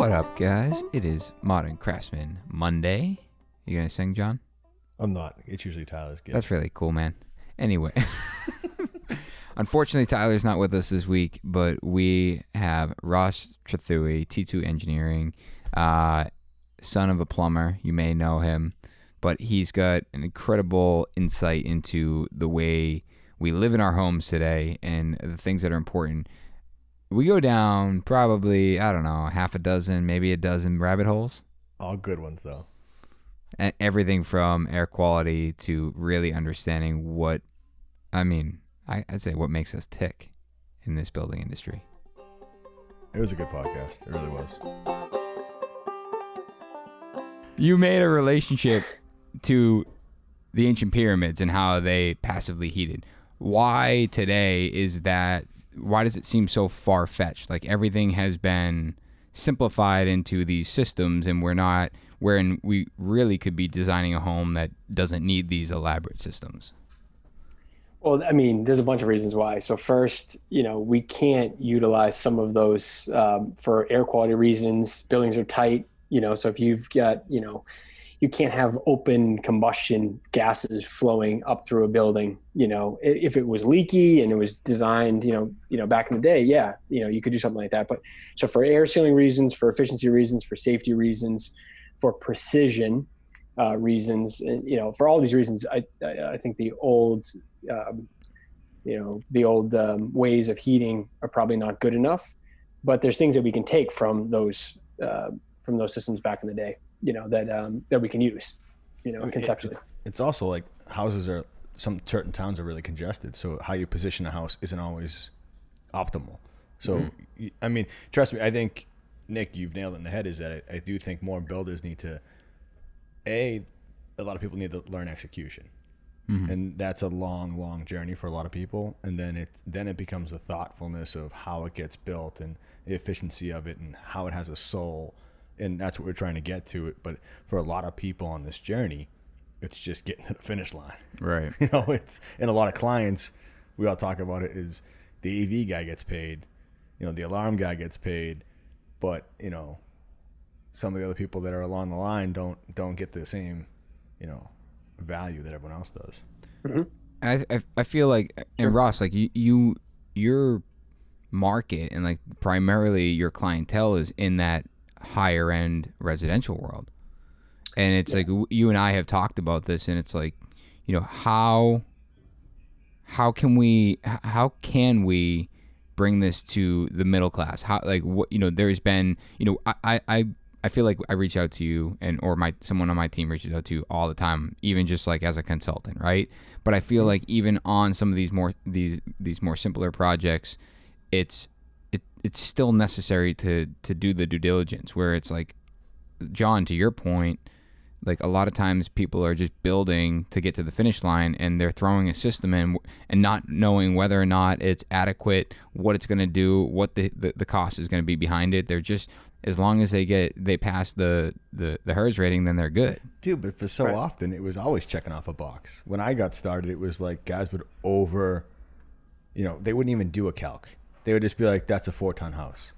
What up, guys? It is Modern Craftsman Monday. You gonna sing, John? I'm not. It's usually Tyler's gift. That's really cool, man. Anyway, unfortunately, Tyler's not with us this week, but we have Ross Trethewey, Te2 Engineering, son of a plumber. You may know him, but he's got an incredible insight into the way we live in our homes today and the things that are important. We go down probably, I don't know, half a dozen, maybe a dozen rabbit holes. All good ones, though. And everything from air quality to really understanding I'd say what makes us tick in this building industry. It was a good podcast. It really was. You made a relationship to the ancient pyramids and how they passively heated. Why today is that? Why does it seem so far-fetched? Like everything has been simplified into these systems, and we're not, wherein we really could be designing a home that doesn't need these elaborate systems. Well, I mean, there's a bunch of reasons why. So first, we can't utilize some of those for air quality reasons. Buildings are tight, so if you've got, you can't have open combustion gases flowing up through a building. If it was leaky and it was designed, back in the day, you could do something like that. But so for air sealing reasons, for efficiency reasons, for safety reasons, for precision reasons, and, for all these reasons, I think the old, ways of heating are probably not good enough. But there's things that we can take from those systems back in the day. That we can use, conceptually. It's also like some certain towns are really congested. So how you position a house isn't always optimal. So, I mean, trust me, I think, Nick, you've nailed it in the head, is that I do think more builders need to, a lot of people need to learn execution. Mm-hmm. And that's a long, long journey for a lot of people. And then it becomes a thoughtfulness of how it gets built and the efficiency of it and how it has a soul. And that's what we're trying to get to it. But for a lot of people on this journey, it's just getting to the finish line. Right. And a lot of clients, we all talk about it, is the AV guy gets paid, the alarm guy gets paid, but, some of the other people that are along the line don't get the same, value that everyone else does. Mm-hmm. I feel like, and Ross, like your market and like primarily your clientele is in that higher end residential world, and it's like you and I have talked about this, and it's like, how can we bring this to the middle class? How, like, what, there's been, I feel like I reach out to you or someone on my team reaches out to you all the time, even just like as a consultant, right? But I feel like even on some of these more simpler projects, it's still necessary to do the due diligence, where it's like, John, to your point, like a lot of times people are just building to get to the finish line, and they're throwing a system in and not knowing whether or not it's adequate, what it's going to do, what the cost is going to be behind it. They're just, as long as they pass the HERS rating, then they're good. Dude, but for so often, it was always checking off a box. When I got started, it was like guys would they wouldn't even do a calc. They would just be like, that's a 4-ton house.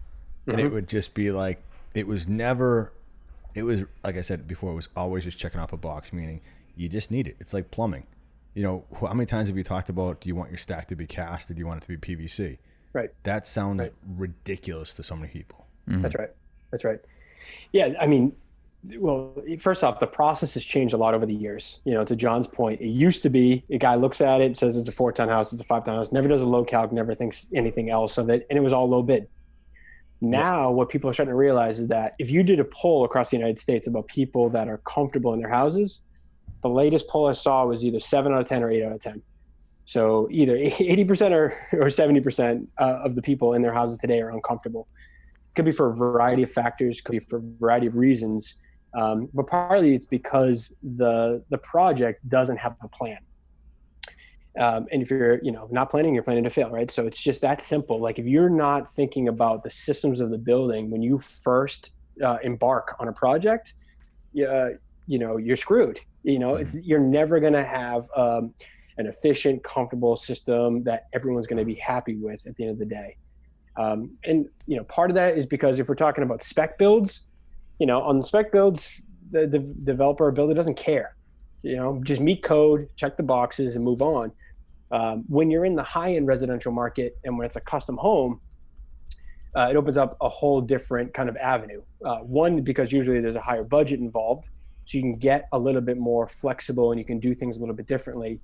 And it would just be like, it was like I said before, it was always just checking off a box, meaning you just need it. It's like plumbing. How many times have you talked about, do you want your stack to be cast or do you want it to be PVC? Right. That sounds ridiculous to so many people. Mm-hmm. That's right. Yeah, I mean, well, first off, the process has changed a lot over the years. To John's point, it used to be a guy looks at it, says it's a 4-ton house, it's a 5-ton house, never does a low calc, never thinks anything else of it, and it was all low bid. Now, what people are starting to realize is that if you did a poll across the United States about people that are comfortable in their houses, the latest poll I saw was either 7 out of 10 or 8 out of 10. So either 80% or 70% of the people in their houses today are uncomfortable. It could be for a variety of factors, could be for a variety of reasons. But partly it's because the project doesn't have a plan. And if you're, not planning, you're planning to fail, right? So it's just that simple. Like if you're not thinking about the systems of the building when you first embark on a project, you're screwed. You're never going to have an efficient, comfortable system that everyone's going to be happy with at the end of the day. And, part of that is because if we're talking about spec builds, on the spec builds, the developer or builder doesn't care. Just meet code, check the boxes, and move on. When you're in the high-end residential market and when it's a custom home, it opens up a whole different kind of avenue. One, because usually there's a higher budget involved, so you can get a little bit more flexible and you can do things a little bit differently.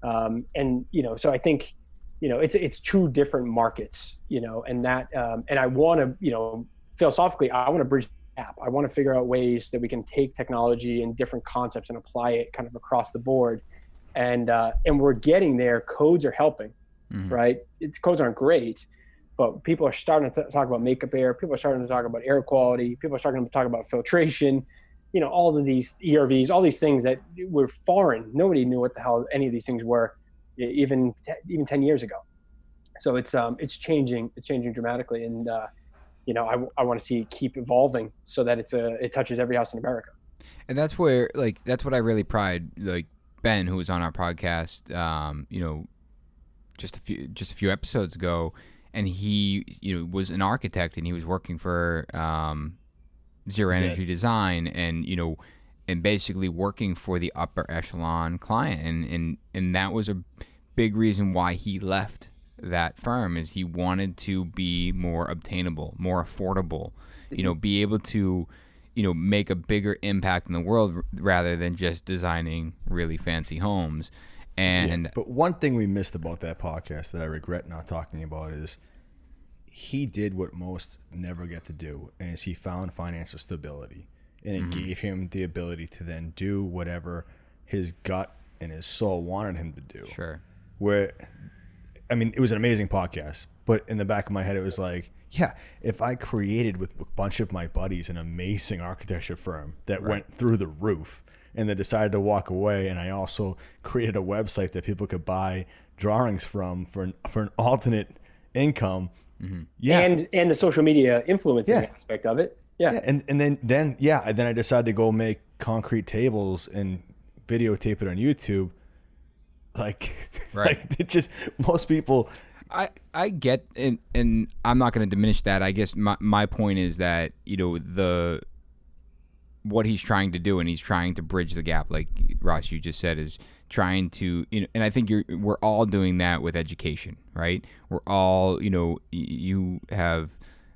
So I think, it's two different markets, and that, and I want to, philosophically, I want to bridge the gap. I want to figure out ways that we can take technology and different concepts and apply it kind of across the board. And we're getting there. Codes are helping, right? Codes aren't great, but people are starting to talk about makeup air. People are starting to talk about air quality. People are starting to talk about filtration. All of these ERVs, all these things that were foreign. Nobody knew what the hell any of these things were, even 10 years ago. So it's changing. It's changing dramatically, and I want to see it keep evolving so that it touches every house in America. And that's where that's what I really pride Ben, who was on our podcast, just a few episodes ago, and he was an architect and he was working for Zero Energy Design, and basically working for the upper echelon client, and that was a big reason why he left that firm, is he wanted to be more obtainable, more affordable, be able to make a bigger impact in the world rather than just designing really fancy homes. And but one thing we missed about that podcast that I regret not talking about is he did what most never get to do, and is he found financial stability, and it gave him the ability to then do whatever his gut and his soul wanted him to do. Sure. It was an amazing podcast, but in the back of my head, it was like, yeah, if I created with a bunch of my buddies an amazing architecture firm that went through the roof, and they decided to walk away, and I also created a website that people could buy drawings from for an alternate income. Yeah, and the social media influencing aspect of it. Yeah, and then I decided to go make concrete tables and videotape it on YouTube. Like it just, most people. I get, and I'm not going to diminish that. I guess my point is that what he's trying to do, and he's trying to bridge the gap, like Ross, you just said, is trying to, and I think we're all doing that with education, right? We're all, you have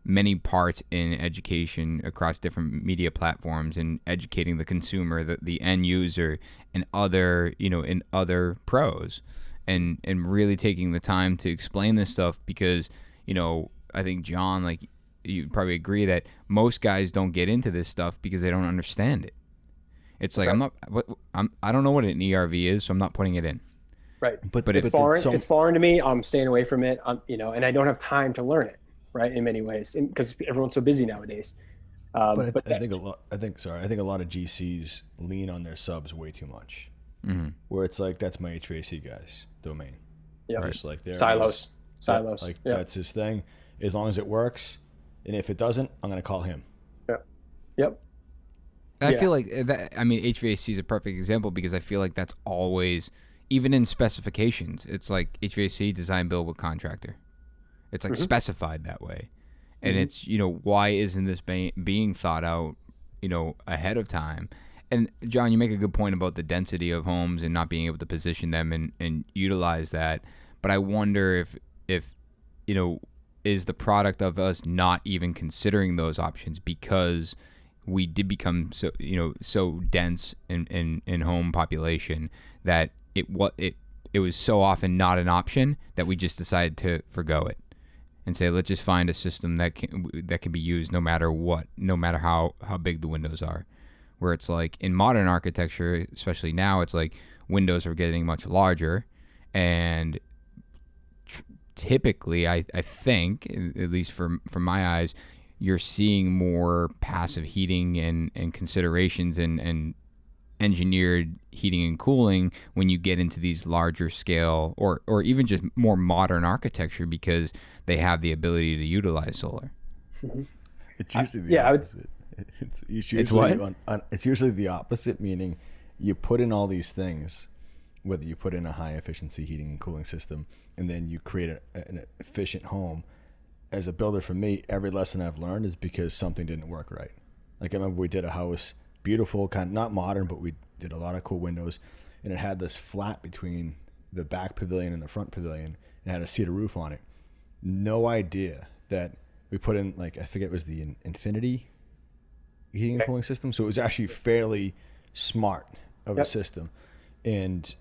many parts in education across different media platforms, and educating the consumer, the end user, and other, in other pros, and really taking the time to explain this stuff, because, I think, John, you probably agree that most guys don't get into this stuff because they don't understand it. It's like, I don't know what an ERV is, so I'm not putting it in. Right. But it's foreign. It's foreign to me. I'm staying away from it. And I don't have time to learn it, right? In many ways, because everyone's so busy nowadays. I think a lot of GCs lean on their subs way too much. Where it's like, that's my HVAC guy's domain. Yeah. Just like there silos. That's his thing. As long as it works, and if it doesn't, I'm going to call him. Yep. I feel like that. HVAC is a perfect example, because I feel like that's always, even in specifications, it's like HVAC design build with contractor. It's like specified that way, and it's why isn't this being thought out ahead of time? And John, you make a good point about the density of homes and not being able to position them and utilize that. But I wonder if is the product of us not even considering those options, because we did become so dense in home population that it was so often not an option that we just decided to forgo it and say, let's just find a system that can be used no matter what, no matter how big the windows are. Where it's like in modern architecture, especially now, it's like windows are getting much larger, and typically, I think, at least from my eyes, you're seeing more passive heating and considerations and engineered heating and cooling when you get into these larger scale or even just more modern architecture, because they have the ability to utilize solar. It's usually the opposite. It's usually the opposite, meaning you put in all these things, whether you put in a high efficiency heating and cooling system, and then you create an efficient home, as a builder, for me, every lesson I've learned is because something didn't work right. Like I remember we did a house, beautiful, kind of not modern, but we did a lot of cool windows, and it had this flat between the back pavilion and the front pavilion, and had a cedar roof on it. No idea that we put in, like, I forget, it was the Infinity heating and cooling system. So it was actually fairly smart of a system. And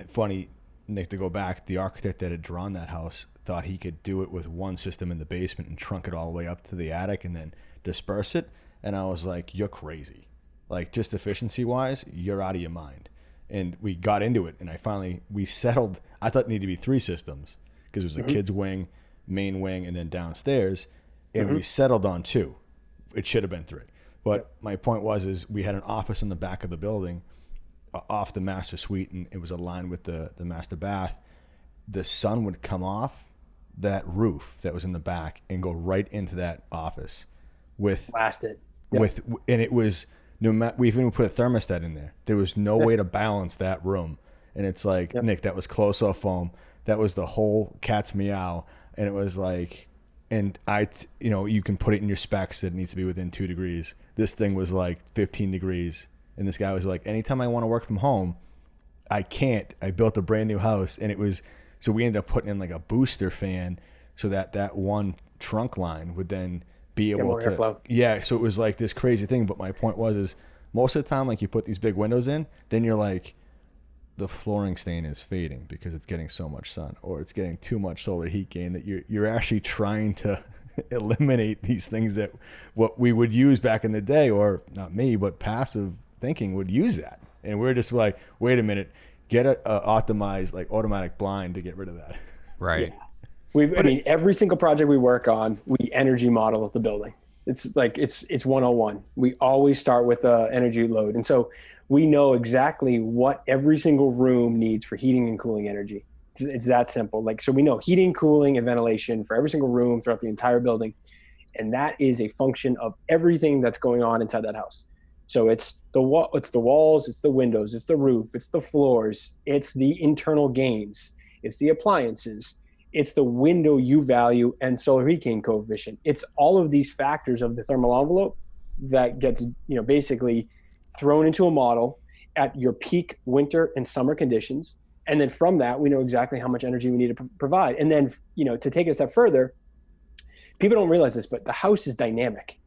funny, Nick, to go back, the architect that had drawn that house thought he could do it with one system in the basement and trunk it all the way up to the attic and then disperse it. And I was like, you're crazy. Like, just efficiency wise, you're out of your mind. And we got into it, and we settled. I thought it needed to be 3 systems because it was a kids wing, main wing, and then downstairs. And we settled on 2. It should have been 3. But my point is we had an office in the back of the building off the master suite, and it was aligned with the master bath. The sun would come off that roof that was in the back and go right into that office with blasted. And it was no matter, we even put a thermostat in there. There was no way to balance that room. And it's like, Nick, that was close-off foam. That was the whole cat's meow. And it was like, and you can put it in your specs that it needs to be within 2 degrees. This thing was like 15 degrees. And this guy was like, anytime I want to work from home, I can't. I built a brand new house, and it was, so we ended up putting in like a booster fan so that one trunk line would then be able to airflow. Yeah, so it was like this crazy thing. But my point is most of the time, like, you put these big windows in, then you're like, the flooring stain is fading because it's getting so much sun, or it's getting too much solar heat gain, that you're actually trying to eliminate these things that what we would use back in the day, or not me, but passive thinking would use that. And we're just like, wait a minute, get a optimized, like, automatic blind to get rid of that. Right. Yeah. Every single project we work on, we energy model the building. It's like, it's 101. We always start with energy load. And so we know exactly what every single room needs for heating and cooling energy. It's that simple. Like, so we know heating, cooling, and ventilation for every single room throughout the entire building. And that is a function of everything that's going on inside that house. So it's the walls, it's the windows, it's the roof, it's the floors, it's the internal gains, it's the appliances, it's the window U value and solar heat gain coefficient. It's all of these factors of the thermal envelope that gets, basically thrown into a model at your peak winter and summer conditions. And then from that, we know exactly how much energy we need to provide. And then, to take it a step further, people don't realize this, but the house is dynamic.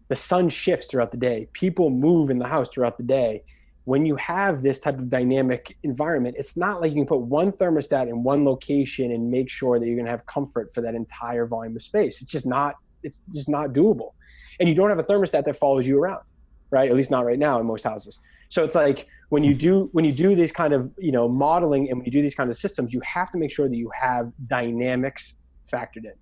The sun shifts throughout the day. People move in the house throughout the day. When you have this type of dynamic environment, it's not like you can put one thermostat in one location and make sure that you're going to have comfort for that entire volume of space. It's just not doable. And you don't have a thermostat that follows you around, right? At least not right now in most houses. So it's like when you do this kind of, modeling, and when you do these kind of systems, you have to make sure that you have dynamics factored in.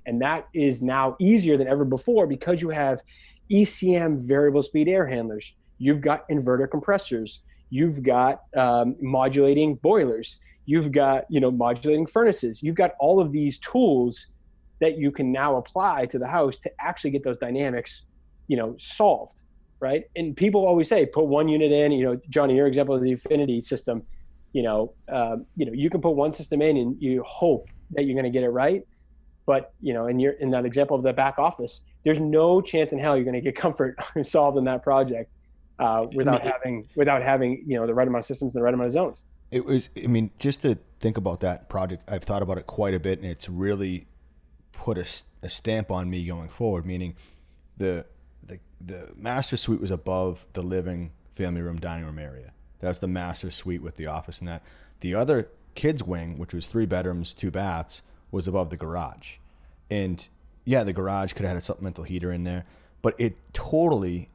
And that is now easier than ever before because you have ECM variable speed air handlers. You've got inverter compressors. You've got modulating boilers. You've got, modulating furnaces. You've got all of these tools that you can now apply to the house to actually get those dynamics, solved, right? And people always say, put one unit in, Johnny, your example of the Infinity system, you can put one system in and you hope that you're going to get it right. But, in that example of the back office, there's no chance in hell you're going to get comfort solved in that project without having, the right amount of systems and the right amount of zones. It was, just to think about that project, I've thought about it quite a bit, and it's really put a stamp on me going forward, meaning the master suite was above the living, family room, dining room area. That's the master suite with the office and that. The other kids wing, which was 3 bedrooms, 2 baths, was above the garage. And yeah, the garage could have had a supplemental heater in there, but it totally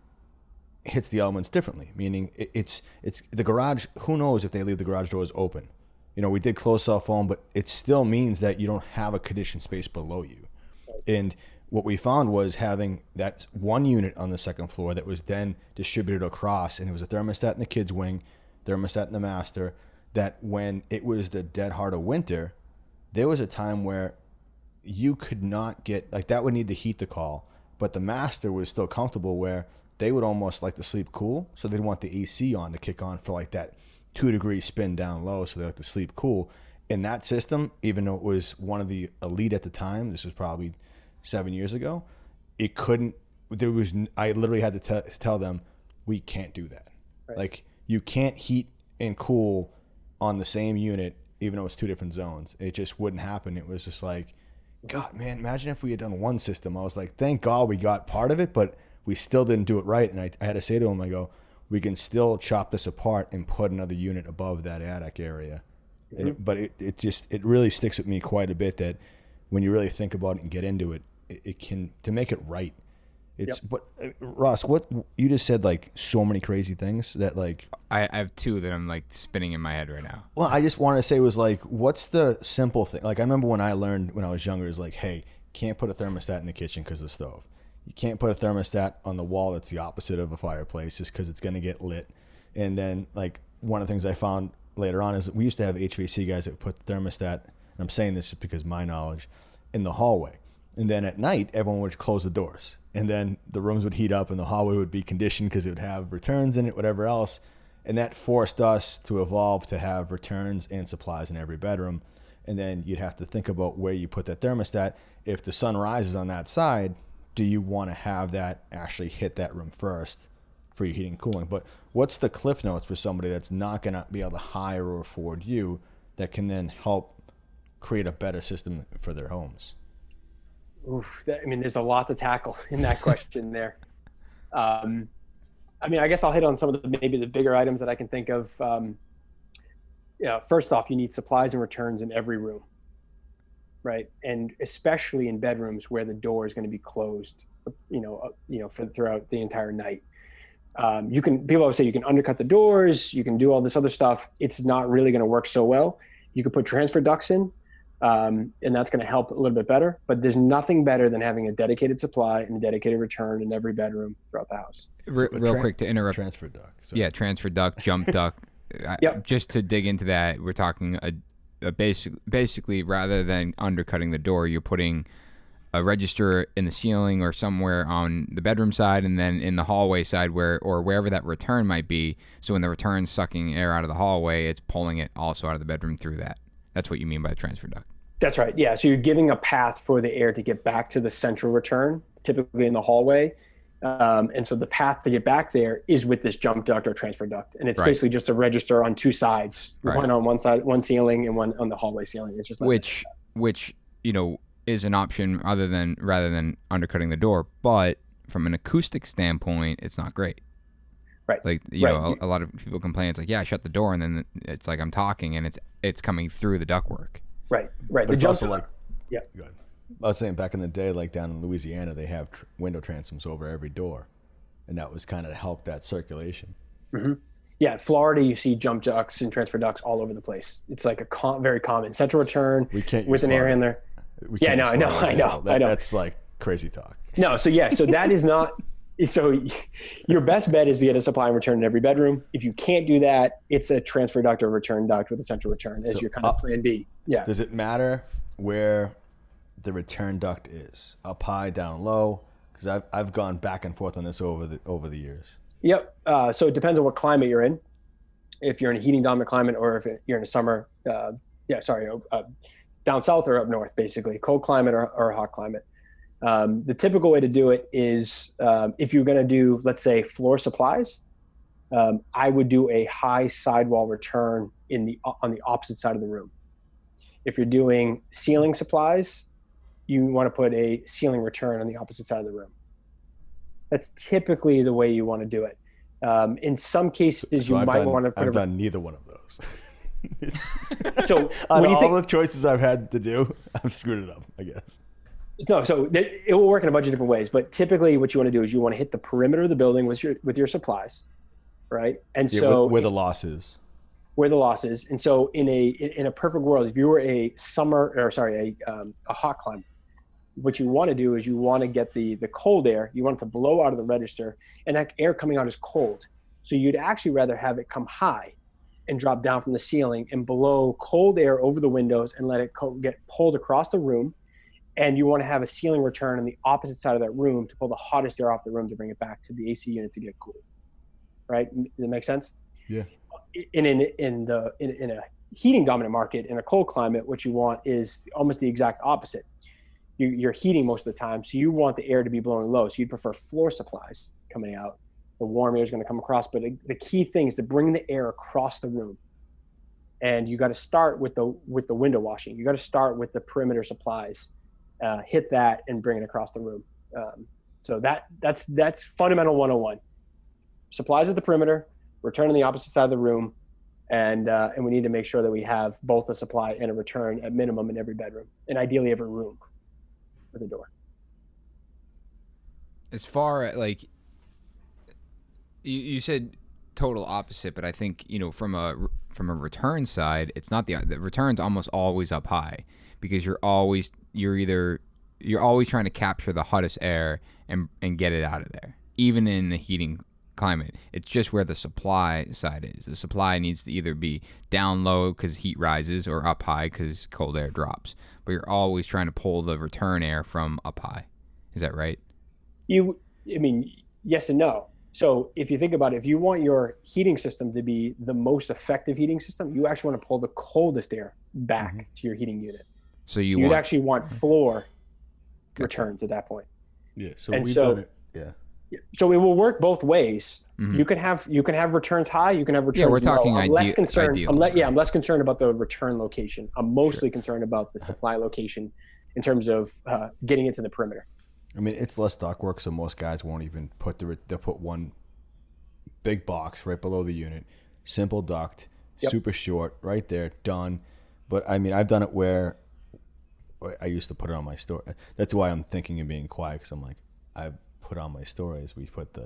hits the elements differently, meaning it's the garage. Who knows if they leave the garage doors open? We did close cell phone, but it still means that you don't have a conditioned space below you. And what we found was having that one unit on the second floor that was then distributed across, and it was a thermostat in the kids wing, thermostat in the master, that when it was the dead heart of winter, there was a time where you could not get, like, that would need the heat to call, but the master was still comfortable where they would almost like to sleep cool. So they'd want the AC on to kick on for like that 2 degree spin down low. So they like to sleep cool. in that system, even though it was one of the elite at the time, this was probably 7 years ago, it couldn't, I literally had to tell them, we can't do that. Right. Like, you can't heat and cool on the same unit, even though it's two different zones. It just wouldn't happen. It was just like, God, man, imagine if we had done one system. I was like, thank God we got part of it, but we still didn't do it right. And I had to say to him, I go, we can still chop this apart and put another unit above that attic area. Mm-hmm. But it really sticks with me quite a bit that when you really think about it and get into it, it can, to make it right. It's, yep. But Ross, what you just said, like so many crazy things that like I have two that I'm like spinning in my head right now. Well, I just wanted to say was like, what's the simple thing? Like I remember when I learned when I was younger is like, hey, can't put a thermostat in the kitchen because of the stove. You can't put a thermostat on the wall that's the opposite of a fireplace just because it's going to get lit. And then like one of the things I found later on is we used to have HVAC guys that put the thermostat, and I'm saying this just because of my knowledge, in the hallway. And then at night, everyone would close the doors. And then the rooms would heat up and the hallway would be conditioned because it would have returns in it, whatever else. And that forced us to evolve to have returns and supplies in every bedroom. And then you'd have to think about where you put that thermostat. If the sun rises on that side, do you want to have that actually hit that room first for your heating and cooling? But what's the cliff notes for somebody that's not going to be able to hire or afford you that can then help create a better system for their homes? Oof, I mean, there's a lot to tackle in that question there. I mean, I guess I'll hit on some of maybe the bigger items that I can think of. First off, you need supplies and returns in every room, right? And especially in bedrooms where the door is going to be closed, for throughout the entire night. People always say you can undercut the doors, you can do all this other stuff. It's not really going to work so well. You could put transfer ducts in. And that's going to help a little bit better, but there's nothing better than having a dedicated supply and a dedicated return in every bedroom throughout the house. Real quick to interrupt. Transfer duct. Sorry. Yeah, transfer duct, jump duct. Yep. Just to dig into that, we're talking a basically rather than undercutting the door, you're putting a register in the ceiling or somewhere on the bedroom side, and then in the hallway side or wherever that return might be. So when the return's sucking air out of the hallway, it's pulling it also out of the bedroom through that. That's what you mean by the transfer duct. That's right. Yeah. So you're giving a path for the air to get back to the central return, typically in the hallway. And so the path to get back there is with this jump duct or transfer duct. And it's basically just a register on two sides, one on one side, one ceiling, and one on the hallway ceiling. It's just like which is an option rather than undercutting the door. But from an acoustic standpoint, it's not great. Right. Like, a lot of people complain. It's like, yeah, I shut the door, and then it's like I'm talking, and it's coming through the ductwork. Right. But it's also like, yeah. Good. I was saying back in the day, like down in Louisiana, they have window transoms over every door, and that was kind of to help that circulation. Mm-hmm. Yeah, Florida, you see jump ducts and transfer ducts all over the place. It's like very common central return with an area in there. I know. That's like crazy talk. No, so that is not. So your best bet is to get a supply and return in every bedroom. If you can't do that, it's a transfer duct or return duct with a central return as your kind of plan B. Yeah. Does it matter where the return duct is? Up high, down low? Because I've gone back and forth on this over the years. Yep. So it depends on what climate you're in. If you're in a heating dominant climate or if you're in a summer, down south or up north, basically, cold climate or hot climate. The typical way to do it is if you're going to do, let's say, floor supplies, I would do a high sidewall return on the opposite side of the room. If you're doing ceiling supplies, you want to put a ceiling return on the opposite side of the room. That's typically the way you want to do it. In some cases, you might want to put I've done neither one of those. So out of all the choices I've had to do, I've screwed it up, I guess. No, so it will work in a bunch of different ways, but typically what you want to do is you want to hit the perimeter of the building with your supplies, right? And so where the loss is. Where the loss is. And so in a perfect world, if you were a hot climate, what you want to do is you want to get the cold air, you want it to blow out of the register, and that air coming out is cold. So you'd actually rather have it come high and drop down from the ceiling and blow cold air over the windows and let it get pulled across the room. And you want to have a ceiling return on the opposite side of that room to pull the hottest air off the room to bring it back to the AC unit to get cooled. Right? Does that make sense? Yeah. In a heating dominant market in a cold climate, what you want is almost the exact opposite. You're heating most of the time, so you want the air to be blowing low. So you'd prefer floor supplies coming out. The warm air is going to come across, but the key thing is to bring the air across the room. And you got to start with the window washing. You got to start with the perimeter supplies, hit that and bring it across the room. So that's fundamental 101. Supplies at the perimeter, return on the opposite side of the room, and we need to make sure that we have both a supply and a return at minimum in every bedroom, and ideally every room with a door. As far as like you said total opposite, but I think, you know, from a return side, it's not the return's almost always up high, because you're always trying to capture the hottest air and get it out of there, even in the heating climate. It's just where the supply side is. The supply needs to either be down low because heat rises, or up high because cold air drops. But you're always trying to pull the return air from up high. Is that right? Yes and no. So if you think about it, if you want your heating system to be the most effective heating system, you actually want to pull the coldest air back to your heating unit. So you'd actually want floor returns at that point. Yeah. So we've done it. Yeah. So it will work both ways. Mm-hmm. You can have returns high. You can have returns. Yeah, we're talking low. I'm less concerned. Ideal. I'm less concerned about the return location. I'm mostly concerned about the supply location in terms of getting into the perimeter. I mean, it's less duct work, so most guys won't even they'll put one big box right below the unit, simple duct, super short, right there, done. But I mean, I've done it where I used to put it on my story. That's why I'm thinking of being quiet, because I'm like, I've put on my stories. We put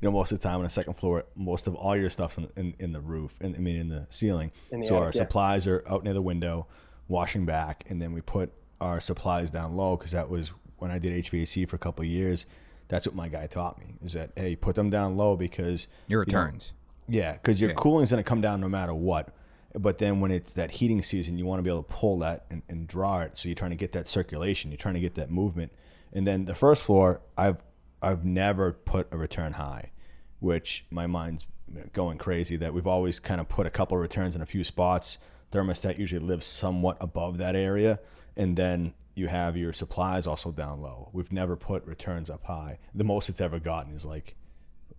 most of the time on the second floor, most of all your stuff's in the roof, in the ceiling. So our supplies are out near the window, washing back, and then we put our supplies down low, because that was when I did HVAC for a couple of years. That's what my guy taught me, is that, hey, put them down low, because your returns. Because your cooling's going to come down no matter what. But then when it's that heating season, you want to be able to pull that and draw it. So you're trying to get that circulation. You're trying to get that movement. And then the first floor, I've never put a return high, which my mind's going crazy that we've always kind of put a couple of returns in a few spots. Thermostat usually lives somewhat above that area. And then you have your supplies also down low. We've never put returns up high. The most it's ever gotten is like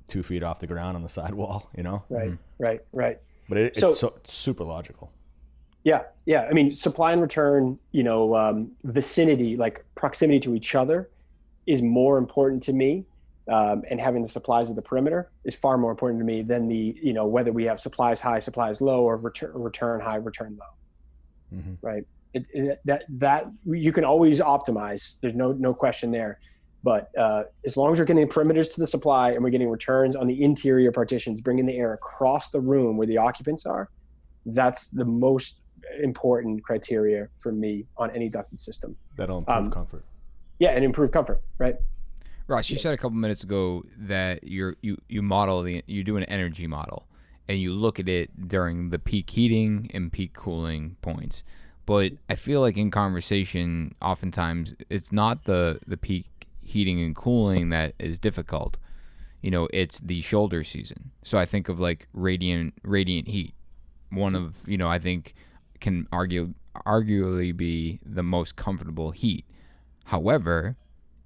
2 feet off the ground on the sidewall, you know? Right. But it's so super logical. Yeah. I mean, supply and return, vicinity, like proximity to each other, is more important to me. And having the supplies at the perimeter is far more important to me than whether we have supplies high, supplies low, or return high, return low. Mm-hmm. Right. That you can always optimize. There's no question there. But as long as we're getting the perimeters to the supply and we're getting returns on the interior partitions, bringing the air across the room where the occupants are, that's the most important criteria for me on any ducted system. That'll improve comfort. Yeah, and improve comfort, right? Ross, you said a couple minutes ago that you do an energy model, and you look at it during the peak heating and peak cooling points. But I feel like in conversation, oftentimes it's not the peak heating and cooling that is difficult. It's the shoulder season. So I think of like radiant heat. One of, I think can arguably be the most comfortable heat. However,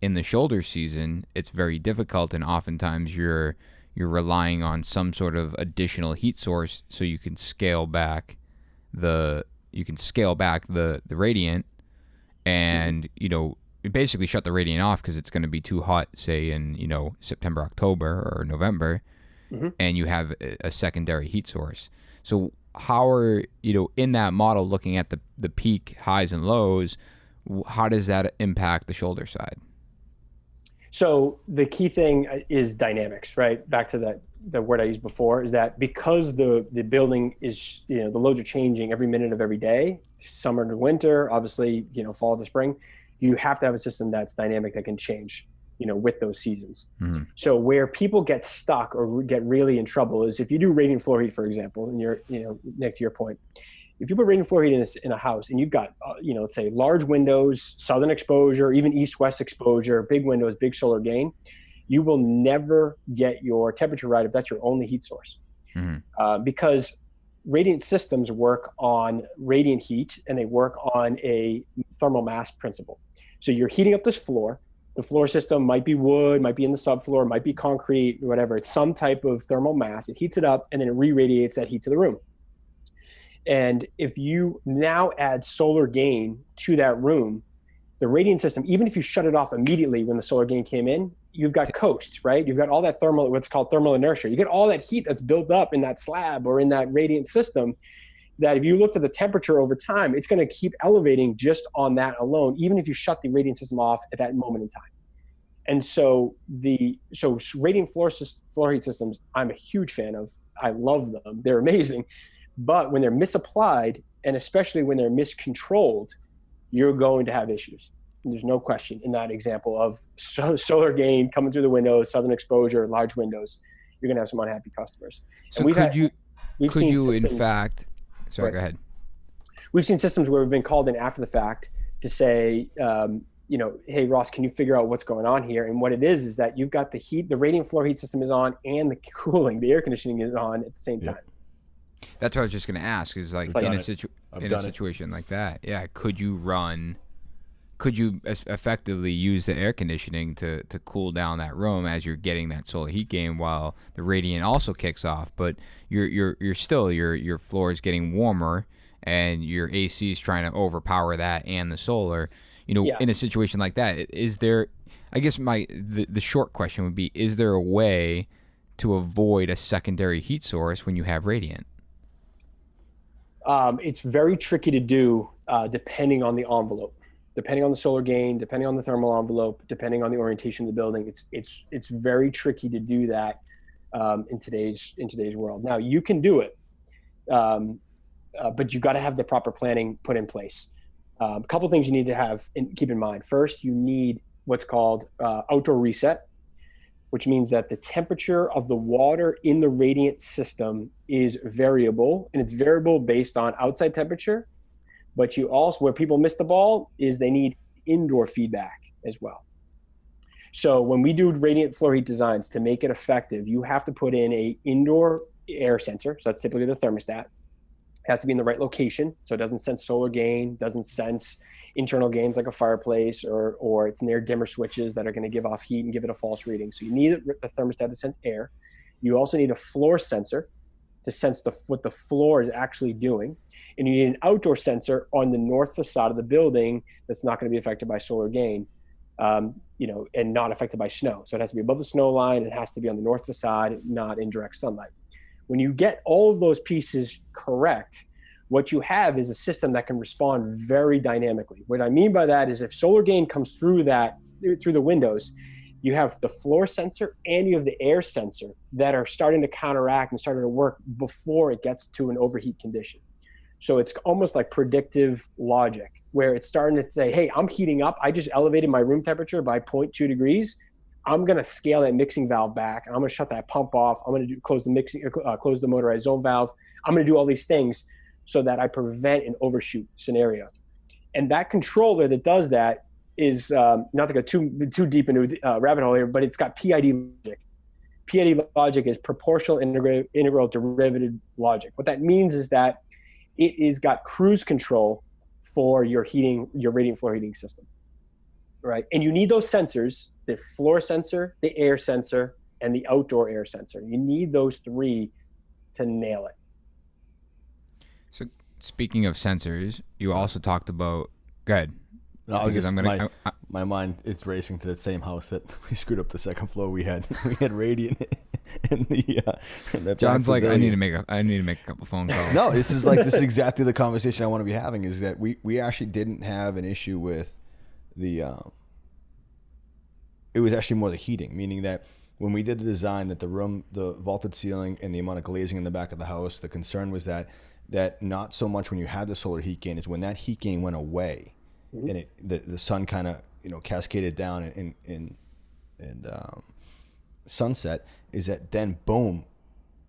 in the shoulder season, it's very difficult, and oftentimes you're relying on some sort of additional heat source so you can scale back the radiant, and you basically shut the radiant off because it's going to be too hot, say in September, October, or November, and you have a secondary heat source. So how are in that model, looking at the peak highs and lows, how does that impact the shoulder side? So the key thing is dynamics, right? Back to the word I used before, is that because the building is, the loads are changing every minute of every day, summer to winter, obviously, fall to spring, you have to have a system that's dynamic, that can change, with those seasons. Mm-hmm. So where people get stuck or get really in trouble is if you do radiant floor heat, for example, and you're, Nick, to your point, if you put radiant floor heat in a house and you've got, let's say large windows, southern exposure, even east-west exposure, big windows, big solar gain, you will never get your temperature right if that's your only heat source. Mm-hmm. Because radiant systems work on radiant heat, and they work on a thermal mass principle. So you're heating up this floor. The floor system might be wood, might be in the subfloor, might be concrete, whatever. It's some type of thermal mass. It heats it up, and then it re-radiates that heat to the room. And if you now add solar gain to that room, the radiant system, even if you shut it off immediately when the solar gain came in, you've got coast, right? You've got all that thermal, what's called thermal inertia. You get all that heat that's built up in that slab or in that radiant system, that if you looked at the temperature over time, it's going to keep elevating just on that alone, even if you shut the radiant system off at that moment in time. And so radiant floor heat systems, I'm a huge fan of. I love them. They're amazing. But when they're misapplied, and especially when they're miscontrolled, you're going to have issues. And there's no question in that example of solar gain coming through the windows, southern exposure, large windows. You're going to have some unhappy customers. So could you in fact, sorry, go ahead. We've seen systems where we've been called in after the fact to say, hey, Ross, can you figure out what's going on here? And what it is that you've got the heat, the radiant floor heat system is on, and the cooling, the air conditioning is on at the same time. That's what I was just going to ask, is like in a situation like that, could you effectively use the air conditioning to cool down that room as you're getting that solar heat gain while the radiant also kicks off, but you're still your floor is getting warmer and your AC is trying to overpower that and the solar. In a situation like that, is there, I guess the short question would be, is there a way to avoid a secondary heat source when you have radiant? It's very tricky to do depending on the envelope, depending on the solar gain, depending on the thermal envelope, depending on the orientation of the building. It's very tricky to do that in today's world. Now you can do it, but you got to have the proper planning put in place. A couple things you need to have and keep in mind. First, you need what's called outdoor reset, which means that the temperature of the water in the radiant system is variable, and it's variable based on outside temperature. But you also, where people miss the ball is they need indoor feedback as well. So when we do radiant floor heat designs, to make it effective, you have to put in a indoor air sensor. So that's typically the thermostat. It has to be in the right location, so it doesn't sense solar gain, doesn't sense internal gains like a fireplace, or it's near dimmer switches that are going to give off heat and give it a false reading. So you need the thermostat to sense air. You also need a floor sensor to sense what the floor is actually doing. And you need an outdoor sensor on the north facade of the building that's not going to be affected by solar gain, and not affected by snow. So it has to be above the snow line. It has to be on the north facade, not in direct sunlight. When you get all of those pieces correct, what you have is a system that can respond very dynamically. What I mean by that is if solar gain comes through the windows, you have the floor sensor and you have the air sensor that are starting to counteract and starting to work before it gets to an overheat condition. So it's almost like predictive logic, where it's starting to say, hey, I'm heating up. I just elevated my room temperature by 0.2 degrees. I'm going to scale that mixing valve back. I'm going to shut that pump off. I'm going to close the motorized zone valve. I'm going to do all these things so that I prevent an overshoot scenario. And that controller that does that is, not to go too deep into a rabbit hole here, but it's got PID logic. PID logic is proportional integral derivative logic. What that means is that it is got cruise control for your radiant floor heating system, right? And you need those sensors, the floor sensor, the air sensor, and the outdoor air sensor. You need those three to nail it. So speaking of sensors, you also talked about, go ahead. No, my mind is racing to the same house that we screwed up the second floor. We had radiant in the John's like, I need to make a couple phone calls. No, this is exactly the conversation I want to be having, is that we actually didn't have an issue with the it was actually more the heating, meaning that when we did the design, that the vaulted ceiling and the amount of glazing in the back of the house, the concern was that not so much when you had the solar heat gain, is when that heat gain went away, mm-hmm. and the sun kind of cascaded down and sunset, is that then boom,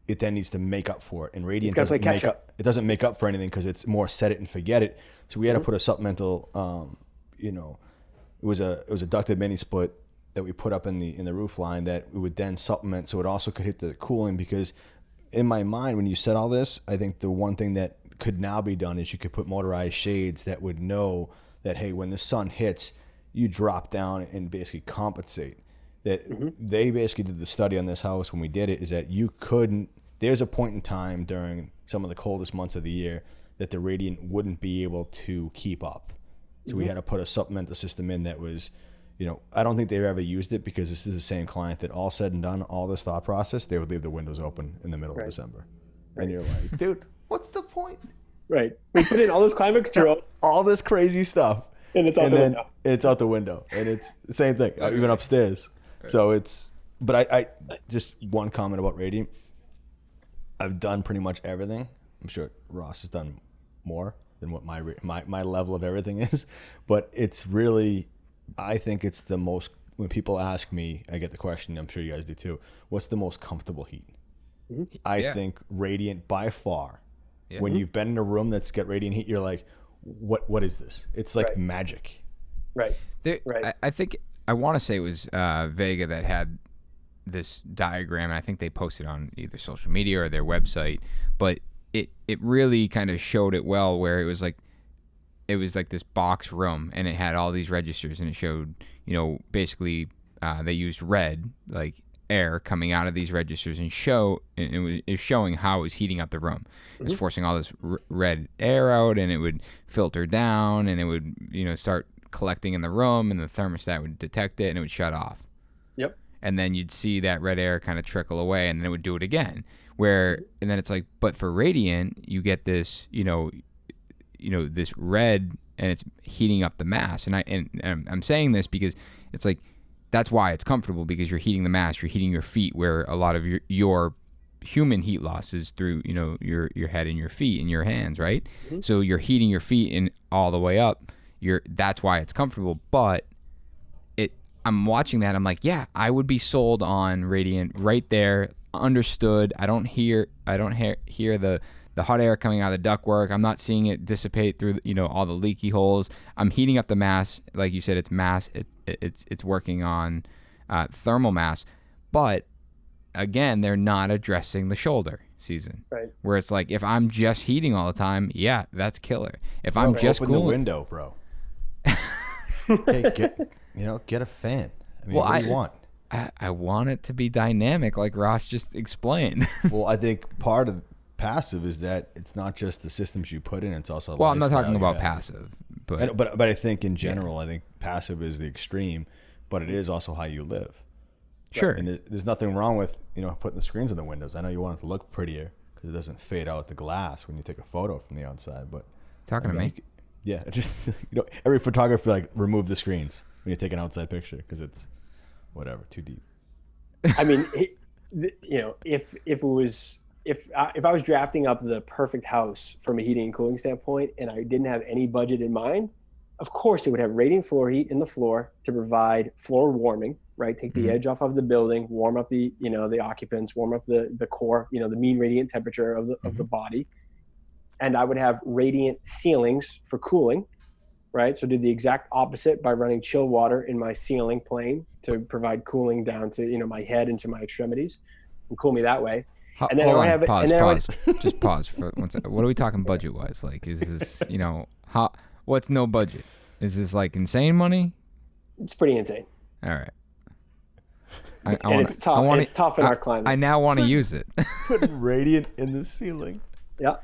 it then needs to make up for it, and radiant doesn't make up. It doesn't make up for anything because it's more set it and forget it. So we had to put a supplemental, it was a ducted mini split that we put up in the roof line that we would then supplement, so it also could hit the cooling, because in my mind, when you said all this, I think the one thing that could now be done is you could put motorized shades that would know that, hey, when the sun hits, you drop down and basically compensate. That they basically did the study on this house when we did it, is that you couldn't, there's a point in time during some of the coldest months of the year that the radiant wouldn't be able to keep up. So we had to put a supplemental system in that was, you know, I don't think they've ever used it, because this is the same client that, all said and done, all this thought process, they would leave the windows open in the middle of December. And you're like, dude, what's the point? Right. We put in all this climate control. All this crazy stuff. And it's out the window. It's out the window. And it's the same thing, even upstairs. So it's, but I just one comment about radiant. I've done pretty much everything. I'm sure Ross has done more than what my level of everything is. But it's really, I think it's the most, when people ask me, I get the question, I'm sure you guys do too, what's the most comfortable heat? I think radiant by far. When you've been in a room that's got radiant heat, you're like, what is this? It's like magic. Right. I think, I want to say it was Vega that had this diagram, and I think they posted on either social media or their website, but it really kind of showed it well, where it was like this box room, and it had all these registers, and it showed, you know, basically they used red, like air coming out of these registers, and it was showing how it was heating up the room. It was forcing all this red air out, and it would filter down, and it would, you know, start collecting in the room, and the thermostat would detect it, and it would shut off. Yep. And then you'd see that red air kind of trickle away, and then it would do it again. And then it's like, but for radiant, you get this, you know, this red, and it's heating up the mass. And I'm saying this because it's like, that's why it's comfortable, because you're heating the mass, you're heating your feet, where a lot of your human heat loss is through, you know, your head and your feet and your hands, right? So you're heating your feet in all the way up. That's why it's comfortable. But I'm watching that, I'm like, yeah, I would be sold on radiant right there. Understood. I don't hear the hot air coming out of the ductwork. I'm not seeing it dissipate through, you know, all the leaky holes. I'm heating up the mass, like you said, it's mass. It's working on thermal mass, but again, they're not addressing the shoulder season, right? Where it's like, if I'm just heating all the time, yeah, that's killer. If I'm just open cooling, the window, bro. Hey, get a fan. I mean, what do you want? I want it to be dynamic, like Ross just explained. Well, I think part of passive is that it's not just the systems you put in; it's also. Well, I'm not talking about passive, but I think in general, I think passive is the extreme, but it is also how you live. Sure. And there's nothing wrong with, you know, putting the screens in the windows. I know you want it to look prettier because it doesn't fade out the glass when you take a photo from the outside. But talking to me, yeah, just, you know, every photographer, like, remove the screens when you take an outside picture because it's whatever, too deep. I mean, you know, if I was drafting up the perfect house from a heating and cooling standpoint, and I didn't have any budget in mind, of course it would have radiant floor heat in the floor to provide floor warming, right? Take the edge off of the building, warm up the, you know, the occupants, warm up the core, you know, the mean radiant temperature of the body. And I would have radiant ceilings for cooling, right? So do the exact opposite by running chill water in my ceiling plane to provide cooling down to, you know, my head and to my extremities, and cool me that way. And then hold on, pause. Just pause for 1 second. What are we talking budget wise? Like, is this, you know, what's no budget? Is this like insane money? It's pretty insane. All right. It's tough. It's tough in our climate. I now want to use it. Putting radiant in the ceiling. Yeah.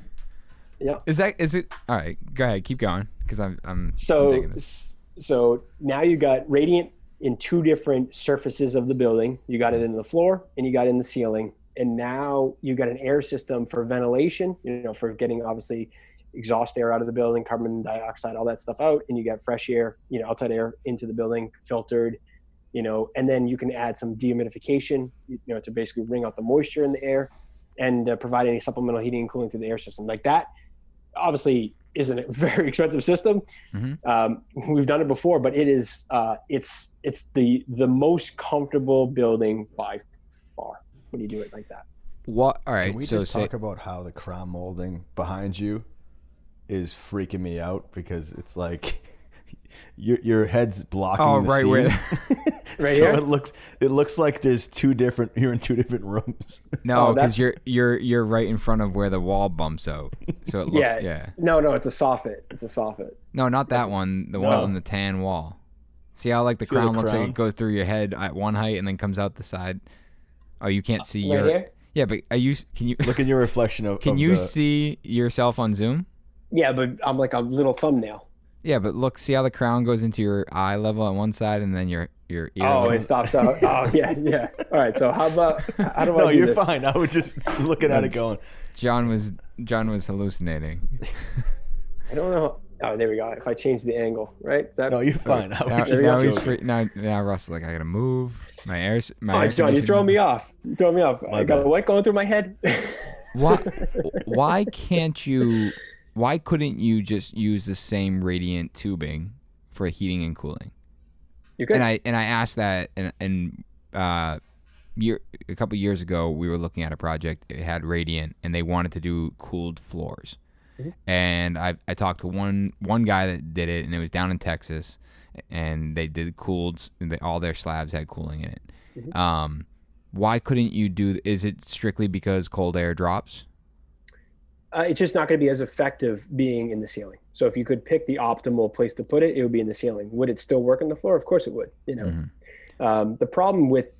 Yeah. Is it? All right. Go ahead. Keep going, because I'm digging this. So now you got radiant in two different surfaces of the building. You got it in the floor and you got it in the ceiling. And now you got an air system for ventilation, you know, for getting obviously exhaust air out of the building, carbon dioxide, all that stuff out. And you got fresh air, you know, outside air into the building, filtered, you know, and then you can add some dehumidification, you know, to basically wring out the moisture in the air and provide any supplemental heating and cooling through the air system. Like that obviously isn't a very expensive system. We've done it before, but it is, it's the most comfortable building by far when you do it like that. What? All right. Can we just talk about how the crown molding behind you is freaking me out, because it's like your head's blocking the right, seam. Right so here? it looks like there's you're in two different rooms. No, because you're right in front of where the wall bumps out. So it looks No, it's a soffit. It's a soffit. No, not that one. The one on the tan wall. See how like the crown looks like it goes through your head at one height and then comes out the side. Oh, you can't see right your. Here? Yeah, but can you look at your reflection of? Can you see yourself on Zoom? Yeah, but I'm like a little thumbnail. Yeah, but look, see how the crown goes into your eye level on one side and then your ear. Oh, level? it stops out. Oh, yeah. All right, so how do I do this? No, you're fine. I was just looking at it going. John was hallucinating. I don't know. Oh, there we go. If I change the angle, right? Is that? No, you're fine. Now he's free. Now Russ is like, I gotta move. My air. John, you throw me off. I got a what going through my head. Why couldn't you just use the same radiant tubing for heating and cooling? You could. And I asked that and a couple years ago we were looking at a project. It had radiant and they wanted to do cooled floors. Mm-hmm. And I talked to one guy that did it, and it was down in Texas, and they did cooled. All their slabs had cooling in it. Mm-hmm. Why couldn't you do? Is it strictly because cold air drops? It's just not going to be as effective being in the ceiling. So if you could pick the optimal place to put it, it would be in the ceiling. Would it still work on the floor? Of course it would. Mm-hmm. The problem with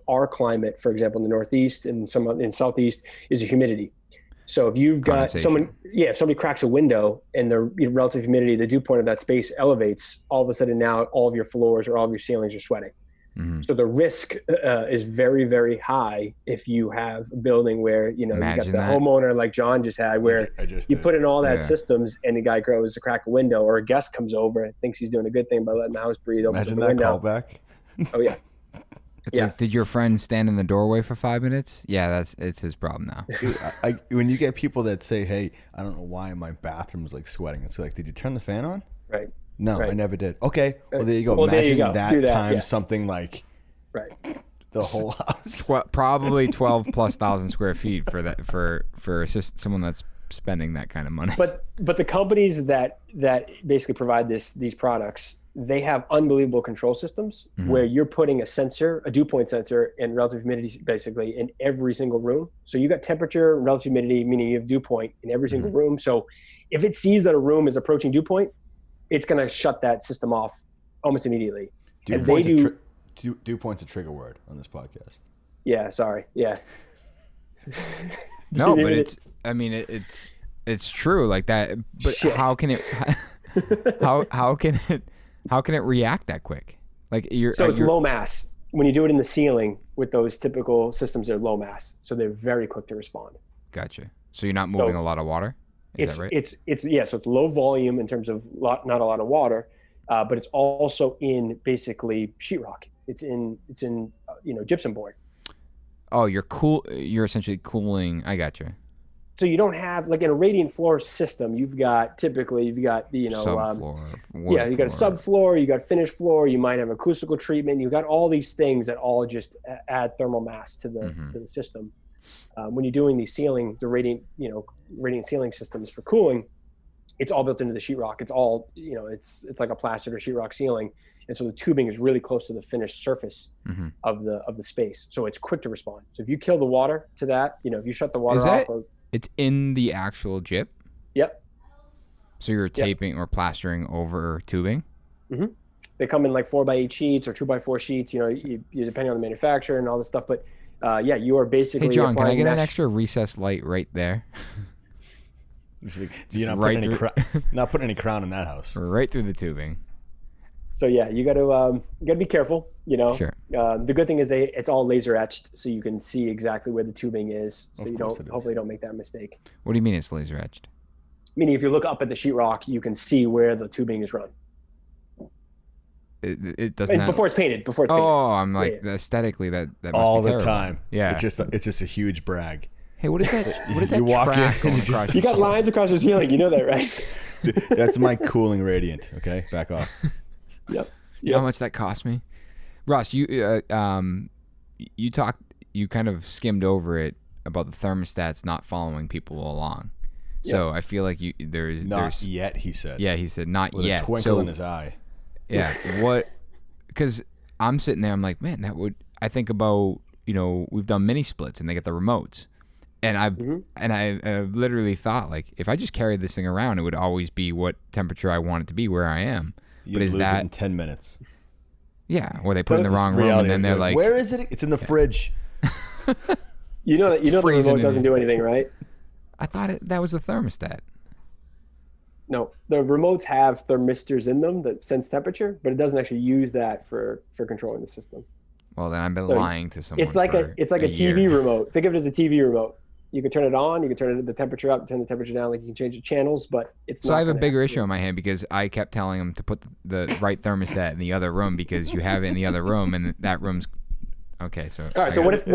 our climate, for example, in the Northeast and some in Southeast, is the humidity. So if you've got if somebody cracks a window and the relative humidity, the dew point of that space elevates, all of a sudden now all of your floors or all of your ceilings are sweating. Mm-hmm. So the risk is very, very high if you have a building where, you got the homeowner like John just had, where you put in all that systems and the guy goes to crack a window, or a guest comes over and thinks he's doing a good thing by letting the house breathe. Imagine that callback. Oh, yeah. It's like, did your friend stand in the doorway for 5 minutes? Yeah, it's his problem now. Dude, when you get people that say, "Hey, I don't know why my bathroom's like sweating," it's like, "Did you turn the fan on?" Right. No, right. I never did. Okay, well there you go. Well, Imagine that times something like the whole house. Probably 12,000+ square feet for that for someone that's spending that kind of money. But the companies that basically provide these products, they have unbelievable control systems where you're putting a dew point sensor and relative humidity basically in every single room. So you got temperature, relative humidity, meaning you have dew point in every single room. So if it sees that a room is approaching dew point, it's going to shut that system off almost immediately. Dew point's a trigger word on this podcast. Yeah, sorry. Yeah. No, but it's true like that. But shit. How can it react that quick? Like it's low mass. When you do it in the ceiling with those typical systems, they're low mass, so they're very quick to respond. Gotcha. So you're not moving a lot of water. Is that right? So it's low volume in terms of not a lot of water, but it's also in basically sheetrock. It's in gypsum board. Oh, you're essentially cooling. I gotcha. So you don't have, like in a radiant floor system, you've got the subfloor, you got a subfloor, you got finished floor, you might have acoustical treatment, you got all these things that all just add thermal mass to the system. When you're doing the radiant ceiling systems for cooling, it's all built into the sheetrock. It's all, it's like a plastered or sheetrock ceiling. And so the tubing is really close to the finished surface of the space. So it's quick to respond. So if you kill the water to that, if you shut the water off. It's in the actual gyp? Yep. So you're taping or plastering over tubing? Mm-hmm. They come in like 4x8 sheets or 2x4 sheets, you depending on the manufacturer and all this stuff. But you are basically. Hey, John, can I get an extra recessed light right there? You're not putting any crown in that house. Right through the tubing. So you got to be careful. Sure. The good thing is it's all laser etched, so you can see exactly where the tubing is. So you hopefully don't make that mistake. What do you mean it's laser etched? Meaning if you look up at the sheetrock, you can see where the tubing is run. It doesn't. Before it's painted. Oh, I'm like aesthetically that must all be the time. Yeah. It's just a huge brag. Hey, what is that? What is that? You walk in and you got lines across your ceiling. You know that, right? That's my cooling radiant. Okay, back off. Yep. You know how much that cost me? Ross, you kind of skimmed over it about the thermostats not following people along. So I feel like there's yet, he said. Yeah, he said not with yet. A twinkle in his eye. Yeah. What? Because I'm sitting there, I'm like, man, I think about, we've done mini splits and they get the remotes. And I've literally thought, like, if I just carried this thing around, it would always be what temperature I want it to be where I am. You'd lose it in 10 minutes. Yeah, or they put it in the wrong room and then they're like, where is it? It's in the fridge. You know the remote doesn't do anything, right? I thought that was a thermostat. No, the remotes have thermistors in them that sense temperature, but it doesn't actually use that for controlling the system. Well, then I've been lying to someone. It's like a TV remote. Think of it as a TV remote. You can turn it on, you can turn the temperature up, turn the temperature down, like you can change the channels, but it's not. So I have a bigger issue on my hand because I kept telling him to put the right thermostat in the other room because you have it in the other room and that room's okay. So all right. So what if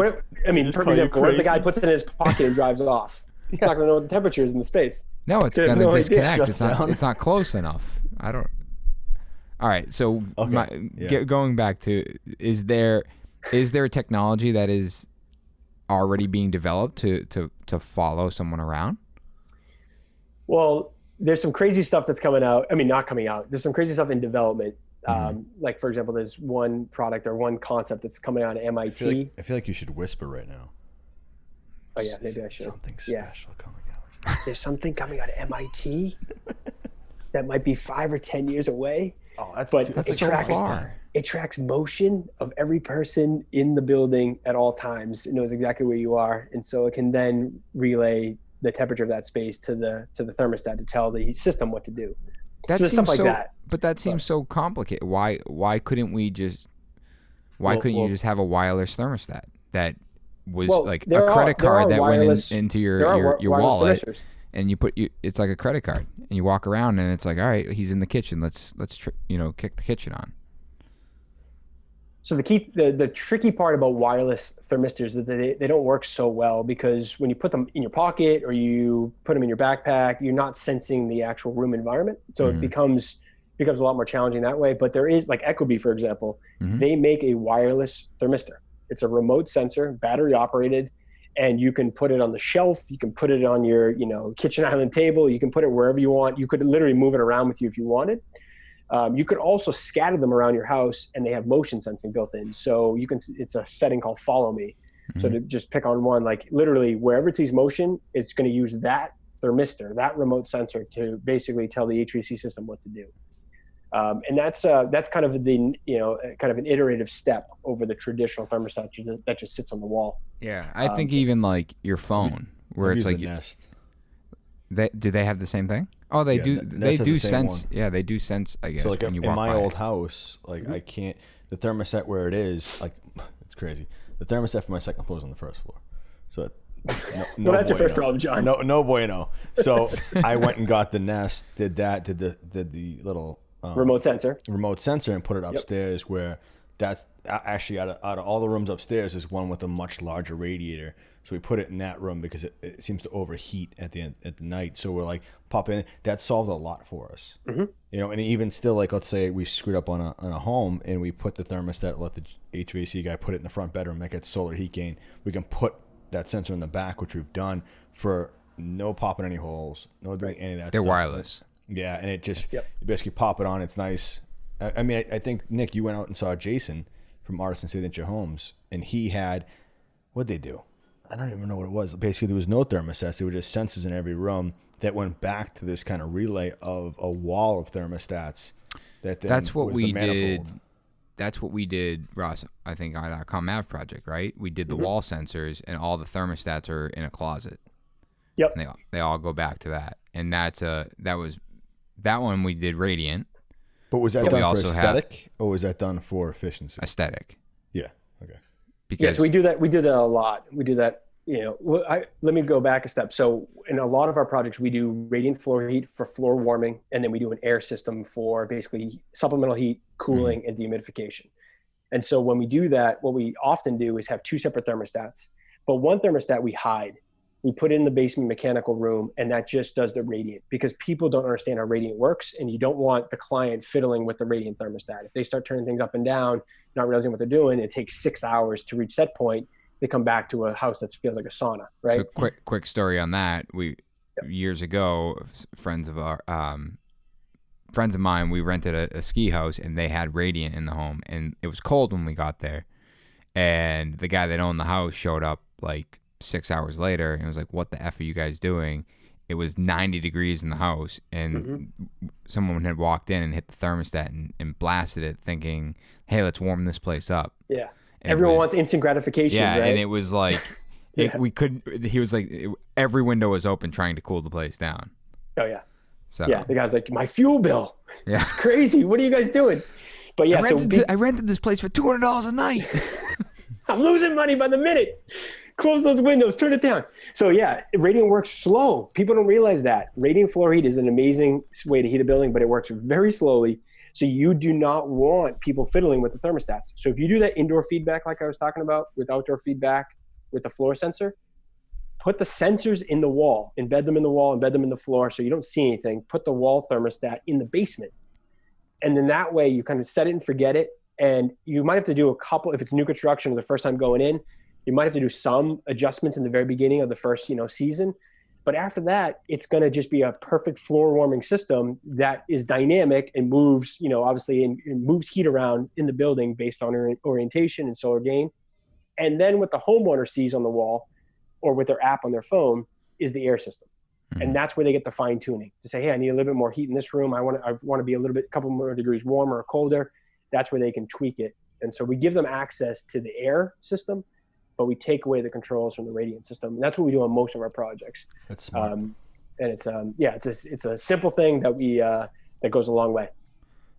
I mean, for example, what if the guy puts it in his pocket and drives off? It's not going to know what the temperature is in the space. No, it's going to disconnect. It's not close enough. I don't. All right. So going back to, is there a technology that is already being developed to follow someone around? Well, there's some crazy stuff that's coming out. I mean, not coming out. There's some crazy stuff in development. Like, for example, there's one product or one concept that's coming out of MIT. I feel like you should whisper right now. Oh, yeah, maybe I should. Something special coming out. There's something coming out of MIT that might be 5 or 10 years away. Oh, that's so far. It tracks motion of every person in the building at all times. It knows exactly where you are. And so it can then relay the temperature of that space to the thermostat to tell the system what to do. That so seems stuff like so, that. But that seems so complicated. Why couldn't we just? Couldn't you just have a wireless thermostat that was like a credit card that went into your wallet, and it's like a credit card, and you walk around and it's like, all right, he's in the kitchen. Let's kick the kitchen on. So the tricky part about wireless thermistors is that they don't work so well because when you put them in your pocket or you put them in your backpack, you're not sensing the actual room environment. So it becomes a lot more challenging that way. But there is, like Ecobee, for example, they make a wireless thermistor. It's a remote sensor, battery operated, and you can put it on the shelf. You can put it on your kitchen island table. You can put it wherever you want. You could literally move it around with you if you wanted. You could also scatter them around your house, and they have motion sensing built in. So it's a setting called Follow Me. So to just pick on one, like literally wherever it sees motion, it's going to use that thermistor, that remote sensor, to basically tell the HVAC system what to do. And that's kind of kind of an iterative step over the traditional thermostat that just sits on the wall. Yeah, I think even like your phone, where it's like Nest. Do they have the same thing? Oh, they do. They do sense. One. Yeah, they do sense. I guess. So like when you in walk my by old it. house, like I can't. The thermostat where it is, like it's crazy. The thermostat for my second floor is on the first floor. So well, that's your first problem, John. No bueno. So I went and got the Nest. Did the little remote sensor and put it upstairs where that's actually out of all the rooms upstairs is one with a much larger radiator. So we put it in that room because it seems to overheat at the night. So we're like pop in. That solved a lot for us. And even still, like let's say we screwed up on a home and we put the thermostat, let the HVAC guy put it in the front bedroom, that gets solar heat gain. We can put that sensor in the back, which we've done for no popping any holes, no doing any of that. They're stuff. wireless. Yeah, and it just you basically pop it on. It's nice. I mean, I think Nick, you went out and saw Jason from Artisan Signature Homes, and he had what'd they do? I don't even know what it was. Basically, there was no thermostats. There were just sensors in every room that went back to this kind of relay of a wall of thermostats. That's what we did. That's what we did, Ross. I think on our ComAv project, right? We did the wall sensors, and all the thermostats are in a closet. Yep. And they all go back to that, and that one we did radiant. But was that done for aesthetic, or was that done for efficiency? Aesthetic. Yeah. Okay. Yes, we do that. We do that a lot. We do that. Let me go back a step. So in a lot of our projects, we do radiant floor heat for floor warming, and then we do an air system for basically supplemental heat, cooling, and dehumidification. And so when we do that, what we often do is have two separate thermostats, but one thermostat we hide. We put it in the basement mechanical room, and that just does the radiant, because people don't understand how radiant works, and you don't want the client fiddling with the radiant thermostat. If they start turning things up and down, not realizing what they're doing, it takes 6 hours to reach set point. They come back to a house that feels like a sauna, right? So quick story on that. We years ago, friends of our friends of mine, we rented a ski house, and they had radiant in the home, and it was cold when we got there. And the guy that owned the house showed up like 6 hours later and was like, "What the F are you guys doing?" It was 90 degrees in the house, and someone had walked in and hit the thermostat and blasted it, thinking, "Hey, let's warm this place up." Yeah. And everyone wants instant gratification. Yeah, right? and it was like we couldn't. He was like, every window was open, trying to cool the place down. Oh yeah. So yeah, the guy's like, "My fuel bill. Yeah. It's crazy. What are you guys doing?" But yeah, I rented this place for $200 a night. I'm losing money by the minute. Close those windows, turn it down. So yeah, radiant works slow. People don't realize that. Radiant floor heat is an amazing way to heat a building, but it works very slowly. So you do not want people fiddling with the thermostats. So if you do that indoor feedback like I was talking about with outdoor feedback with the floor sensor, put the sensors in the wall, embed them in the wall, embed them in the floor so you don't see anything. Put the wall thermostat in the basement. And then that way you kind of set it and forget it. And you might have to do a couple, if it's new construction or the first time going in, you might have to do some adjustments in the very beginning of the first, season. But after that, it's going to just be a perfect floor warming system that is dynamic and moves, obviously, and moves heat around in the building based on orientation and solar gain. And then what the homeowner sees on the wall or with their app on their phone is the air system. And that's where they get the fine tuning to say, "Hey, I need a little bit more heat in this room. I want to be a couple more degrees warmer or colder." That's where they can tweak it. And so we give them access to the air system, but we take away the controls from the radiant system. And that's what we do on most of our projects. That's smart. And it's it's a simple thing that we that goes a long way.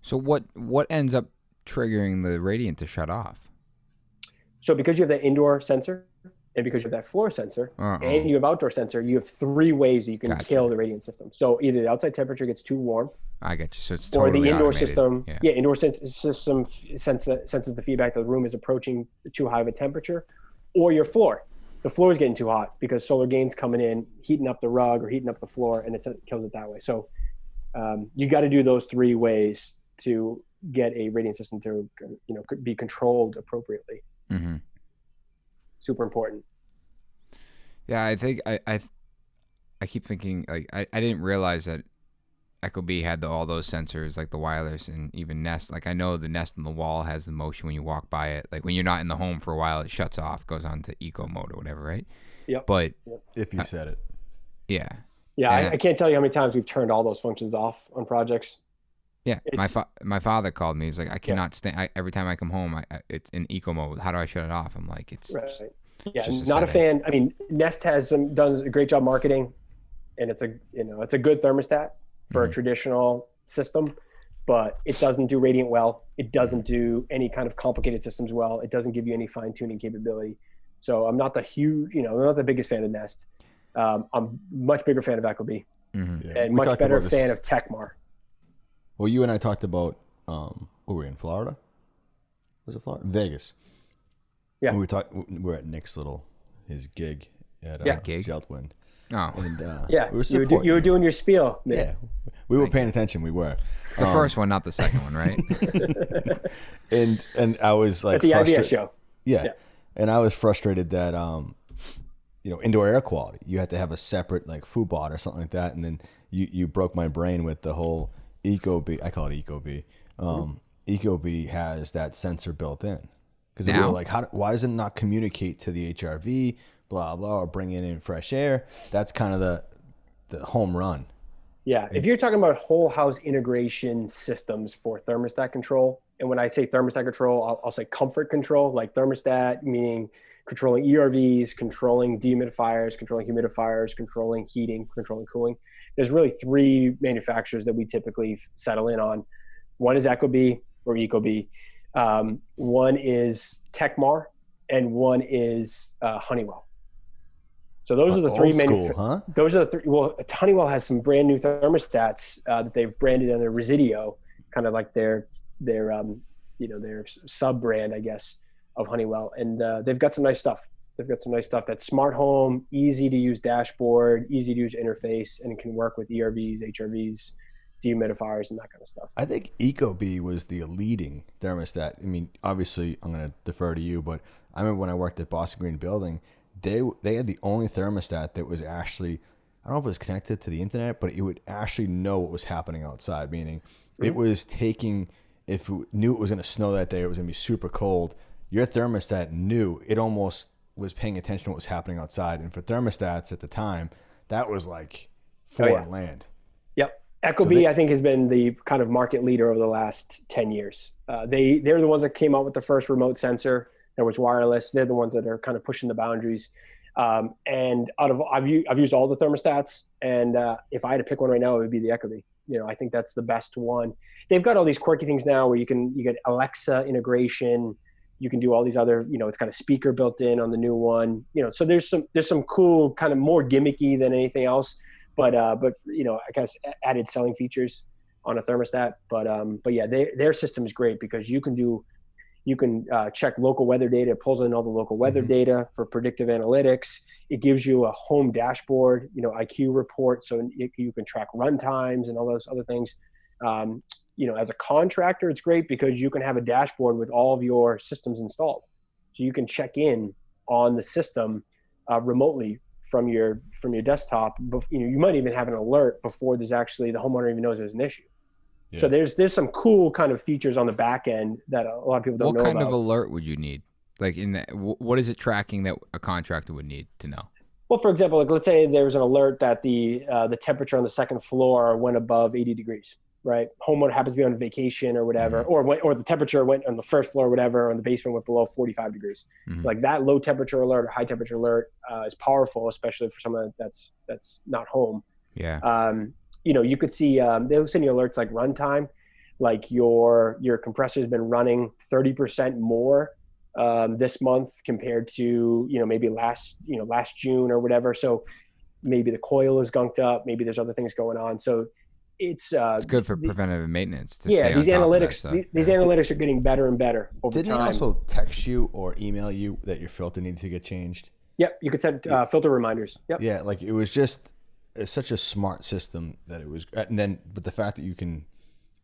So what ends up triggering the radiant to shut off? So because you have that indoor sensor, and because you have that floor sensor, and you have outdoor sensor, you have 3 ways that you can kill the radiant system. So either the outside temperature gets too warm, I get you. So it's totally or the indoor automated. system, indoor system senses the feedback that the room is approaching too high of a temperature, or your floor. The floor is getting too hot because solar gain's coming in, heating up the rug or heating up the floor, and it kills it that way. So you got to do those 3 ways to get a radiant system to be controlled appropriately. Mm-hmm. Super important. Yeah, I think I keep thinking, like, I didn't realize that ecobee had all those sensors, like the wireless and even Nest. Like, I know the Nest on the wall has the motion when you walk by it. Like when you're not in the home for a while, it shuts off, goes on to eco mode or whatever, right? Yep. But if you said it. Yeah. Yeah, I can't tell you how many times we've turned all those functions off on projects. Yeah, my father called me. He's like, "I cannot stand. Every time I come home, it's in eco mode. How do I shut it off?" I'm like, "It's right." Just not a fan. I mean, Nest has done a great job marketing, and it's a good thermostat for a traditional system, but it doesn't do radiant well. It doesn't do any kind of complicated systems well. It doesn't give you any fine tuning capability. So I'm not I'm not the biggest fan of Nest. I'm much bigger fan of ecobee, and much better fan of Techmar. Well, you and I talked about, were we in Florida? Was it Florida? Vegas. Yeah. We're at Nick's his gig at Jeltwind. Oh. And, you were doing your spiel, Nick. Yeah. We were paying attention. We were. The first one, not the second one, right? and I was like, at the IBS show. Yeah. And I was frustrated that, indoor air quality, you had to have a separate like FUBOT or something like that. And then you broke my brain with the whole ecobee. I call it ecobee. Ecobee has that sensor built in. Because we were like, why does it not communicate to the HRV, blah, blah, or bring in fresh air? That's kind of the home run. Yeah. If you're talking about whole house integration systems for thermostat control, and when I say thermostat control, I'll say comfort control, like thermostat, meaning controlling ERVs, controlling dehumidifiers, controlling humidifiers, controlling heating, controlling cooling. There's really 3 manufacturers that we typically settle in on. One is ecobee or ecobee. One is Techmar, and one is Honeywell. So those are the 3 huh? Those are the 3. Well, Honeywell has some brand new thermostats that they've branded under Residio, kind of like their sub brand, I guess, of Honeywell, and they've got some nice stuff. That's smart home, easy to use dashboard, easy to use interface, and it can work with ERVs, HRVs, dehumidifiers, and that kind of stuff. I think ecobee was the leading thermostat. I mean, obviously, I'm going to defer to you, but I remember when I worked at Boston Green Building, they had the only thermostat that was actually, I don't know if it was connected to the internet, but it would actually know what was happening outside, meaning It was taking, if we knew it was going to snow that day, it was going to be super cold. Your thermostat knew, it almost was paying attention to what was happening outside. And for thermostats at the time, that was like foreign land. Yep. Ecobee, I think, has been the kind of market leader over the last 10 years. They're the ones that came out with the first remote sensor that was wireless. They're the ones that are kind of pushing the boundaries. And I've used all the thermostats, and if I had to pick one right now, it would be the Ecobee. I think that's the best one. They've got all these quirky things now where you get Alexa integration. You can do all these other, it's got a speaker built in on the new one. So there's some cool, kind of more gimmicky than anything else, but I guess added selling features on a thermostat. But yeah, their system is great because you can check local weather data. It pulls in all the local weather data for predictive analytics. It gives you a home dashboard, IQ report, so you can track run times and all those other things. As a contractor, it's great because you can have a dashboard with all of your systems installed. So you can check in on the system remotely from your desktop. You might even have an alert before there's actually the homeowner even knows there's an issue. Yeah. So there's some cool kind of features on the back end that a lot of people don't know about. What kind of alert would you need? Like what is it tracking that a contractor would need to know? Well, for example, let's say there's an alert that the temperature on the second floor went above 80 degrees. Right, homeowner happens to be on vacation or whatever, or the temperature went on the first floor or whatever, and the basement went below 45 degrees. Like that low temperature alert or high temperature alert is powerful, especially for someone that's not home. Yeah. You could see they'll send you alerts like runtime, like your compressor has been running 30% more this month compared to maybe last June or whatever. So maybe the coil is gunked up, maybe there's other things going on. So it's good for preventative maintenance. These analytics, these analytics are getting better and better over time. Didn't they also text you or email you that your filter needed to get changed? Yep, you could send filter reminders. Yep. Yeah, like it's such a smart system that it was, but the fact that you can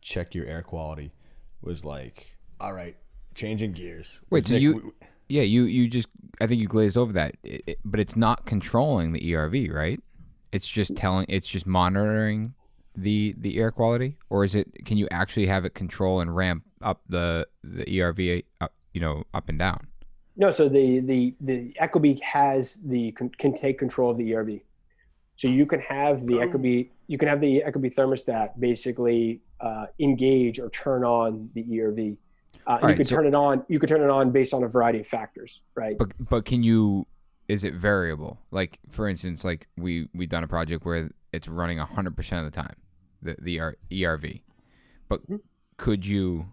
check your air quality was like, all right, changing gears. Wait, so you just, I think you glazed over that, but it's not controlling the ERV, right? It's just monitoring the air quality, or can you actually have it control and ramp up the ERV up and down? No, so the Ecobee can take control of the ERV. So you can have the Ecobee thermostat basically engage or turn on the ERV. You could turn it on based on a variety of factors, right? But is it variable? Like for instance, like we've done a project where it's running 100% of the time, the ERV. But could you?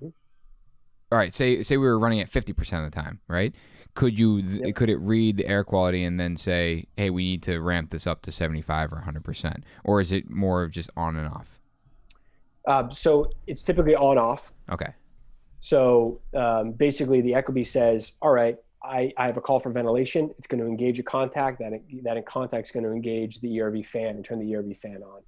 All right, say we were running at 50% of the time, right? Could it read the air quality and then say, hey, we need to ramp this up to 75 or 100%, or is it more of just on and off? So it's typically on off. Okay. So basically, the Ecobee says, all right, I have a call for ventilation. It's going to engage a contact. That in contact is going to engage the ERV fan and turn the ERV fan on.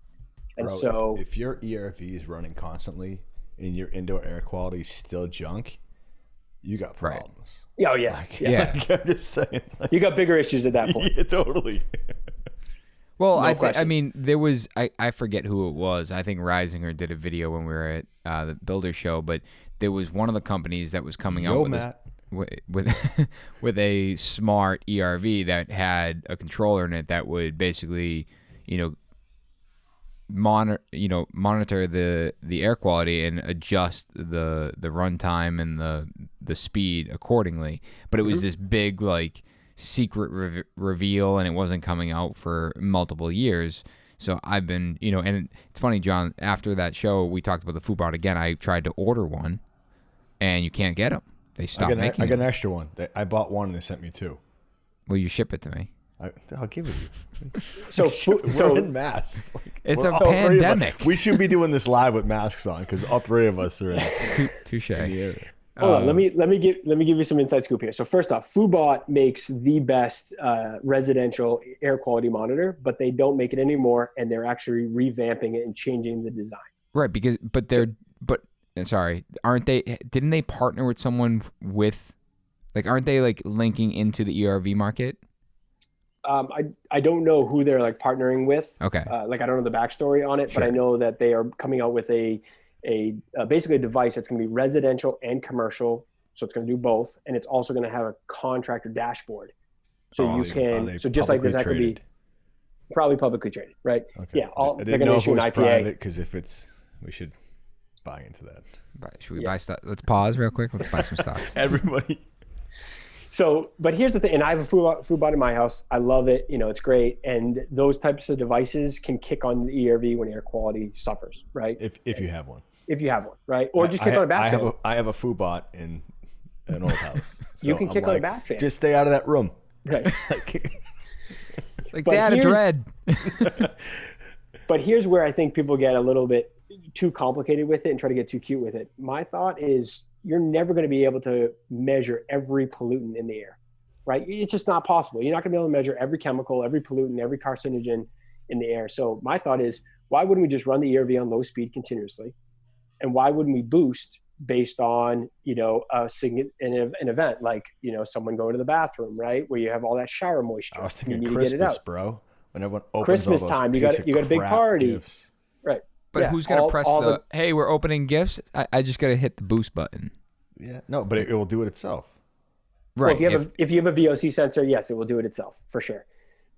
And bro, so if your ERV is running constantly and your indoor air quality is still junk, you got problems. Right. Oh yeah, Like, I'm just saying. You got bigger issues at that point. Yeah, totally. Well, I mean, there was I forget who it was. I think Reisinger did a video when we were at the Builder Show, but there was one of the companies that was coming out with a smart ERV that had a controller in it that would basically, monitor the air quality and adjust the runtime and the speed accordingly. But it was this big like secret reveal, and it wasn't coming out for multiple years. So I've been, and it's funny, John, after that show, we talked about the Foobot again. I tried to order one, and you can't get them. They stopped making I got an extra one. I bought one, and they sent me two. Will you ship it to me? I'll give it to you. We're in masks. It's a pandemic. We should be doing this live with masks on because all three of us are in. Touche. Hold on, let me give you some inside scoop here. So first off, Foobot makes the best residential air quality monitor, but they don't make it anymore, and they're actually revamping it and changing the design. Right, aren't they? Didn't they partner with someone aren't they like linking into the ERV market? I don't know who they're like partnering with. Okay. I don't know the backstory on it, sure. But I know that they are coming out with a basically a device that's going to be residential and commercial. So it's going to do both. And it's also going to have a contractor dashboard. So so just like this, that could be probably publicly traded, right? Okay. Yeah. I didn't know if it was private, because if we should buy into that. Should we buy stuff? Let's pause real quick. Let's buy some stocks. Everybody. So, but here's the thing, and I have a food bot in my house. I love it. It's great. And those types of devices can kick on the ERV when air quality suffers, right? If you have one. If you have one, right? Or just kick on a bat fan. I have a food bot in an old house. So you can kick on a bat fan. Just stay out of that room. Right. Like, Dad, it's red. But here's where I think people get a little bit too complicated with it and try to get too cute with it. My thought is, you're never going to be able to measure every pollutant in the air, right? It's just not possible. You're not going to be able to measure every chemical, every pollutant, every carcinogen in the air. So my thought is, why wouldn't we just run the ERV on low speed continuously? And why wouldn't we boost based on, an event like, someone going to the bathroom, right? Where you have all that shower moisture. I was thinking you Christmas, bro. When everyone opens Christmas time, you got a big party. Gifts. Right. But who's going to press hey, we're opening gifts? I just got to hit the boost button. Yeah. No, but it will do it itself. Right. Well, if you have a VOC sensor, yes, it will do it itself for sure.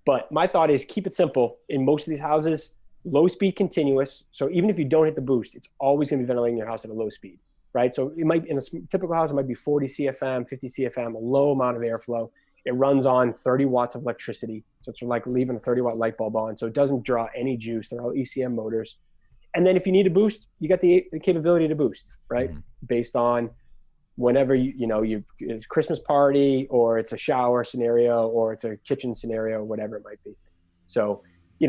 But my thought is, keep it simple. In most of these houses, low speed continuous. So even if you don't hit the boost, it's always going to be ventilating your house at a low speed, right? So it might, in a typical house, it might be 40 CFM, 50 CFM, a low amount of airflow. It runs on 30 watts of electricity. So it's like leaving a 30 watt light bulb on. So it doesn't draw any juice. They're all ECM motors. And then if you need a boost, you got the capability to boost, right? Mm-hmm. Based on whenever it's a Christmas party, or it's a shower scenario, or it's a kitchen scenario, whatever it might be. So,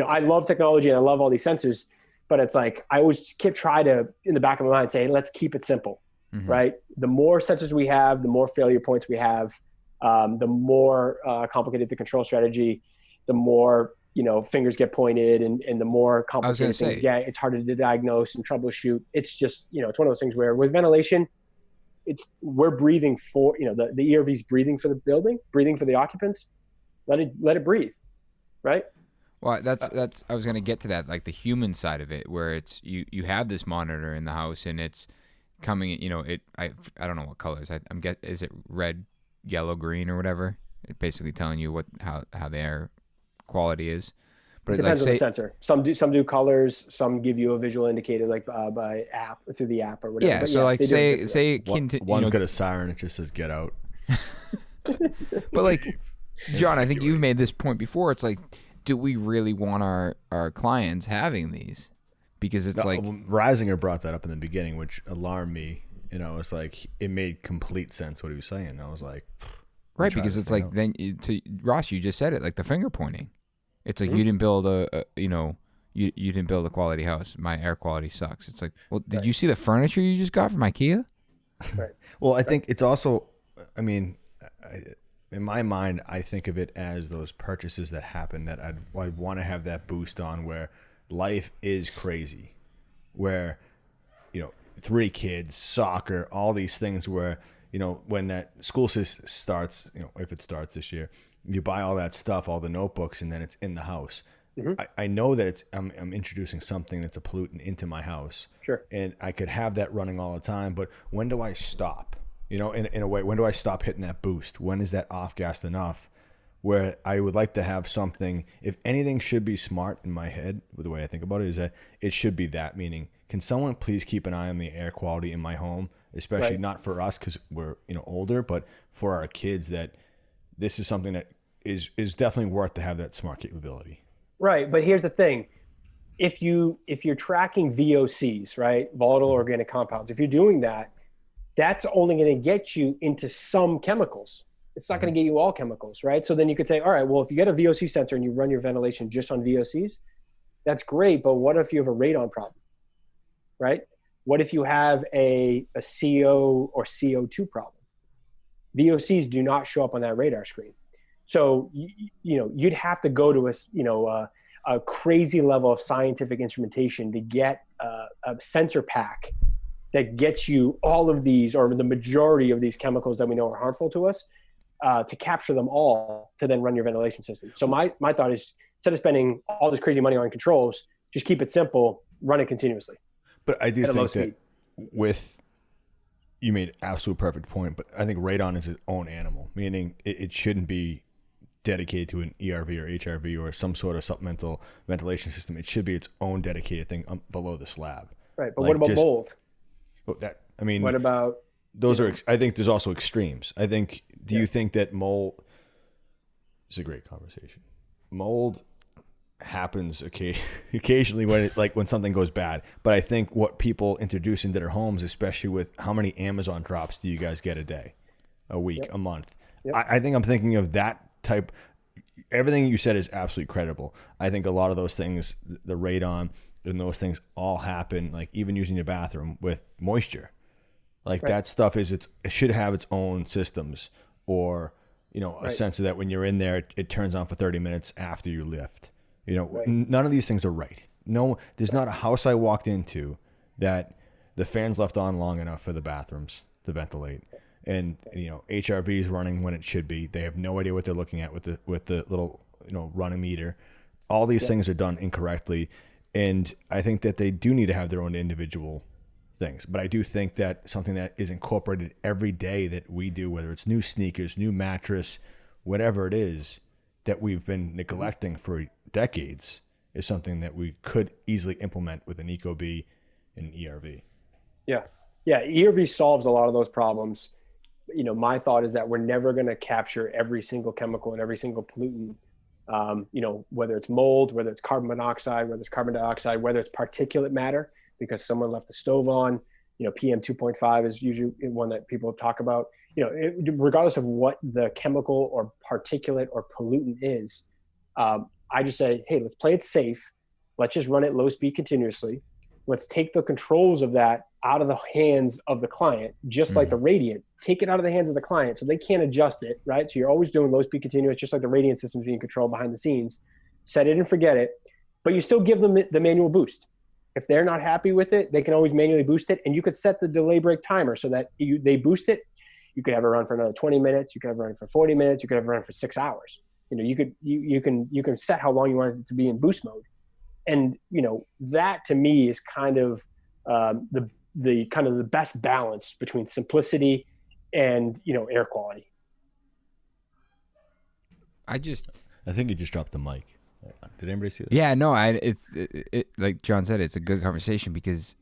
I love technology and I love all these sensors, but it's like, I always try to, in the back of my mind, say, hey, let's keep it simple, mm-hmm. right? The more sensors we have, the more failure points we have, the more complicated the control strategy, the more fingers get pointed, and the more complicated things get, it's harder to diagnose and troubleshoot. It's just, it's one of those things where with ventilation, we're breathing for, the ERV's breathing for the building, breathing for the occupants. Let it breathe. Right. Well, that's I was going to get to that, like the human side of it, where it's, you have this monitor in the house and it's coming, I don't know what colors. Is it red, yellow, green, or whatever? It's basically telling you how the air quality is. But it depends on the sensor. Some do colors. Some give you a visual indicator, like by app, through the app or whatever. Yeah. But so like say one's got a siren. It just says "get out." But like, John, I think you've made this point before. It's like, do we really want our clients having these? Because it's like Reisinger brought that up in the beginning, which alarmed me. It's like it made complete sense what he was saying. I was like, right, because it's like then to Ross, you just said it, like the finger pointing. It's like, you didn't build you didn't build a quality house. My air quality sucks. It's like, well, did you see the furniture you just got from IKEA? Right. Well, I think it's also, in my mind, I think of it as those purchases that happen that I want to have that boost on, where life is crazy, where 3 kids, soccer, all these things where when that school system starts, if it starts this year, you buy all that stuff, all the notebooks, and then it's in the house. Mm-hmm. I know that I'm introducing something that's a pollutant into my house. Sure. And I could have that running all the time, but when do I stop? In a way, when do I stop hitting that boost? When is that off-gassed enough? Where I would like to have something, if anything should be smart in my head, with the way I think about it, is that it should be that, meaning, can someone please keep an eye on the air quality in my home, especially not for us because we're older, but for our kids, that this is something that is definitely worth to have that smart capability. Right. But here's the thing. If you're tracking VOCs, right, volatile organic compounds, if you're doing that, that's only going to get you into some chemicals. It's not going to get you all chemicals, right? So then you could say, all right, well, if you get a VOC sensor and you run your ventilation just on VOCs, that's great. But what if you have a radon problem, right? What if you have a CO or CO2 problem? VOCs do not show up on that radar screen. So, you'd have to go to a crazy level of scientific instrumentation to get a sensor pack that gets you all of these, or the majority of these chemicals that we know are harmful to us, to capture them all to then run your ventilation system. So my thought is, instead of spending all this crazy money on controls, just keep it simple, run it continuously. But I do think that with, you made an absolute perfect point, but I think radon is its own animal, meaning it shouldn't be dedicated to an ERV or HRV or some sort of supplemental ventilation system. It should be its own dedicated thing below the slab. Right, but what about mold? What about those are? I think there's also extremes. I think. Do you think that mold? It's a great conversation. Mold happens occasionally when something goes bad. But I think what people introduce into their homes, especially with how many Amazon drops do you guys get a day, a week, a month? Yep. I think I'm thinking of that type. Everything you said is absolutely credible. I think a lot of those things, the radon and those things, all happen. Like even using your bathroom with moisture, that stuff it should have its own systems, or a sense of that when you're in there, it turns on for 30 minutes after you lift. None of these things are right. No, there's not a house I walked into that the fans left on long enough for the bathrooms to ventilate. And, HRV is running when it should be. They have no idea what they're looking at with the little, running meter. All these things are done incorrectly. And I think that they do need to have their own individual things. But I do think that something that is incorporated every day that we do, whether it's new sneakers, new mattress, whatever it is, that we've been neglecting for decades, is something that we could easily implement with an Ecobee and an ERV. Yeah. ERV solves a lot of those problems. My thought is that we're never going to capture every single chemical and every single pollutant, whether it's mold, whether it's carbon monoxide, whether it's carbon dioxide, whether it's particulate matter, because someone left the stove on. PM 2.5 is usually one that people talk about. Regardless of what the chemical or particulate or pollutant is, I just say, hey, let's play it safe. Let's just run it low speed continuously. Let's take the controls of that out of the hands of the client, just like the radiant. Take it out of the hands of the client so they can't adjust it, right? So you're always doing low speed continuous, just like the radiant system is being controlled behind the scenes. Set it and forget it, but you still give them the manual boost. If they're not happy with it, they can always manually boost it, and you could set the delay break timer so that they boost it. You could have it run for another 20 minutes. You could have it run for 40 minutes. You could have it run for 6 hours. You can set how long you want it to be in boost mode. And, that to me is kind of the best balance between simplicity and, air quality. I think you just dropped the mic. Did anybody see that? Yeah, no, it's like John said, it's a good conversation because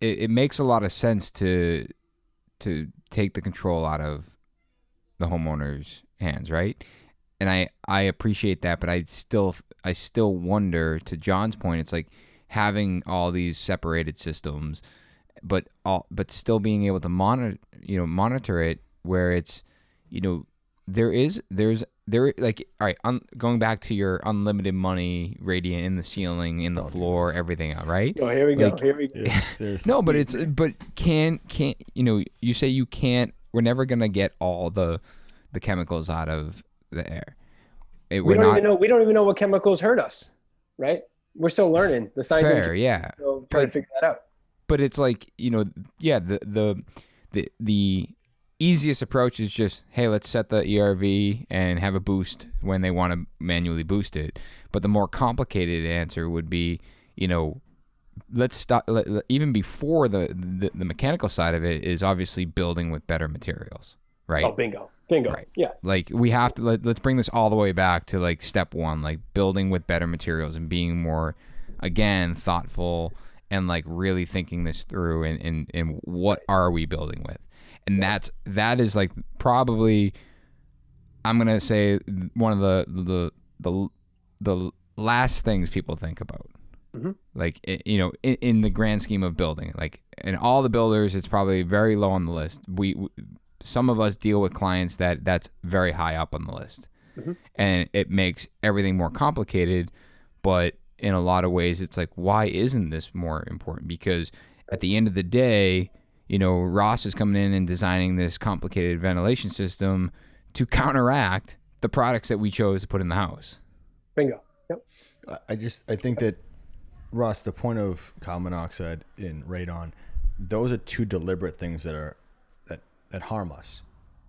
it makes a lot of sense to take the control out of the homeowner's hands, right? And I appreciate that, but I still wonder, to John's point, it's like having all these separated systems, but still being able to monitor it, where it's, there's like, all right, going back to your unlimited money radiant in the ceiling, in the floor, everything out, right? Oh, here we go. Yeah, no, but can't you say you can't, we're never gonna get all the chemicals out of the air. We don't even know what chemicals hurt us, right? We're still learning the science. Fair, yeah. Still trying to figure that out. But it's like, the easiest approach is just, hey, let's set the ERV and have a boost when they want to manually boost it. But the more complicated answer would be, let's stop. Even before the mechanical side of it is obviously building with better materials, right? Oh, bingo. Right. Yeah. Like we have to let's bring this all the way back to like step one, like building with better materials and being more, again, thoughtful and like really thinking this through and what are we building with. And that is like probably, I'm gonna say, one of the last things people think about. Mm-hmm. Like in the grand scheme of building, like in all the builders, it's probably very low on the list. We some of us deal with clients that's very high up on the list, mm-hmm. and it makes everything more complicated. But in a lot of ways, it's like, why isn't this more important? Because at the end of the day, Ross is coming in and designing this complicated ventilation system to counteract the products that we chose to put in the house. Bingo. Yep. I think that, Ross, the point of carbon monoxide and radon, those are two deliberate things that harm us.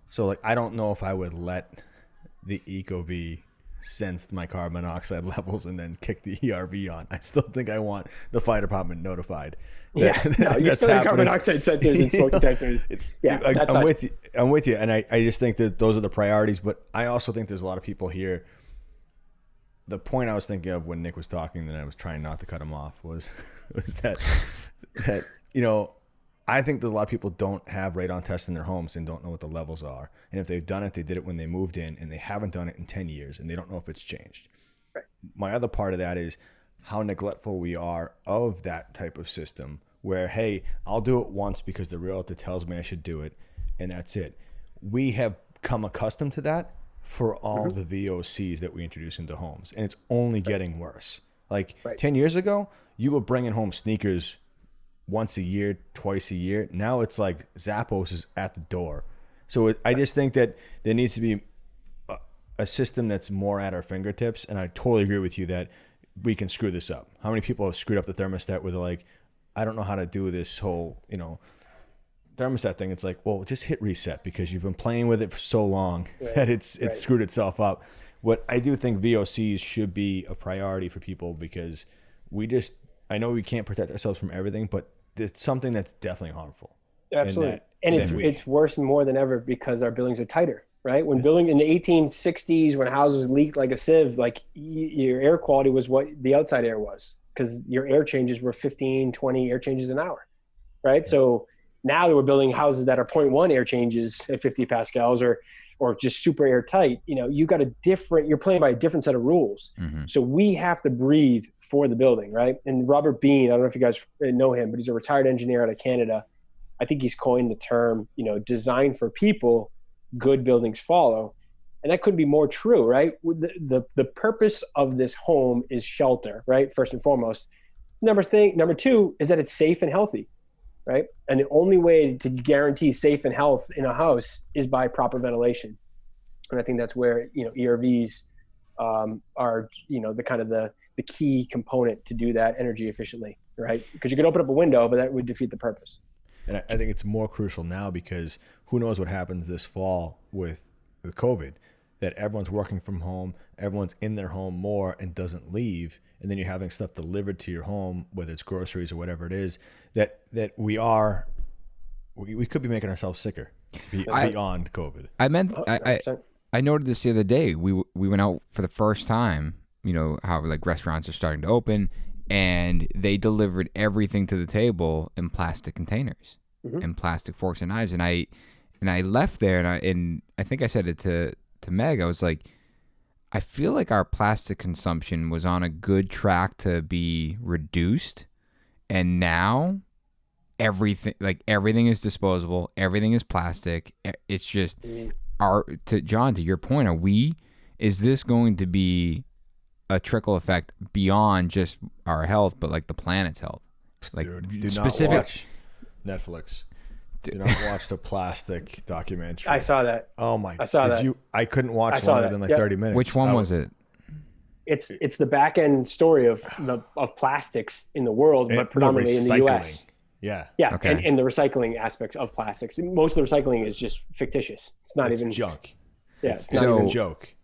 So like, I don't know if I would let the Ecobee sensed my carbon monoxide levels and then kicked the ERV on. I still think I want the fire department notified. No, you're still in carbon monoxide sensors and smoke detectors. Yeah, I'm with you. And I just think that those are the priorities. But I also think there's a lot of people here. The point I was thinking of when Nick was talking, that I was trying not to cut him off, was that I think that a lot of people don't have radon tests in their homes and don't know what the levels are. And if they've done it, they did it when they moved in, and they haven't done it in 10 years, and they don't know if it's changed. Right. My other part of that is how neglectful we are of that type of system where, hey, I'll do it once because the realtor tells me I should do it, and that's it. We have come accustomed to that for all the VOCs that we introduce into homes, and it's only getting worse. Like 10 years ago, you were bringing home sneakers once a year, twice a year. Now it's like Zappos is at the door. So I just think that there needs to be a system that's more at our fingertips. And I totally agree with you that we can screw this up. How many people have screwed up the thermostat where they're like, I don't know how to do this whole, thermostat thing. It's like, well, just hit reset because you've been playing with it for so long that it's screwed itself up. What I do think VOCs should be a priority for people because I know we can't protect ourselves from everything, but it's something that's definitely harmful. Absolutely. And it's worse more than ever because our buildings are tighter, right? When building in the 1860s, when houses leaked like a sieve, like your air quality was what the outside air was because your air changes were 15, 20 air changes an hour, right? Yeah. So now that we're building houses that are 0.1 air changes at 50 pascals or just super airtight, you're playing by a different set of rules. Mm-hmm. So we have to breathe for the building, right? And Robert Bean, I don't know if you guys know him, but he's a retired engineer out of Canada. I think he's coined the term, design for people, good buildings follow. And that couldn't be more true, right? The purpose of this home is shelter, right? First and foremost. Number two is that it's safe and healthy, right? And the only way to guarantee safe and health in a house is by proper ventilation. And I think that's where, ERVs are, the key component to do that energy efficiently, right? Because you can open up a window, but that would defeat the purpose. And I think it's more crucial now because who knows what happens this fall with COVID, that everyone's working from home, everyone's in their home more and doesn't leave. And then you're having stuff delivered to your home, whether it's groceries or whatever it is, that we could be making ourselves sicker beyond COVID. I noted this the other day. We went out for the first time, how like restaurants are starting to open, and they delivered everything to the table in plastic containers and plastic forks and knives. And I left there and I think I said it to Meg. I was like, I feel like our plastic consumption was on a good track to be reduced, and now everything is disposable, everything is plastic. It's just to your point, is this going to be a trickle effect beyond just our health, but like the planet's health? Like, dude, do not watch Netflix. Do not watch the plastic documentary. I saw that. Oh my! I saw that. I couldn't watch longer than 30 minutes. Which one was it? It's the back end story of plastics in the world, but predominantly in the U.S. Yeah. Okay. And the recycling aspects of plastics. Most of the recycling is just fictitious. It's not even junk. Yeah, it's not even joke.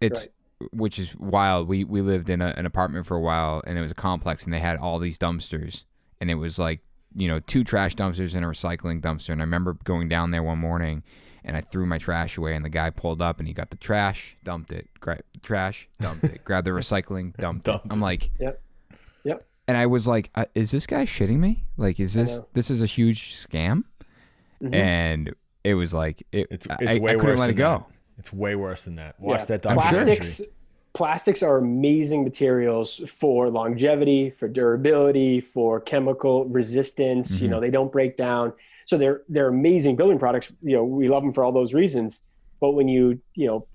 It's which is wild. We lived in an apartment for a while, and it was a complex, and they had all these dumpsters, and it was like 2 trash dumpsters and a recycling dumpster. And I remember going down there one morning, and I threw my trash away, and the guy pulled up, and he got the trash, dumped it, grabbed the trash, dumped it, grabbed the recycling, dumped it. I'm like, yep. And I was like, is this guy shitting me? Like, is this is a huge scam? Mm-hmm. And it was like, I couldn't let it go. It's way worse than that. Watch that documentary. Plastics are amazing materials for longevity, for durability, for chemical resistance. Mm-hmm. They don't break down. So they're amazing building products. We love them for all those reasons. But when you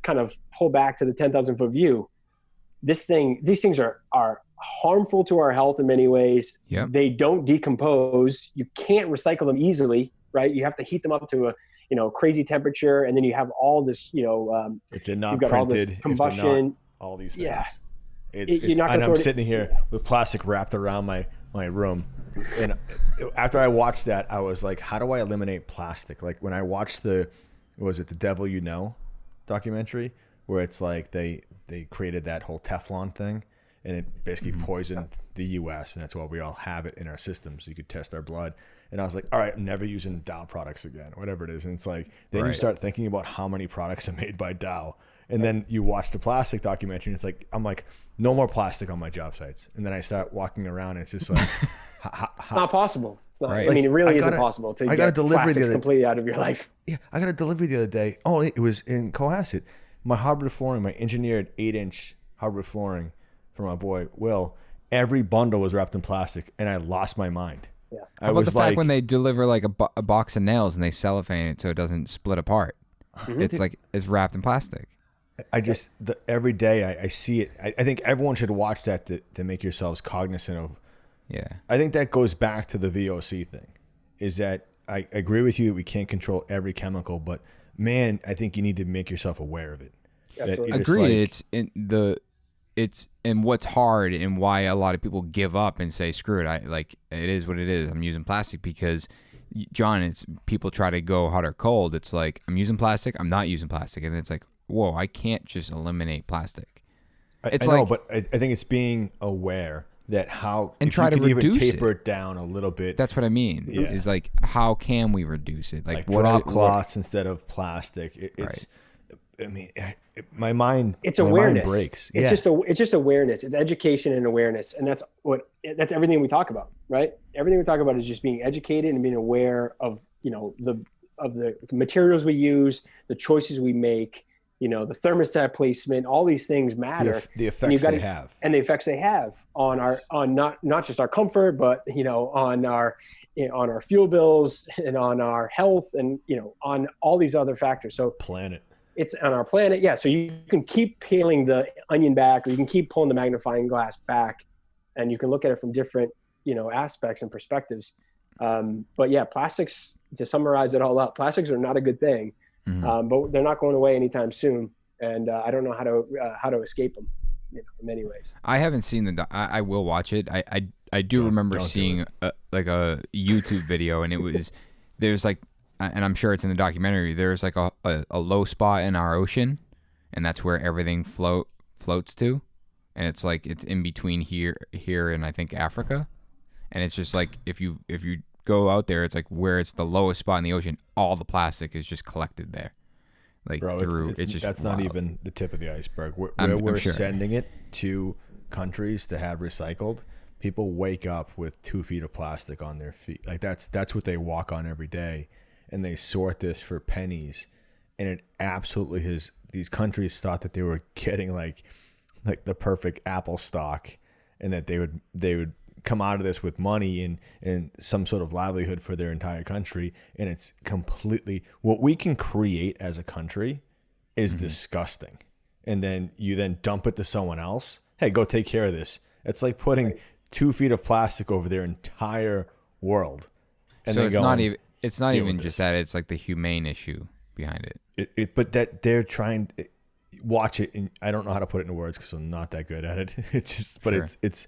kind of pull back to the 10,000 foot view, these things are harmful to our health in many ways. Yep. They don't decompose. You can't recycle them easily, right? You have to heat them up to a crazy temperature, and then you have all this if they're not printed, combustion, if they're not, all these things. Yeah. And I'm sitting here with plastic wrapped around my room, and after I watched that, I was like, how do I eliminate plastic? Like when I watched the Devil You Know documentary, where it's like they created that whole Teflon thing, and it basically poisoned the U.S. and that's why we all have it in our systems. You could test our blood. And I was like, all right, I'm never using Dow products again, whatever it is. And it's like, then you start thinking about how many products are made by Dow. And then you watch the plastic documentary and it's like, I'm like, no more plastic on my job sites. And then I start walking around and it's just like, it's not possible. It's not, Right. I mean, it really isn't possible to get plastics completely out of your life. Yeah, I got a delivery the other day. Oh, it was in Cohasset. My hardwood flooring, my engineered 8-inch hardwood flooring for my boy Will, every bundle was wrapped in plastic, and I lost my mind. Yeah. How about the fact when they deliver like a box of nails and they cellophane it so it doesn't split apart? It's like it's wrapped in plastic. I just every day I see it. I think everyone should watch that to make yourselves cognizant of. Yeah. I think that goes back to the VOC thing. Is that I agree with you that we can't control every chemical, but man, I think you need to make yourself aware of it. Agreed. It's and what's hard and why a lot of people give up and say screw it. It is what it is. I'm using plastic because, John, it's people try to go hot or cold. It's like I'm using plastic. I'm not using plastic, and it's like whoa, I can't just eliminate plastic. I know, but I think it's being aware that and try to reduce even taper it down a little bit. That's what I mean. Yeah. Is like how can we reduce it? Like drop cloths instead of plastic. It's. Right. I mean, my mind. It's awareness. Mind breaks. It's just awareness. It's education and awareness, and that's everything we talk about, right? Everything we talk about is just being educated and being aware of the materials we use, the choices we make, the thermostat placement. All these things matter. The effects they have, and the effects they have on not just our comfort, but on our fuel bills and on our health and on all these other factors. So planet. It's on our planet. Yeah. So you can keep peeling the onion back, or you can keep pulling the magnifying glass back, and you can look at it from different, aspects and perspectives. But yeah, plastics, to summarize it all up, plastics are not a good thing, but they're not going away anytime soon. And I don't know how to escape them, in many ways. I haven't seen I will watch it. I do remember seeing a YouTube video, and it was, there's like, and I'm sure it's in the documentary, there's like a low spot in our ocean, and that's where everything floats to, and it's like it's in between here and I think Africa, and it's just like if you go out there, it's like where it's the lowest spot in the ocean, all the plastic is just collected there, like it's just that's wild. Not even the tip of the iceberg. We're sure. sending it to countries to have recycled. People wake up with 2 feet of plastic on their feet, like that's what they walk on every day. And they sort this for pennies, and it absolutely has. These countries thought that they were getting like the perfect Apple stock, and that they would come out of this with money and some sort of livelihood for their entire country. And it's completely what we can create as a country is disgusting. And then you dump it to someone else. Hey, go take care of this. It's like putting 2 feet of plastic over their entire world. And so it's not even just that. It's like the humane issue behind it. But that they're trying to watch it, and I don't know how to put it into words because I'm not that good at it. It's just, but sure. It's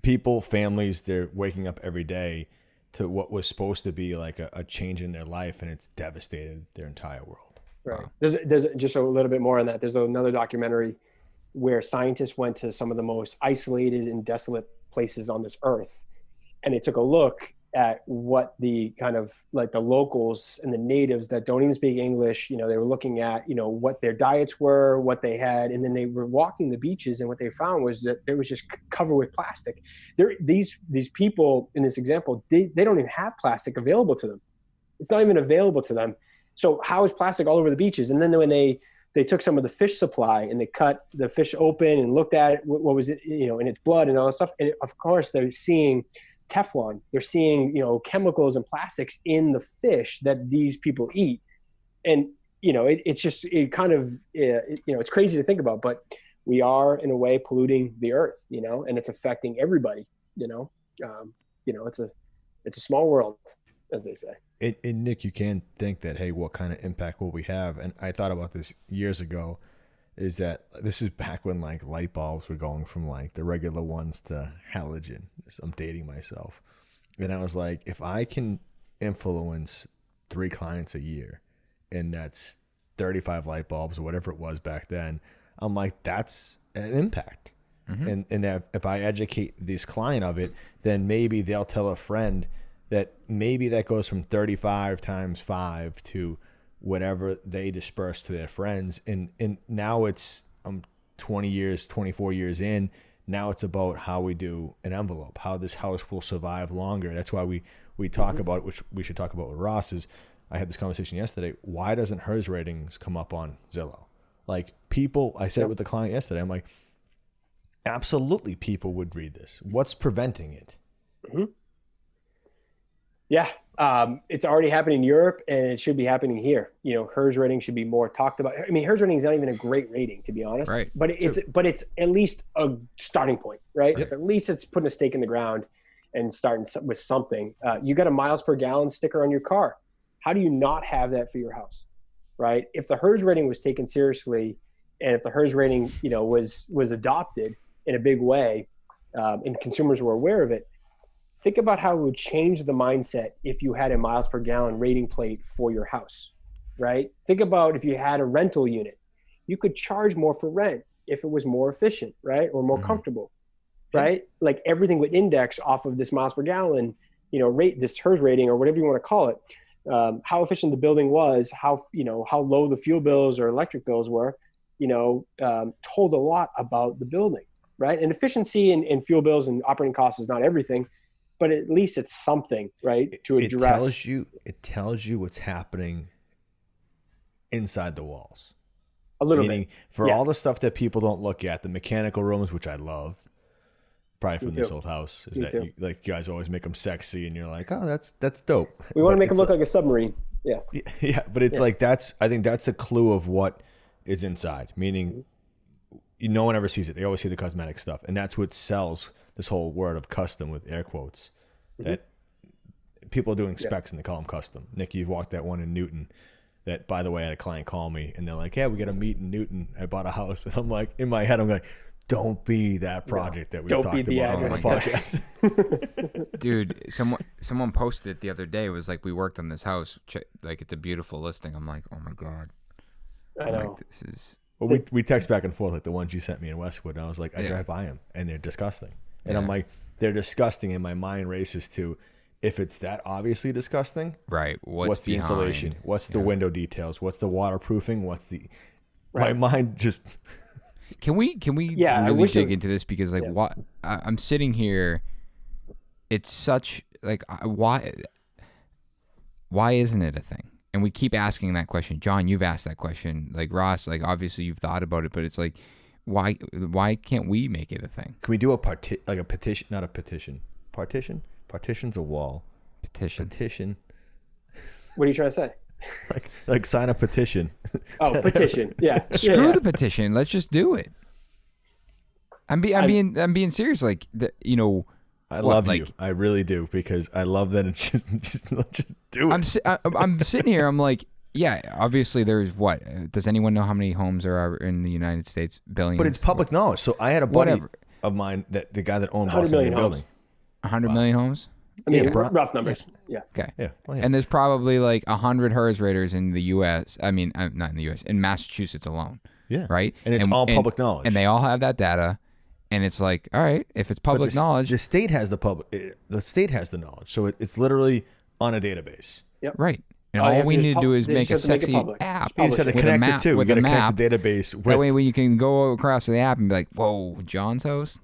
people, families. They're waking up every day to what was supposed to be like a change in their life, and it's devastated their entire world. Right. Wow. There's just a little bit more on that. There's another documentary where scientists went to some of the most isolated and desolate places on this earth, and they took a look at what the kind of like the locals and the natives that don't even speak English, they were looking at, what their diets were, what they had, and then they were walking the beaches, and what they found was that it was just covered with plastic. These people in this example, they don't even have plastic available to them. It's not even available to them. So how is plastic all over the beaches? And then when they took some of the fish supply and they cut the fish open and looked at it, what was it, in its blood and all that stuff. And of course they're seeing Teflon. They're seeing, chemicals and plastics in the fish that these people eat. And, it's just, it's crazy to think about, but we are in a way polluting the earth, and it's affecting everybody, it's a small world, as they say. And Nick, you can think that, hey, what kind of impact will we have? And I thought about this years ago, is that this is back when like light bulbs were going from like the regular ones to halogen. I'm dating myself. And I was like, if I can influence 3 clients a year, and that's 35 light bulbs or whatever it was back then. I'm like, that's an impact. And if I educate this client of it, then maybe they'll tell a friend that maybe that goes from 35 times 5 to whatever they disperse to their friends. And now it's 20 years, 24 years in. Now it's about how we do an envelope, how this house will survive longer. That's why we talk about it, which we should talk about with Ross. Is I had this conversation yesterday. Why doesn't HERS ratings come up on Zillow? Like people, I said it with the client yesterday. I'm like, absolutely, people would read this. What's preventing it? Yeah, it's already happening in Europe, and it should be happening here. HERS rating should be more talked about. I mean, HERS rating is not even a great rating, to be honest. Right. But it's at least a starting point, right? It's at least it's putting a stake in the ground and starting with something. You got a miles per gallon sticker on your car. How do you not have that for your house, right? If the HERS rating was taken seriously, and if the HERS rating, was adopted in a big way, and consumers were aware of it, think about how it would change the mindset if you had a miles per gallon rating plate for your house, right? Think about if you had a rental unit. You could charge more for rent if it was more efficient, right? Or more comfortable, right? Like everything would index off of this miles per gallon, rate, this HERS rating or whatever you want to call it. How efficient the building was, how low the fuel bills or electric bills were, told a lot about the building, right? And efficiency and fuel bills and operating costs is not everything, but at least it's something, right, to address. It tells you what's happening inside the walls. A little bit. For all the stuff that people don't look at, the mechanical rooms, which I love, probably from this old house, is that you guys always make them sexy, and you're like, oh, that's dope. We want to make them look like a submarine. Yeah. Yeah, but it's like I think that's a clue of what is inside. Meaning, no one ever sees it. They always see the cosmetic stuff, and that's what sells this whole word of custom with air quotes. That people are doing specs and they call them custom. Nick, you've walked that one in Newton. That, by the way, I had a client call me and they're like, "Yeah, we got to meet in Newton. I bought a house," and I'm like, in my head, I'm like, "Don't be that project that we talked about on the podcast." Dude, someone posted it the other day. It was like, we worked on this house. Like, it's a beautiful listing. I'm like, oh my god. I know. Like, this is. Well, we text back and forth, like the ones you sent me in Westwood. And I was like, I drive by them and they're disgusting. And I'm like, they're disgusting. And my mind races to, if it's that obviously disgusting, right? What's the insulation? What's the window details? What's the waterproofing? What's the? Right. My mind just. Can we really dig into this? Because what I'm sitting here, it's such like why isn't it a thing? And we keep asking that question. John, you've asked that question. Like Ross, like obviously you've thought about it, but it's like, why can't we make it a thing? Can we do a petition? Not a petition. Partition? Partition's a wall. Petition. What are you trying to say? Like sign a petition. Oh, petition. Yeah. Screw the petition. Let's just do it. I'm being serious. Like I love you. I really do, because I love that it's just do it. I'm sitting here. I'm like, yeah. Obviously, there's what? Does anyone know how many homes there are in the United States? Billions. But it's public knowledge. So I had a buddy of mine, that the guy that owned 100 million building. 100 million homes. I mean, rough numbers. Yeah. Okay. Yeah. Well, And there's probably like 100 HERS raters in the U.S. I mean, not in the U.S. In Massachusetts alone. Yeah. Right. And it's all public knowledge. And they all have that data. And it's like, all right, if it's public knowledge, the state has the state has the knowledge, so it's literally on a database. Yep. Right. And all we need to do is make a sexy app. You just have to connect it too. We got to connect the database. That way, when you can go across the app and be like, "Whoa, John's house,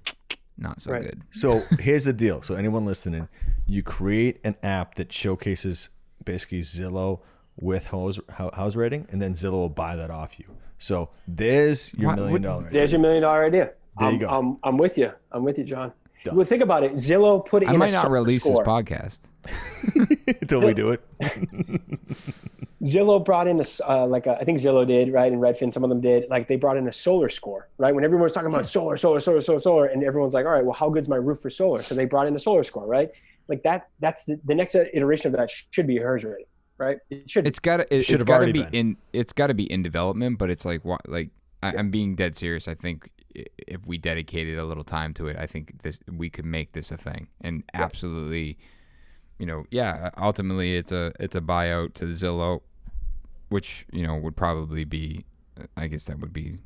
not so good." So here's the deal. So anyone listening, you create an app that showcases basically Zillow with house rating, and then Zillow will buy that off you. So there's your $1 million idea. There's your $1 million idea. There you go. I'm with you. I'm with you, John. Done. Well, think about it. Zillow put it in a might not release this podcast until we do it. Zillow brought in I think Zillow did, right? And Redfin, some of them did. Like, they brought in a solar score, right? When everyone was talking about solar, and everyone's like, all right, well, how good's my roof for solar? So they brought in a solar score, right? Like that's the next iteration of that should be a HERS rating, right? It should. It's got to be in development, but it's like what? Like I'm being dead serious. I think if we dedicated a little time to it, I think we could make this a thing. And absolutely, ultimately it's a buyout to Zillow. which would probably be, I guess that would be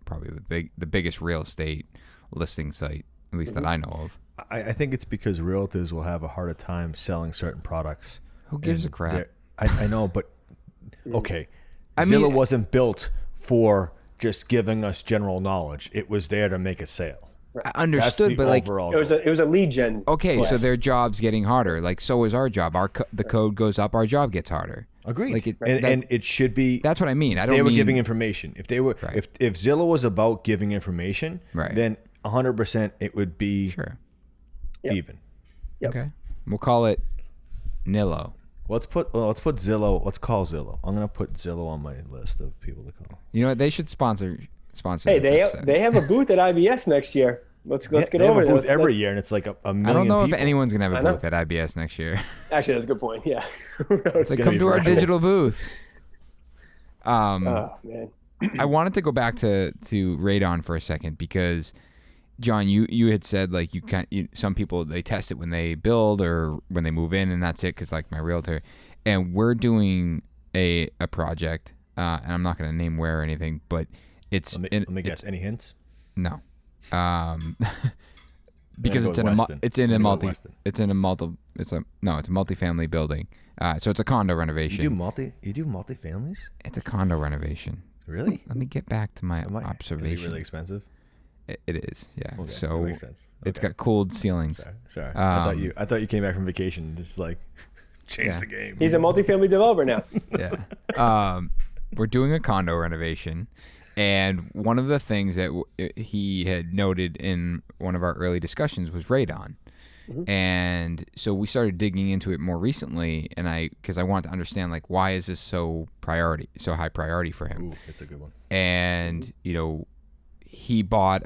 probably the biggest real estate listing site, at least that I know of. I think it's because realtors will have a harder time selling certain products. Who gives a crap? I know, but okay. Zillow wasn't built for just giving us general knowledge. It was there to make a sale. I understood, but like it was a lead gen. Okay, so their job's getting harder. Like so is our job. The code goes up, our job gets harder. Agreed. Like and it should be. That's what I mean. They were giving information. If they were, if Zillow was about giving information, then 100% it would be even. Yep. Okay, we'll call it Nillo. Let's put Zillow. Let's call Zillow. I'm gonna put Zillow on my list of people to call. You know what? They should sponsor. Hey, they have a booth at IBS next year. Let's get over there. They have a booth this. every year, and it's like a million. I don't know people. if anyone's gonna have a booth at IBS next year. Actually, that's a good point. Yeah. It's like, come to our digital booth. Oh man. I wanted to go back to radon for a second because, John, you had said like some people they test it when they build or when they move in, and that's it. Because like my realtor, and we're doing a project, and I'm not going to name where or anything, but it's. Let me guess. Any hints? No, because it's a multifamily building. So it's a condo renovation. You do multifamilies? It's a condo renovation. Really? Let me get back to my observation. Is it really expensive? It is, yeah. Okay, so that makes sense. Okay. It's got cooled ceilings. Sorry. I thought you came back from vacation and just like changed the game. He's a multifamily developer now. Yeah. We're doing a condo renovation, and one of the things that he had noted in one of our early discussions was radon. Mm-hmm. And so we started digging into it more recently, and because I wanted to understand like why is this so high priority for him? Ooh, it's a good one. And he bought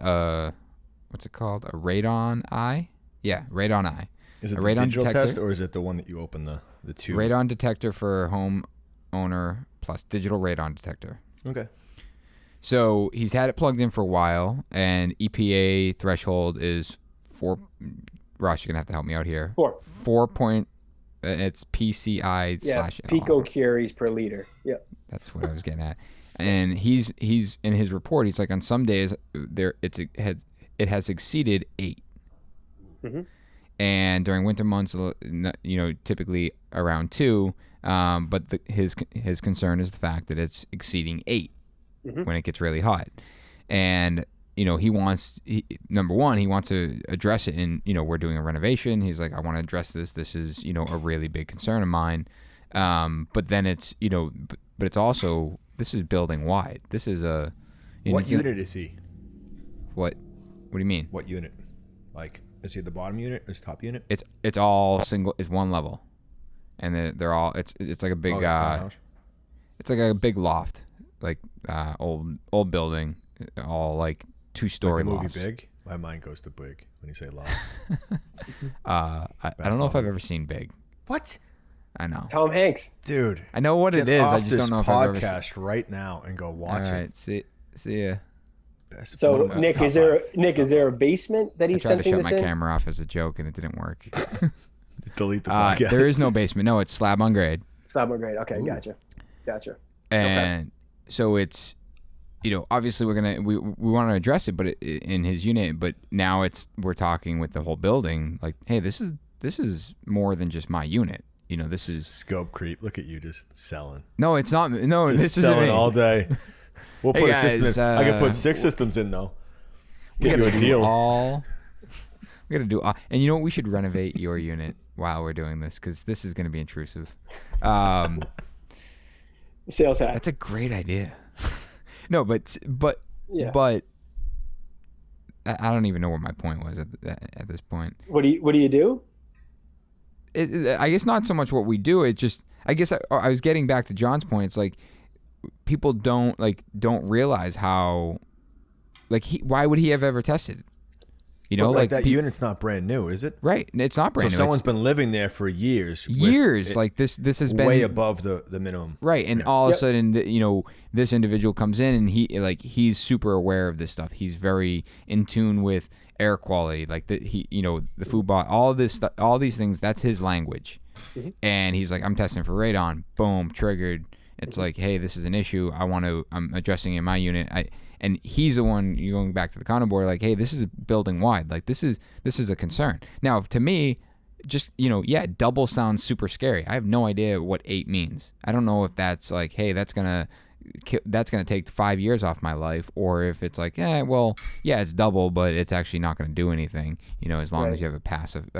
what's it called? A radon eye? Yeah, radon eye. Is it a the radon digital detector test, or is it the one that you open the tube? Radon detector for home owner plus digital radon detector. Okay. So he's had it plugged in for a while, and EPA threshold is 4. Ross, you're gonna have to help me out here. 4 point. It's PCI / picocuries per liter. Yeah. That's what I was getting at. And he's in his report. He's like, on some days it has exceeded 8. Mm-hmm. And during winter months, typically around 2. But his concern is the fact that it's exceeding 8 when it gets really hot. And he wants to address it, and we're doing a renovation. He's like, I want to address this. This is a really big concern of mine. But then it's but it's also, this is building wide. This is a what unit is he? What do you mean? What unit? Like, is he the bottom unit or top unit? It's all single. It's one level, and they're all. It's like a big. It's like a big loft, like old building, all like 2-story like the lofts. Movie Big. My mind goes to Big when you say loft. I don't know if I've ever seen Big. What? I know. Tom Hanks. Dude. I know what it is. I just don't know if I've ever seen. Podcast right now and go watch it. All right. See ya. So Nick, is there a basement that he's sensing this in? I tried to shut my camera off as a joke, and it didn't work. Just delete the podcast. There is no basement. No, it's slab on grade. Slab on grade. Okay, Ooh. Gotcha. And so it's, obviously we want to address it, but in his unit. But now we're talking with the whole building. Like, hey, this is more than just my unit. This is scope creep. Look at you just selling. No, it's not. No, just this isn't selling me. all day. We'll put hey a system in. I can put 6 systems in though. Get you a deal. We gotta do all. And you know what? We should renovate your unit while we're doing this, because this is going to be intrusive. Sales hat. That's a great idea. No, but yeah. But I don't even know what my point was at this point. What do you do? I guess not so much what we do. It just, I guess I was getting back to John's point. It's like people don't realize how, why would he have ever tested? Like that unit's not brand new, is it? Right. It's not brand new. So someone's been living there for years. Like this has been way above the minimum. Right. And all of a sudden, this individual comes in and he's super aware of this stuff. He's very in tune with air quality, the food bot, all this stuff, all these things. That's his language. Mm-hmm. And he's like, I'm testing for radon. Boom, triggered. It's like, hey, this is an issue. I'm addressing it in my unit. And he's the one, you're going back to the condo board, like, hey, this is building wide. Like, this is a concern. Now, to me, just, double sounds super scary. I have no idea what 8 means. I don't know if that's like, hey, that's gonna take 5 years off my life, or if it's like, it's double, but it's actually not gonna do anything. As long as you have a passive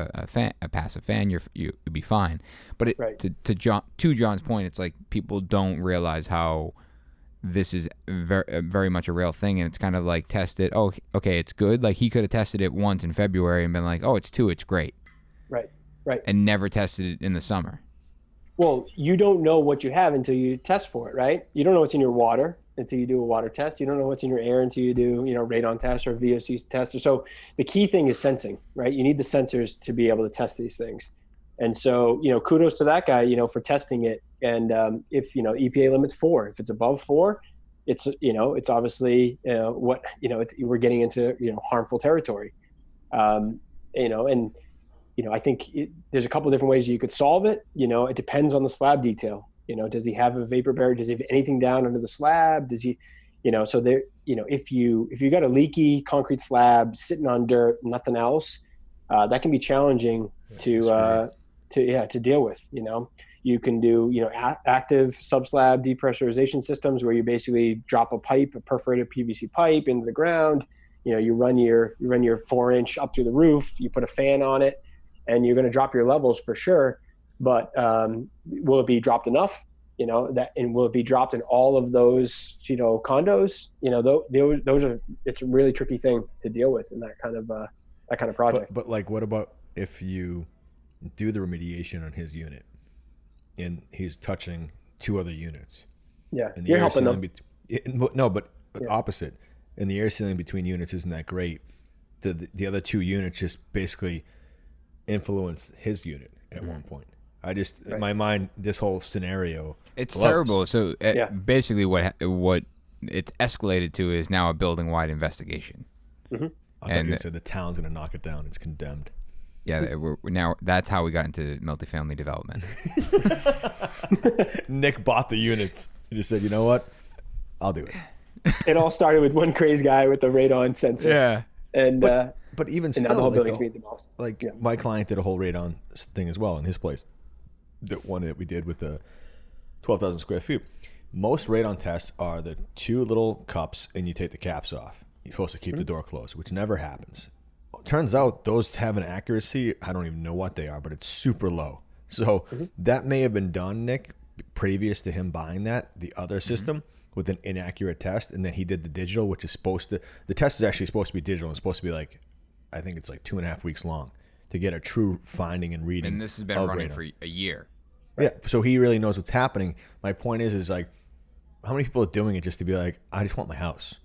fan, you'll be fine. But to John's point, it's like people don't realize how this is very much a real thing, and it's kind of like test it. Oh, okay, it's good. Like he could have tested it once in February and been like, oh, it's 2, it's great. Right. And never tested it in the summer. Well, you don't know what you have until you test for it, right? You don't know what's in your water until you do a water test. You don't know what's in your air until you do, radon test or VOC test. So the key thing is sensing, right? You need the sensors to be able to test these things. And so, kudos to that guy, for testing it. And if, EPA limits 4, if it's above 4, it's, it's obviously, we're getting into, harmful territory. I think there's a couple of different ways you could solve it. It depends on the slab detail. Does he have a vapor barrier? Does he have anything down under the slab? Does he, so there, if you got a leaky concrete slab sitting on dirt, nothing else, that can be challenging to deal with. You can do, active subslab depressurization systems where you basically drop a perforated PVC pipe into the ground. You run your 4-inch up through the roof, you put a fan on it, and you're going to drop your levels for sure. But will it be dropped enough? And will it be dropped in all of those, condos? Those are, it's a really tricky thing to deal with in that kind of project. But like, what about if you do the remediation on his unit and he's touching 2 other units? Yeah, and the you're helping them. Opposite. And the air sealing between units isn't that great. The other 2 units just basically influence his unit at one point. I just, in my mind, this whole scenario, it's terrible. So basically what it's escalated to is now a building-wide investigation. Mm-hmm. I thought you said the town's going to knock it down. It's condemned. Yeah, we're now that's how we got into multifamily development. Nick bought the units. He just said, you know what? I'll do it. It all started with one crazy guy with the radon sensor. Yeah. And but even still, now the whole building's being demolished. My client did a whole radon thing as well in his place. The one that we did with the 12,000 square feet. Most radon tests are the 2 little cups and you take the caps off. You're supposed to keep the door closed, which never happens. Turns out those have an accuracy, I don't even know what they are, but it's super low. So that may have been done, Nick, previous to him buying the other system with an inaccurate test, and then he did the digital, which is the test is actually supposed to be digital. It's supposed to be I think it's 2.5 weeks long to get a true finding and reading. And this has been running for a year. Yeah, so he really knows what's happening. My point is how many people are doing it just to be like, I just want my house.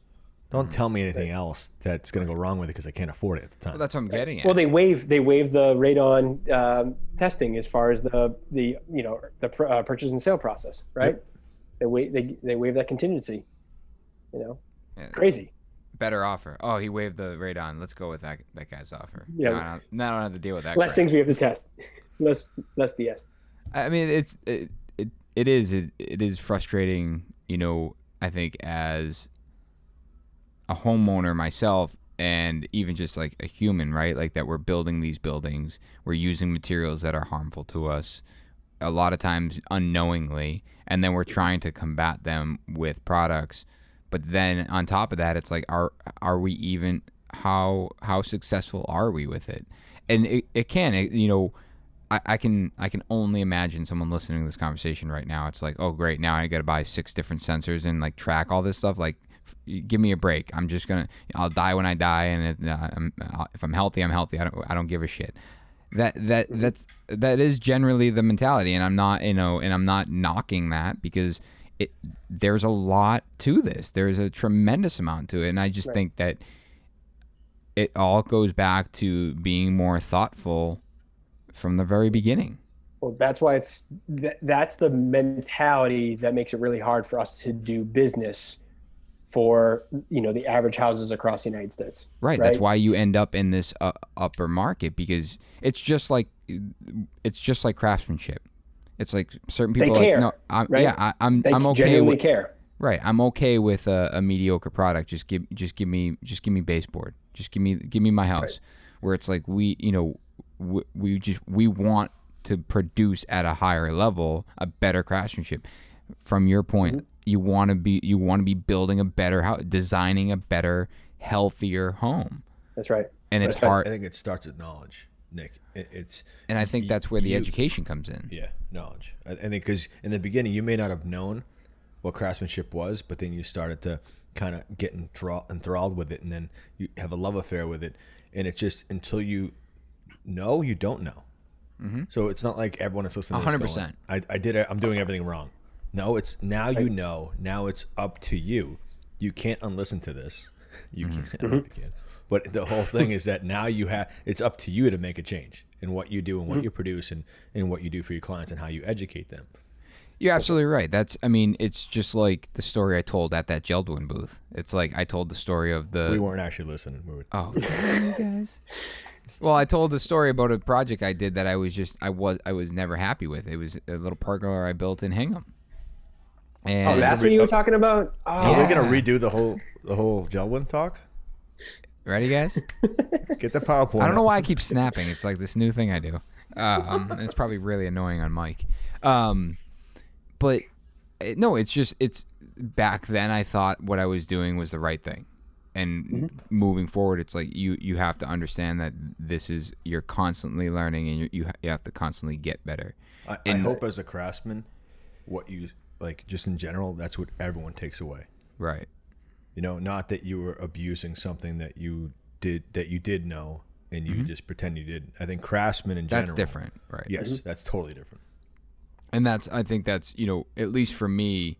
Don't tell me anything else that's going to go wrong with it because I can't afford it at the time. Well, that's what I'm getting at. Well, they waive the radon testing as far as the purchase and sale process, right? Yep. They waive that contingency. Crazy. Better offer. Oh, he waived the radon. Let's go with that guy's offer. Yeah. Now I don't have to deal with that. Less things we have to test. Less BS. I mean, it is frustrating. I think as a homeowner myself, and even just like a human, right? Like that we're building these buildings, we're using materials that are harmful to us, a lot of times unknowingly, and then we're trying to combat them with products. But then on top of that, it's like, are we even, how successful are we with it? And I can only imagine someone listening to this conversation right now. It's like, oh great, now I got to buy 6 different sensors and like track all this stuff. Like, give me a break. I'll die when I die, and if I'm healthy, I'm healthy. I don't give a shit. That is generally the mentality, and I'm not knocking that, because there's a lot to this. There's a tremendous amount to it, and I just think that it all goes back to being more thoughtful from the very beginning. Well, that's why that's the mentality that makes it really hard for us to do business for the average houses across the United States. Right. That's why you end up in this upper market, because it's just like craftsmanship. It's like certain people They are care, like, no, right? I'm okay genuinely with care. right. I'm okay with a mediocre product. Just give me baseboard. Just give me my house. Right. Where it's like we want to produce at a higher level a better craftsmanship. From your point, you want to be building a better house, designing a better, healthier home. That's right. And it's hard. I think it starts with knowledge, Nick. And I think that's where the education comes in. Yeah, knowledge. I think because in the beginning you may not have known what craftsmanship was, but then you started to kind of get enthralled with it, and then you have a love affair with it, and it's just until you know, you don't know. Mm-hmm. So it's not like everyone is listening to this 100%. going, I did it. I'm doing everything wrong. No, it's now you know. Now it's up to you. You can't unlisten to this. You can't. I don't know if you can. But the whole thing is that now it's up to you to make a change in what you do and what you produce and what you do for your clients and how you educate them. You're absolutely right. It's just like the story I told at that Geldwin booth. It's like I told the story of We weren't actually listening. Oh, you guys. Well, I told the story about a project I did that I was never happy with. It was a little pergola I built in Hingham. And that's what you were talking about? Oh. Are we gonna redo the whole Gelwin talk? Ready, guys? Get the PowerPoint. I don't know why I keep snapping. It's like this new thing I do. It's probably really annoying on mic. But no, it's back then I thought what I was doing was the right thing. And moving forward, it's like you have to understand that you're constantly learning and you have to constantly get better. I hope as a craftsman, what you like just in general, that's what everyone takes away. Right. You know, not that you were abusing something that you did know and you just pretend you didn't. I think craftsmen in general. That's different, right? Yes, that's totally different. And I think that's, at least for me,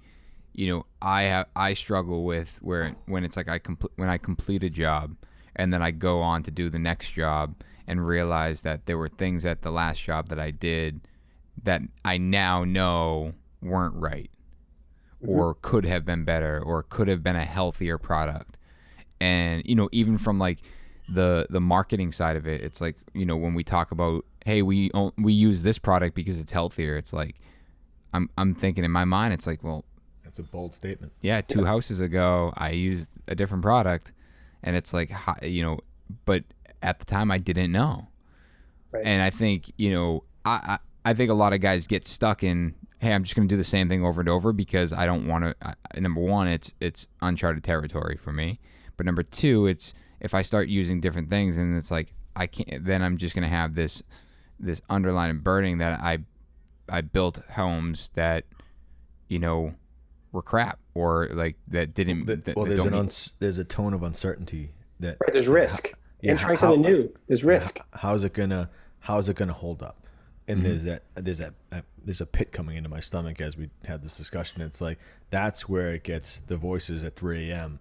I struggle with when it's like when I complete a job and then I go on to do the next job and realize that there were things at the last job that I did that I now know weren't right or could have been better or could have been a healthier product. And, even from like the marketing side of it, it's like, when we talk about, hey, we use this product because it's healthier. It's like, I'm thinking in my mind, it's like, well, that's a bold statement. Yeah. 2 houses ago, I used a different product and it's like, but at the time I didn't know. Right. And I think, I think a lot of guys get stuck in, hey, I'm just going to do the same thing over and over because I don't want to. Number one, it's uncharted territory for me. But number two, it's if I start using different things and it's like I can't. Then I'm just going to have this underlying burden that I built homes that, were crap or like that didn't. There's a tone of uncertainty that right, there's risk. Entering to the new, there's risk. How's it gonna hold up? And there's a pit coming into my stomach as we had this discussion. It's like that's where it gets the voices at 3 a.m.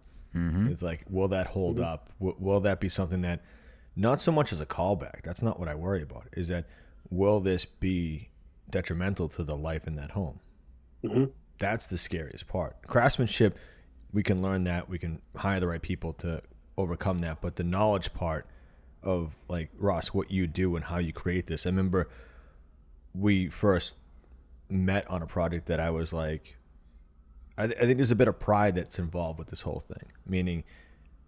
It's like, will that hold up? Will that be something that, not so much as a callback? That's not what I worry about. Is that will this be detrimental to the life in that home? That's the scariest part. Craftsmanship, we can learn that. We can hire the right people to overcome that. But the knowledge part of like Ross, what you do and how you create this. I remember we first met on a project that I was like, I think there's a bit of pride that's involved with this whole thing. Meaning,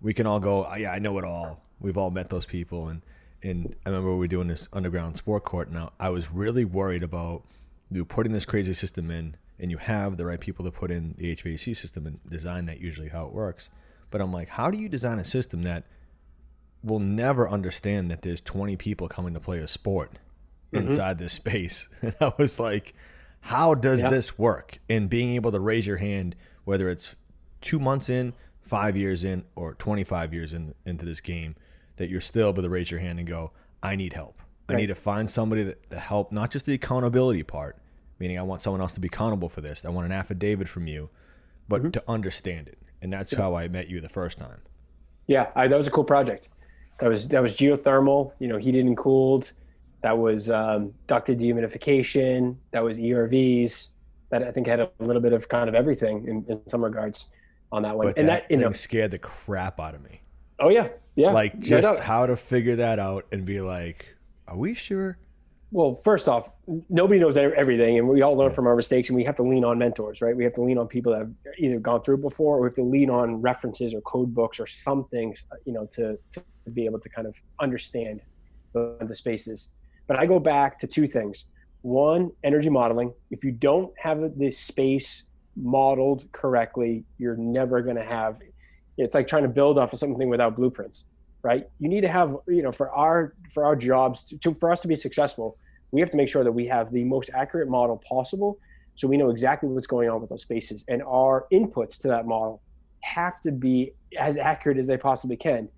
we can all go, oh, yeah, I know it all. We've all met those people, and I remember we were doing this underground sport court. Now, I was really worried about you putting this crazy system in, and you have the right people to put in the HVAC system and design that usually how it works. But I'm like, how do you design a system that will never understand that there's 20 people coming to play a sport inside this space? And I was like, how does this work? And being able to raise your hand, whether it's 2 months in, 5 years in, or 25 years into this game, that you're still able to raise your hand and go, I need help. Right. I need to find somebody to help, not just the accountability part, meaning I want someone else to be accountable for this. I want an affidavit from you, but to understand it. And that's how I met you the first time. Yeah, that was a cool project. That was geothermal, heated and cooled. That was ducted dehumidification. That was ERVs. That I think had a little bit of kind of everything in some regards on that one. But and that thing scared the crap out of me. Oh yeah, yeah. Like just how to figure that out and be like, are we sure? Well, first off, nobody knows everything, and we all learn from our mistakes, and we have to lean on mentors, right? We have to lean on people that have either gone through it before, or we have to lean on references or code books or something, to be able to kind of understand the spaces. But I go back to two things. One, energy modeling. If you don't have the space modeled correctly, you're never going to have. It's like trying to build off of something without blueprints. Right? You need to have, for our jobs for us to be successful, we have to make sure that we have the most accurate model possible, so we know exactly what's going on with those spaces, and our inputs to that model have to be as accurate as they possibly can.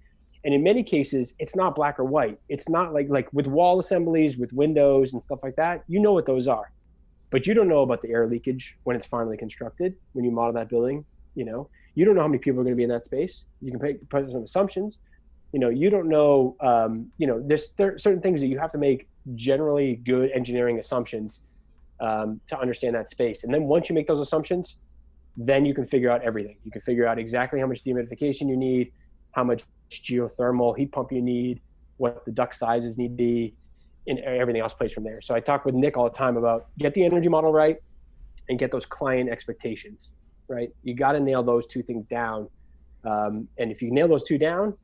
And in many cases, it's not black or white. It's not like with wall assemblies, with windows and stuff like that. You know what those are, but you don't know about the air leakage when it's finally constructed. When you model that building, you don't know how many people are going to be in that space. You can put some assumptions. You don't know, there are certain things that you have to make generally good engineering assumptions to understand that space. And then once you make those assumptions, then you can figure out everything. You can figure out exactly how much dehumidification you need, how much geothermal heat pump you need, what the duct sizes need to be, and everything else plays from there. So I talk with Nick all the time about get the energy model right and get those client expectations, right? You got to nail those two things down. And if you nail those two down,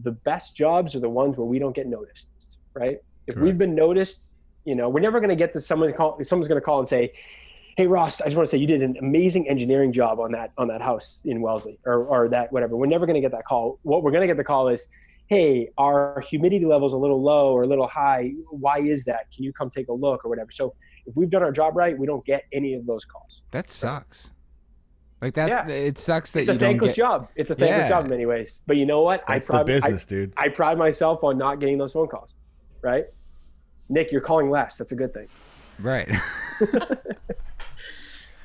the best jobs are the ones where we don't get noticed, right? If Correct. We've been noticed, we're never going to get to someone's going to call and say, "Hey Ross, I just want to say you did an amazing engineering job on that house in Wellesley," or that whatever. We're never going to get that call. What we're going to get the call is, "Hey, our humidity level is a little low or a little high. Why is that? Can you come take a look?" or whatever. So if we've done our job right, we don't get any of those calls. That sucks. Like it sucks that it's a thankless job. It's a thankless job in many ways. But you know what? That's the business, dude. I pride myself on not getting those phone calls, right? Nick, you're calling less. That's a good thing. Right.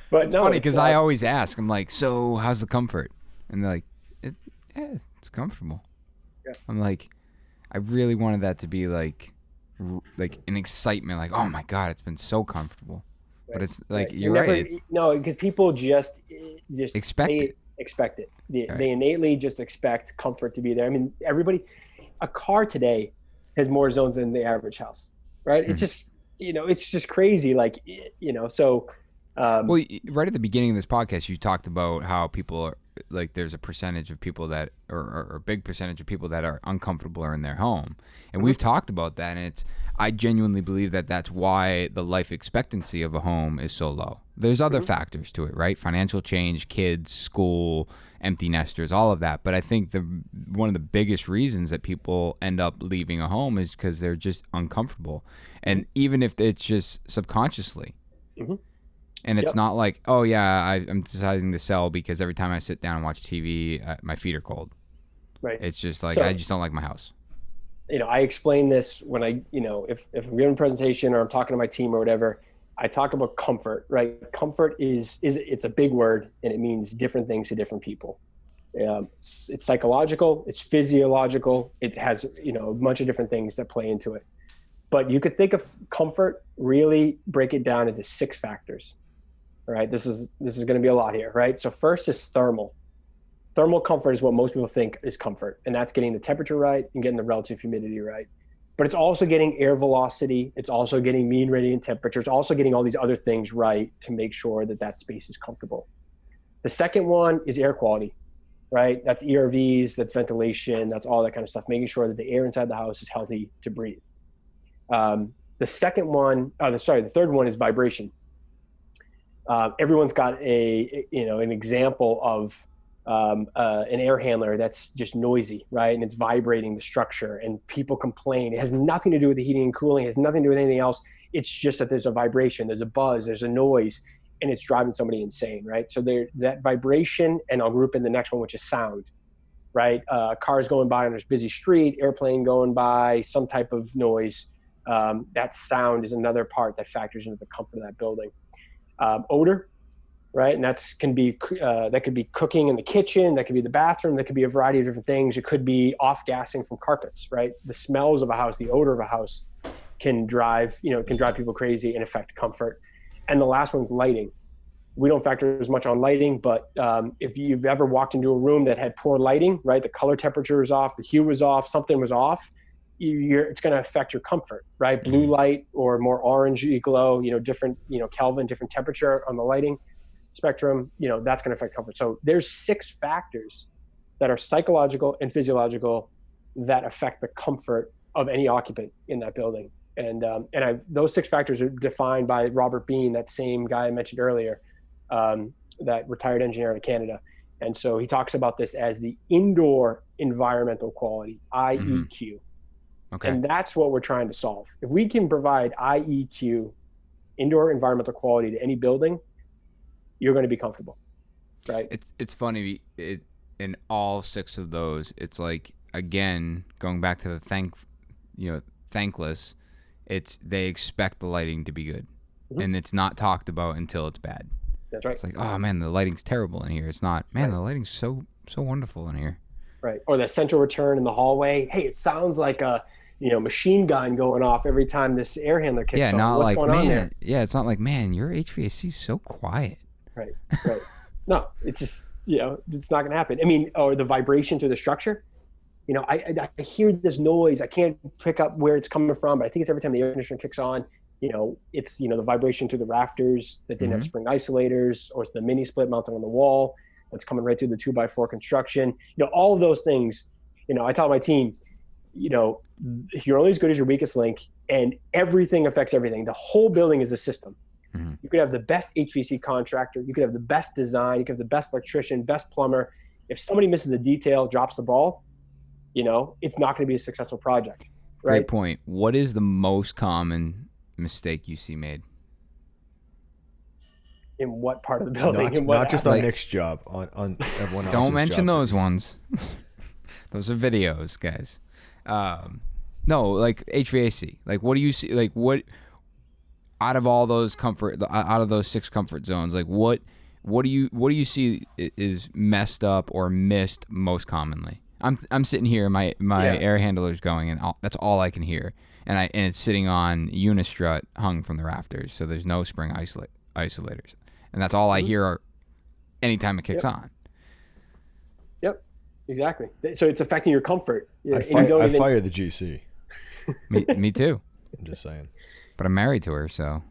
But it's funny because I always ask, I'm like, "So how's the comfort?" And they're like, it's comfortable. Yeah. I'm like, I really wanted that to be like an excitement, like, "Oh my God, it's been so comfortable." But it's like you're right. No, because people just expect it. Expect it. They innately just expect comfort to be there. I mean, a car today has more zones than the average house, right? Mm-hmm. It's just, it's just crazy. Like, so. Well, right at the beginning of this podcast, you talked about how people are like, there's a percentage of people that, or a big percentage of people that are uncomfortable or in their home, and we've talked about that, and I genuinely believe that that's why the life expectancy of a home is so low. There's other factors to it, right? Financial change, kids, school, empty nesters, all of that. But I think one of the biggest reasons that people end up leaving a home is because they're just uncomfortable, and even if it's just subconsciously. Mm-hmm. And it's not like, "Oh yeah, I'm deciding to sell because every time I sit down and watch TV, my feet are cold." Right. It's just like, I just don't like my house. I explain this when if I'm giving a presentation or I'm talking to my team or whatever, I talk about comfort, right? Comfort it's a big word, and it means different things to different people. It's psychological, it's physiological, it has, a bunch of different things that play into it. But you could think of comfort, really break it down into 6 factors. All right, this is going to be a lot here, right? So first is thermal. Thermal comfort is what most people think is comfort, and that's getting the temperature right and getting the relative humidity right. But it's also getting air velocity. It's also getting mean radiant temperature. It's also getting all these other things right to make sure that space is comfortable. The second one is air quality, right? That's ERVs, that's ventilation, that's all that kind of stuff, making sure that the air inside the house is healthy to breathe. The third one is vibration. Everyone's got an example of an air handler that's just noisy, right? And it's vibrating the structure, and people complain. It has nothing to do with the heating and cooling. It has nothing to do with anything else. It's just that there's a vibration, there's a buzz, there's a noise, and it's driving somebody insane, right? So that vibration, and I'll group in the next one, which is sound, right? Cars going by on this busy street, airplane going by, some type of noise. That sound is another part that factors into the comfort of that building. Odor, right? And that could be cooking in the kitchen, that could be the bathroom, that could be a variety of different things. It could be off-gassing from carpets, right? The smells of a house, the odor of a house can drive people crazy and affect comfort. And the last one's lighting. We don't factor as much on lighting, but if you've ever walked into a room that had poor lighting, right? The color temperature is off, the hue was off, something was off, it's going to affect your comfort, right? Blue light or more orangey glow, different, Kelvin, different temperature on the lighting spectrum, that's going to affect comfort. So there's 6 factors that are psychological and physiological that affect the comfort of any occupant in that building. And those 6 factors are defined by Robert Bean, that same guy I mentioned earlier, that retired engineer out of Canada. And so he talks about this as the indoor environmental quality, IEQ. Okay. And that's what we're trying to solve. If we can provide IEQ, indoor environmental quality, to any building, you're going to be comfortable, right? It's funny. In all 6 of those, it's like, again, going back to the thankless. They expect the lighting to be good, and it's not talked about until it's bad. That's right. It's like, oh man, the lighting's terrible in here. It's not, man, the lighting's so wonderful in here. Right. Or the central return in the hallway. Hey, it sounds like a machine gun going off every time this air handler kicks on. Yeah, not What's like, going on man. there? Yeah, it's not like, man, your HVAC's so quiet. Right. No, it's just, it's not going to happen. I mean, or the vibration through the structure. I hear this noise. I can't pick up where it's coming from, but I think it's every time the air conditioner kicks on. It's the vibration through the rafters that didn't have spring isolators, or it's the mini split mounted on the wall that's coming right through the 2x4 construction. All of those things. I tell my team, you're only as good as your weakest link, and everything affects everything. The whole building is a system. Mm-hmm. You could have the best HVAC contractor, you could have the best design, you could have the best electrician, best plumber. If somebody misses a detail, drops the ball, it's not going to be a successful project. Right? Great point. What is the most common mistake you see made? In what part of the building? Not just on Nick's job, on everyone else's. Don't mention those ones. Those are videos, guys. No, like HVAC. Like, what do you see? Like, what out of all those out of those 6 comfort zones? Like, what do you see is messed up or missed most commonly? I'm sitting here, my air handler's going, and that's all I can hear, and it's sitting on unistrut hung from the rafters, so there's no spring isolators, and that's all I hear anytime it kicks on. Yep, exactly. So it's affecting your comfort. I'd fire the GC. Me too. I'm just saying. But I'm married to her, so.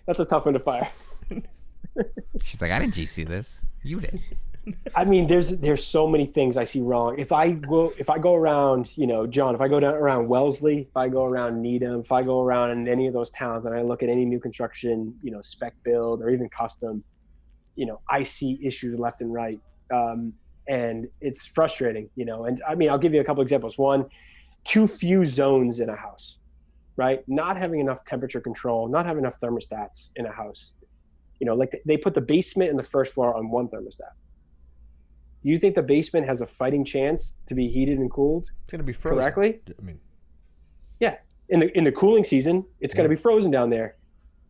That's a tough one to fire. She's like, I didn't GC this. You did. I mean, there's so many things I see wrong. If I go around, John, if I go down around Wellesley, if I go around Needham, if I go around in any of those towns and I look at any new construction, spec build or even custom, I see issues left and right. And it's frustrating, and I mean, I'll give you a couple examples. One, too few zones in a house, right? Not having enough temperature control, not having enough thermostats in a house. Like they put the basement and the first floor on one thermostat. You think the basement has a fighting chance to be heated and cooled? It's going to be frozen correctly. I mean, yeah. In the cooling season, it's going to be frozen down there.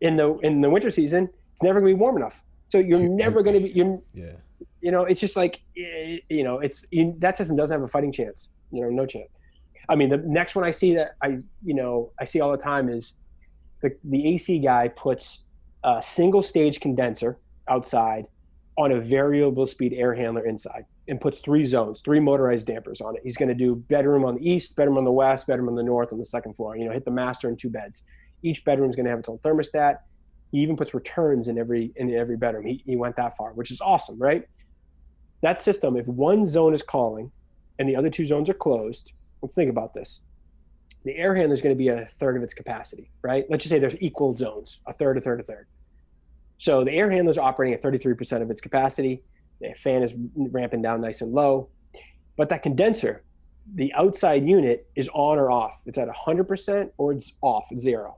In the winter season, it's never going to be warm enough. So you're never going to be. It's just like that system doesn't have a fighting chance. No chance. I mean, the next one I see that I see all the time is the AC guy puts a single stage condenser outside on a variable speed air handler inside and puts 3 zones, 3 motorized dampers on it. He's going to do bedroom on the east, bedroom on the west, bedroom on the north on the second floor, hit the master in 2 beds. Each bedroom is going to have its own thermostat. He even puts returns in every bedroom. He went that far, which is awesome, right? That system, if one zone is calling and the other 2 zones are closed, let's think about this. The air handler is going to be a third of its capacity, right? Let's just say there's equal zones, a third, a third, a third. So the air handler is operating at 33% of its capacity. The fan is ramping down nice and low. But that condenser, the outside unit, is on or off. It's at 100% or it's off, it's 0.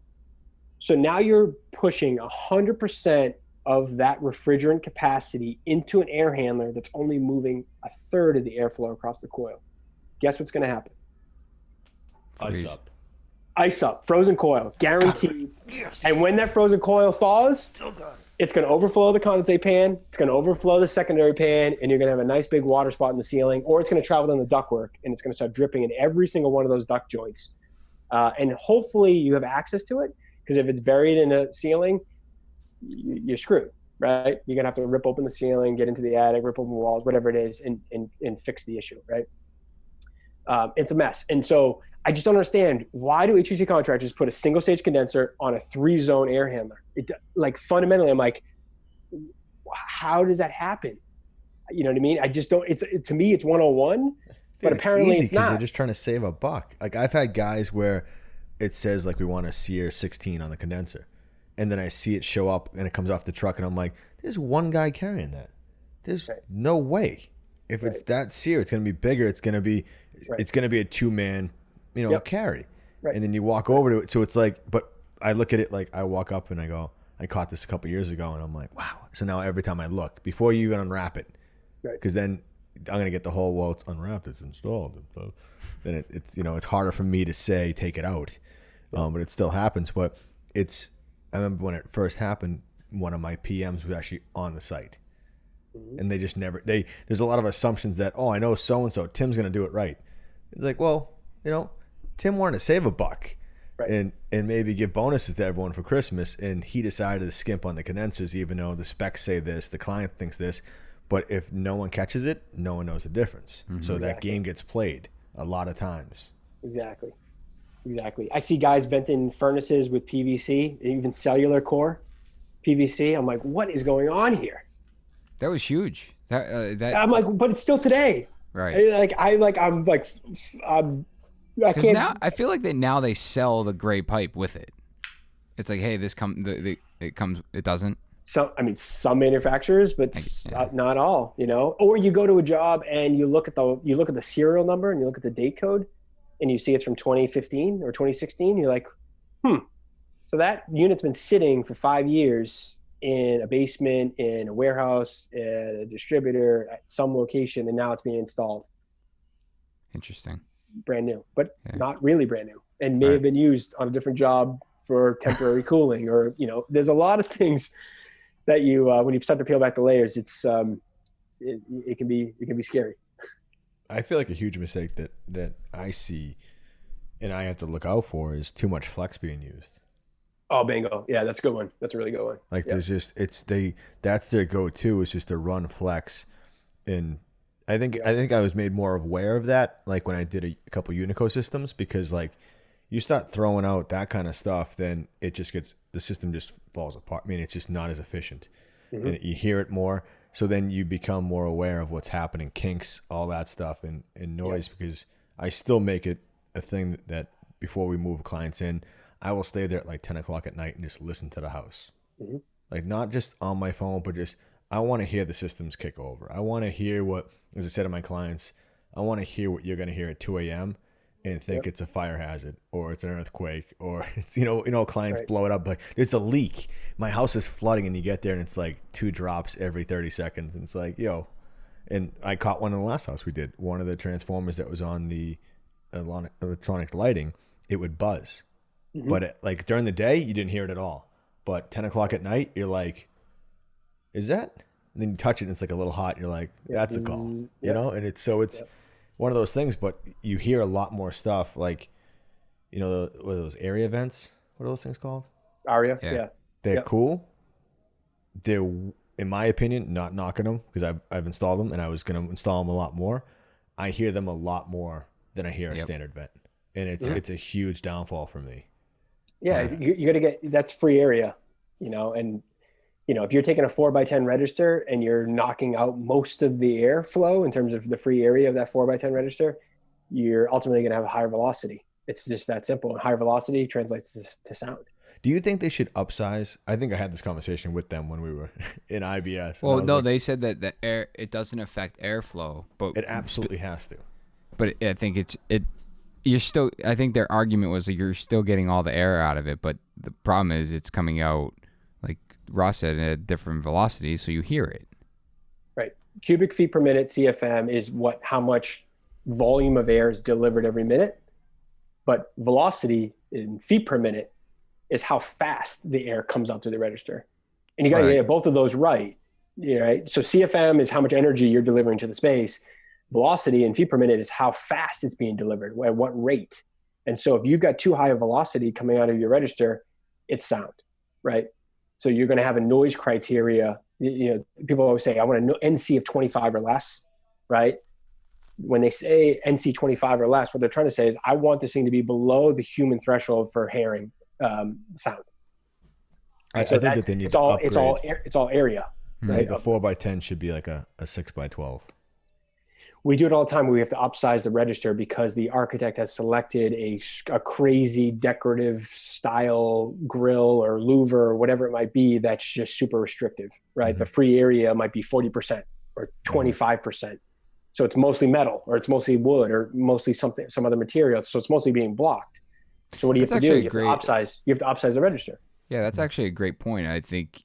So now you're pushing 100% of that refrigerant capacity into an air handler that's only moving a third of the airflow across the coil. Guess what's going to happen? Ice up, frozen coil, guaranteed. Yes. And when that frozen coil thaws, it's going to overflow the condensate pan, it's going to overflow the secondary pan, and you're going to have a nice big water spot in the ceiling, or it's going to travel down the ductwork, and it's going to start dripping in every single one of those duct joints. And hopefully you have access to it, because if it's buried in a ceiling, you're screwed, right? You're going to have to rip open the ceiling, get into the attic, rip open walls, whatever it is, and fix the issue, right? It's a mess. And so I just don't understand, why do HVAC contractors put a single stage condenser on a 3-zone air handler? Like, fundamentally, I'm like, how does that happen? You know what I mean? I just don't. To me, it's 101, but apparently it's not. They're just trying to save a buck. Like, I've had guys where it says like we want a SEER 16 on the condenser, and then I see it show up and it comes off the truck, and I'm like, there's one guy carrying that. There's no way. If it's that SEER, it's going to be bigger. It's going to be a 2-man, carry. Right. And then you walk over to it. So it's like, but I look at it like, I walk up and I go, I caught this a couple years ago, and I'm like, wow. So now every time I look, before you even unwrap it, because then I'm going to get the whole, well, it's unwrapped, it's installed. So then it's harder for me to say, take it out. But it still happens. But I remember when it first happened, one of my PMs was actually on the site. And they just there's a lot of assumptions that, I know so-and-so, Tim's going to do it right. It's like, well, Tim wanted to save a buck and maybe give bonuses to everyone for Christmas. And he decided to skimp on the condensers, even though the specs say this, the client thinks this. But if no one catches it, no one knows the difference. Mm-hmm. So that game gets played a lot of times. Exactly. I see guys venting furnaces with PVC, even cellular core PVC. I'm like, what is going on here? That was huge. I'm like, but it's still today, right? I can't. Now I feel like now they sell the gray pipe with it. It's like, hey, it doesn't. Some manufacturers, but not all. Or you go to a job and you look at the serial number and you look at the date code, and you see it's from 2015 or 2016. You're like, so that unit's been sitting for 5 years in a basement, in a warehouse, at a distributor, at some location, and now it's being installed. Interesting. Brand new, but not really brand new, and may have been used on a different job for temporary cooling, or there's a lot of things that you when you start to peel back the layers, it can be scary. I feel like a huge mistake that I see and I have to look out for is too much flex being used. Oh, bingo. Yeah, that's a good one. That's a really good one. Like there's just, that's their go-to, is just to run flex. And I think I was made more aware of that, like when I did a couple Unico systems, because like you start throwing out that kind of stuff, then the system just falls apart. I mean, it's just not as efficient. Mm-hmm. And you hear it more. So then you become more aware of what's happening, kinks, all that stuff, and noise, because I still make it a thing that before we move clients in, I will stay there at like 10 o'clock at night and just listen to the house. Mm-hmm. Like not just on my phone, but just, I want to hear the systems kick over. I want to hear what, as I said to my clients, I want to hear what you're going to hear at 2 a.m. and think it's a fire hazard, or it's an earthquake, or it's, clients blow it up. Like, it's a leak. My house is flooding, and you get there and it's like 2 drops every 30 seconds. And it's like, and I caught one in the last house we did. One of the transformers that was on the electronic lighting, it would buzz. Mm-hmm. But like during the day, you didn't hear it at all. But 10 o'clock at night, you're like, is that? And then you touch it and it's like a little hot. And you're like, that's a call, And it's one of those things, but you hear a lot more stuff like, what are those area vents? What are those things called? Aria. Yeah. They're cool. They're, in my opinion, not knocking them, because I've installed them and I was going to install them a lot more. I hear them a lot more than I hear a standard vent. And it's a huge downfall for me. Yeah, you got to get, that's free area, and if you're taking a 4x10 register and you're knocking out most of the airflow in terms of the free area of that 4x10 register, you're ultimately going to have a higher velocity. It's just that simple. And higher velocity translates to sound. Do you think they should upsize? I think I had this conversation with them when we were in IBS. Well, no, they said that the air, it doesn't affect airflow, but it absolutely has to. But I think you're still, I think their argument was that you're still getting all the air out of it, but the problem is it's coming out, like Ross said, at a different velocity, so you hear it. Right. Cubic feet per minute CFM is how much volume of air is delivered every minute, but velocity in feet per minute is how fast the air comes out through the register. And you got to get both of those right. Right. So CFM is how much energy you're delivering to the space. Velocity in feet per minute is how fast it's being delivered, at what rate. And so if you've got too high a velocity coming out of your register, it's sound, right? So you're going to have a noise criteria. People always say, I want an NC of 25 or less, right? when they say NC 25 or less, what they're trying to say is, I want this thing to be below the human threshold for hearing sound. I So think that they need to upgrade. It's all area. I think a 4x10 should be like a 6x12. We do it all the time. We have to upsize the register because the architect has selected a crazy decorative style grill or louver or whatever it might be that's just super restrictive, right? The free area might be 40% or 25%. So it's mostly metal, or it's mostly wood, or mostly some other material. So it's mostly being blocked. So what do you have to do? You have to upsize the register. Yeah, that's actually a great point. I think,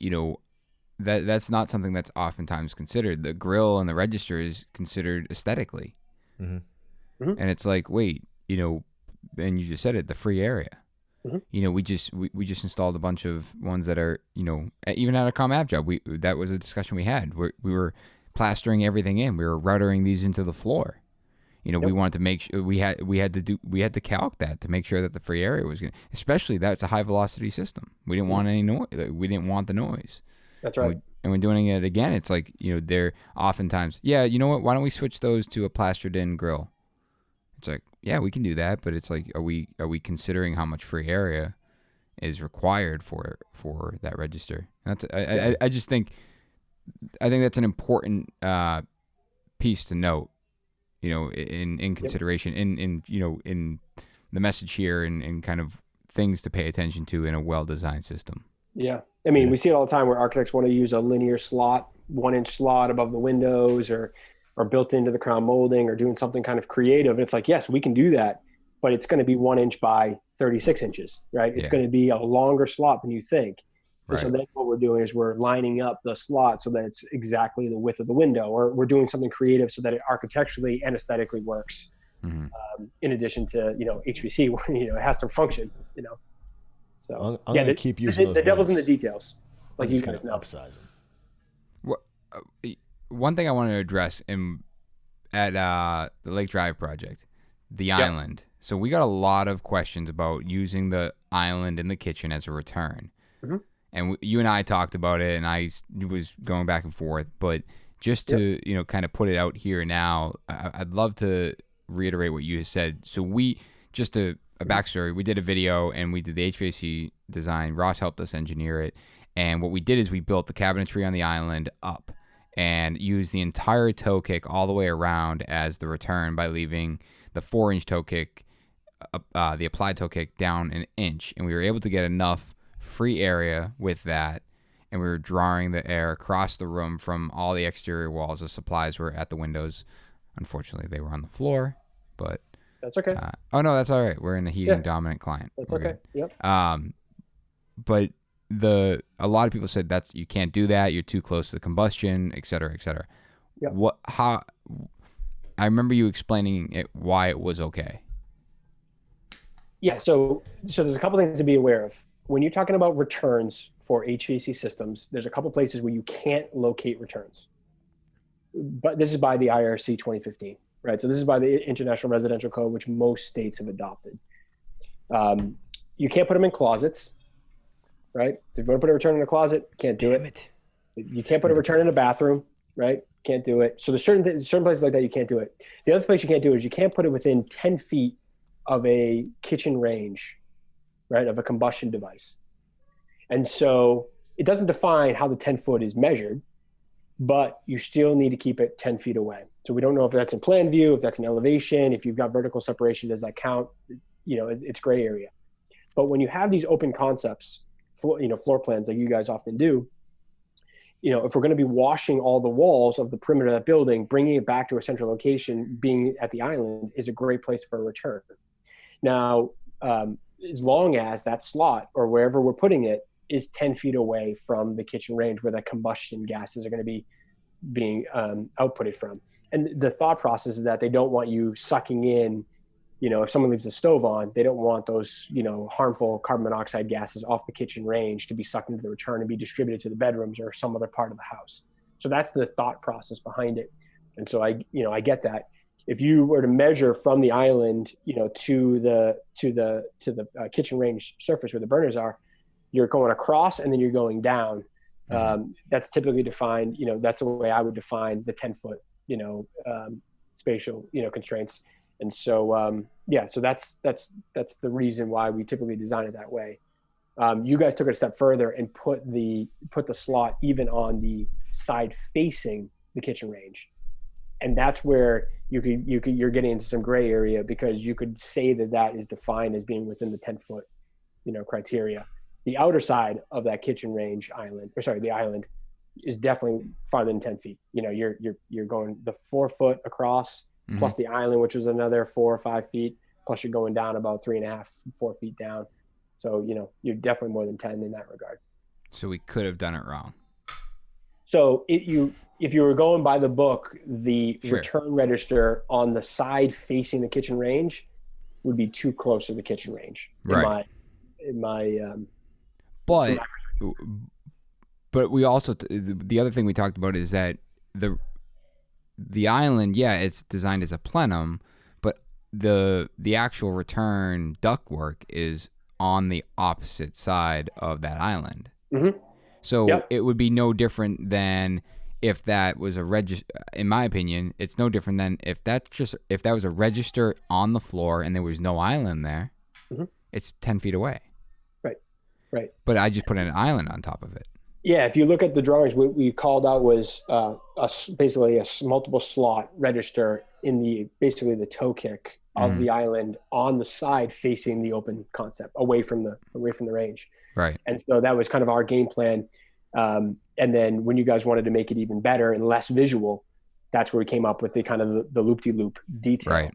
that's not something that's oftentimes considered. The grill and the register is considered aesthetically. And it's like, wait, and you just said it, the free area. We just installed a bunch of ones that are, even at a comm app job, that was a discussion we had where we were plastering everything in. We were routering these into the floor. We wanted to make sure we had to calc that to make sure that the free area was good. Especially that's a high velocity system. We didn't want any noise. We didn't want the noise. That's right. And when doing it again, it's like, they're oftentimes, you know what? Why don't we switch those to a plastered in grill? It's like, yeah, we can do that, but it's like, are we considering how much free area is required for that register? And that's I just think that's an important piece to note. In consideration, in the message here, and kind of things to pay attention to in a well-designed system. Yeah. I mean, we see it all the time where architects want to use a linear slot, 1-inch slot above the windows, or built into the crown molding, or doing something kind of creative. And it's like, yes, we can do that, but it's going to be 1 inch by 36 inches, right? It's going to be a longer slot than you think. Right. So then what we're doing is we're lining up the slot so that it's exactly the width of the window, or we're doing something creative so that it architecturally and aesthetically works. In addition to, HVAC, where, it has to function, So I'm going to keep using those. The devil's in the details. Like you guys know. Upsize them. One thing I wanted to address at the Lake Drive project, the island. So we got a lot of questions about using the island in the kitchen as a return. And you and I talked about it, and I was going back and forth. But just to kind of put it out here now, I'd love to reiterate what you said. So just a backstory, we did a video and we did the HVAC design. Ross helped us engineer it. And what we did is we built the cabinetry on the island up and used the entire toe kick all the way around as the return by leaving the 4-inch toe kick, the applied toe kick, down 1 inch. And we were able to get enough free area with that. And we were drawing the air across the room from all the exterior walls. The supplies were at the windows. Unfortunately, they were on the floor, but that's okay. Oh no, that's all right. We're in a heating dominant client. That's okay. Yep. But a lot of people said you can't do that. You're too close to the combustion, et cetera, et cetera. Yep. I remember you explaining why it was okay. Yeah. So there's a couple things to be aware of when you're talking about returns for HVAC systems. There's a couple places where you can't locate returns, but this is by the IRC 2015. Right. So this is by the International Residential Code, which most states have adopted. You can't put them in closets. Right. So if you want to put a return in a closet, can't do it. You can't put a return in a bathroom. Right. Can't do it. So there's certain places like that you can't do it. The other place you can't do it is you can't put it within 10 feet of a kitchen range, right, of a combustion device. And so it doesn't define how the 10-foot is measured, but you still need to keep it 10 feet away. So we don't know if that's in plan view, if that's an elevation, if you've got vertical separation, does that count? It's gray area. But when you have these open concepts, floor plans like you guys often do, if we're going to be washing all the walls of the perimeter of that building, bringing it back to a central location, being at the island is a great place for a return. Now, as long as that slot or wherever we're putting it is 10 feet away from the kitchen range where the combustion gases are going to be being outputted from. And the thought process is that they don't want you sucking in, if someone leaves the stove on, they don't want those, harmful carbon monoxide gases off the kitchen range to be sucked into the return and be distributed to the bedrooms or some other part of the house. So that's the thought process behind it. And so I get that. If you were to measure from the island, to the kitchen range surface where the burners are, you're going across and then you're going down. That's typically defined, that's the way I would define the 10-foot, spatial, constraints. And so, so that's the reason why we typically design it that way. You guys took it a step further and put the slot even on the side facing the kitchen range. And that's where you're getting into some gray area, because you could say that is defined as being within the 10-foot, criteria. The outer side of that kitchen range the island is definitely farther than 10 feet. You're going the 4 foot across plus the island, which was another 4 or 5 feet, plus you're going down about 3.5, 4 feet down. So, you're definitely more than 10 in that regard. So we could have done it wrong. So if you were going by the book, the return register on the side facing the kitchen range would be too close to the kitchen range. Right. But we also, the other thing we talked about is that the island, it's designed as a plenum, but the actual return ductwork is on the opposite side of that island. Mm-hmm. So it would be no different than if that was a register. In my opinion, it's no different than if that was a register on the floor and there was no island there. Mm-hmm. It's 10 feet away. Right. But I just put an island on top of it. Yeah, if you look at the drawings, what we called out was basically a multiple slot register in the toe kick of the island on the side facing the open concept, away from the range. Right. And so that was kind of our game plan. And then when you guys wanted to make it even better and less visual, that's where we came up with the kind of the loop-de-loop detail. Right.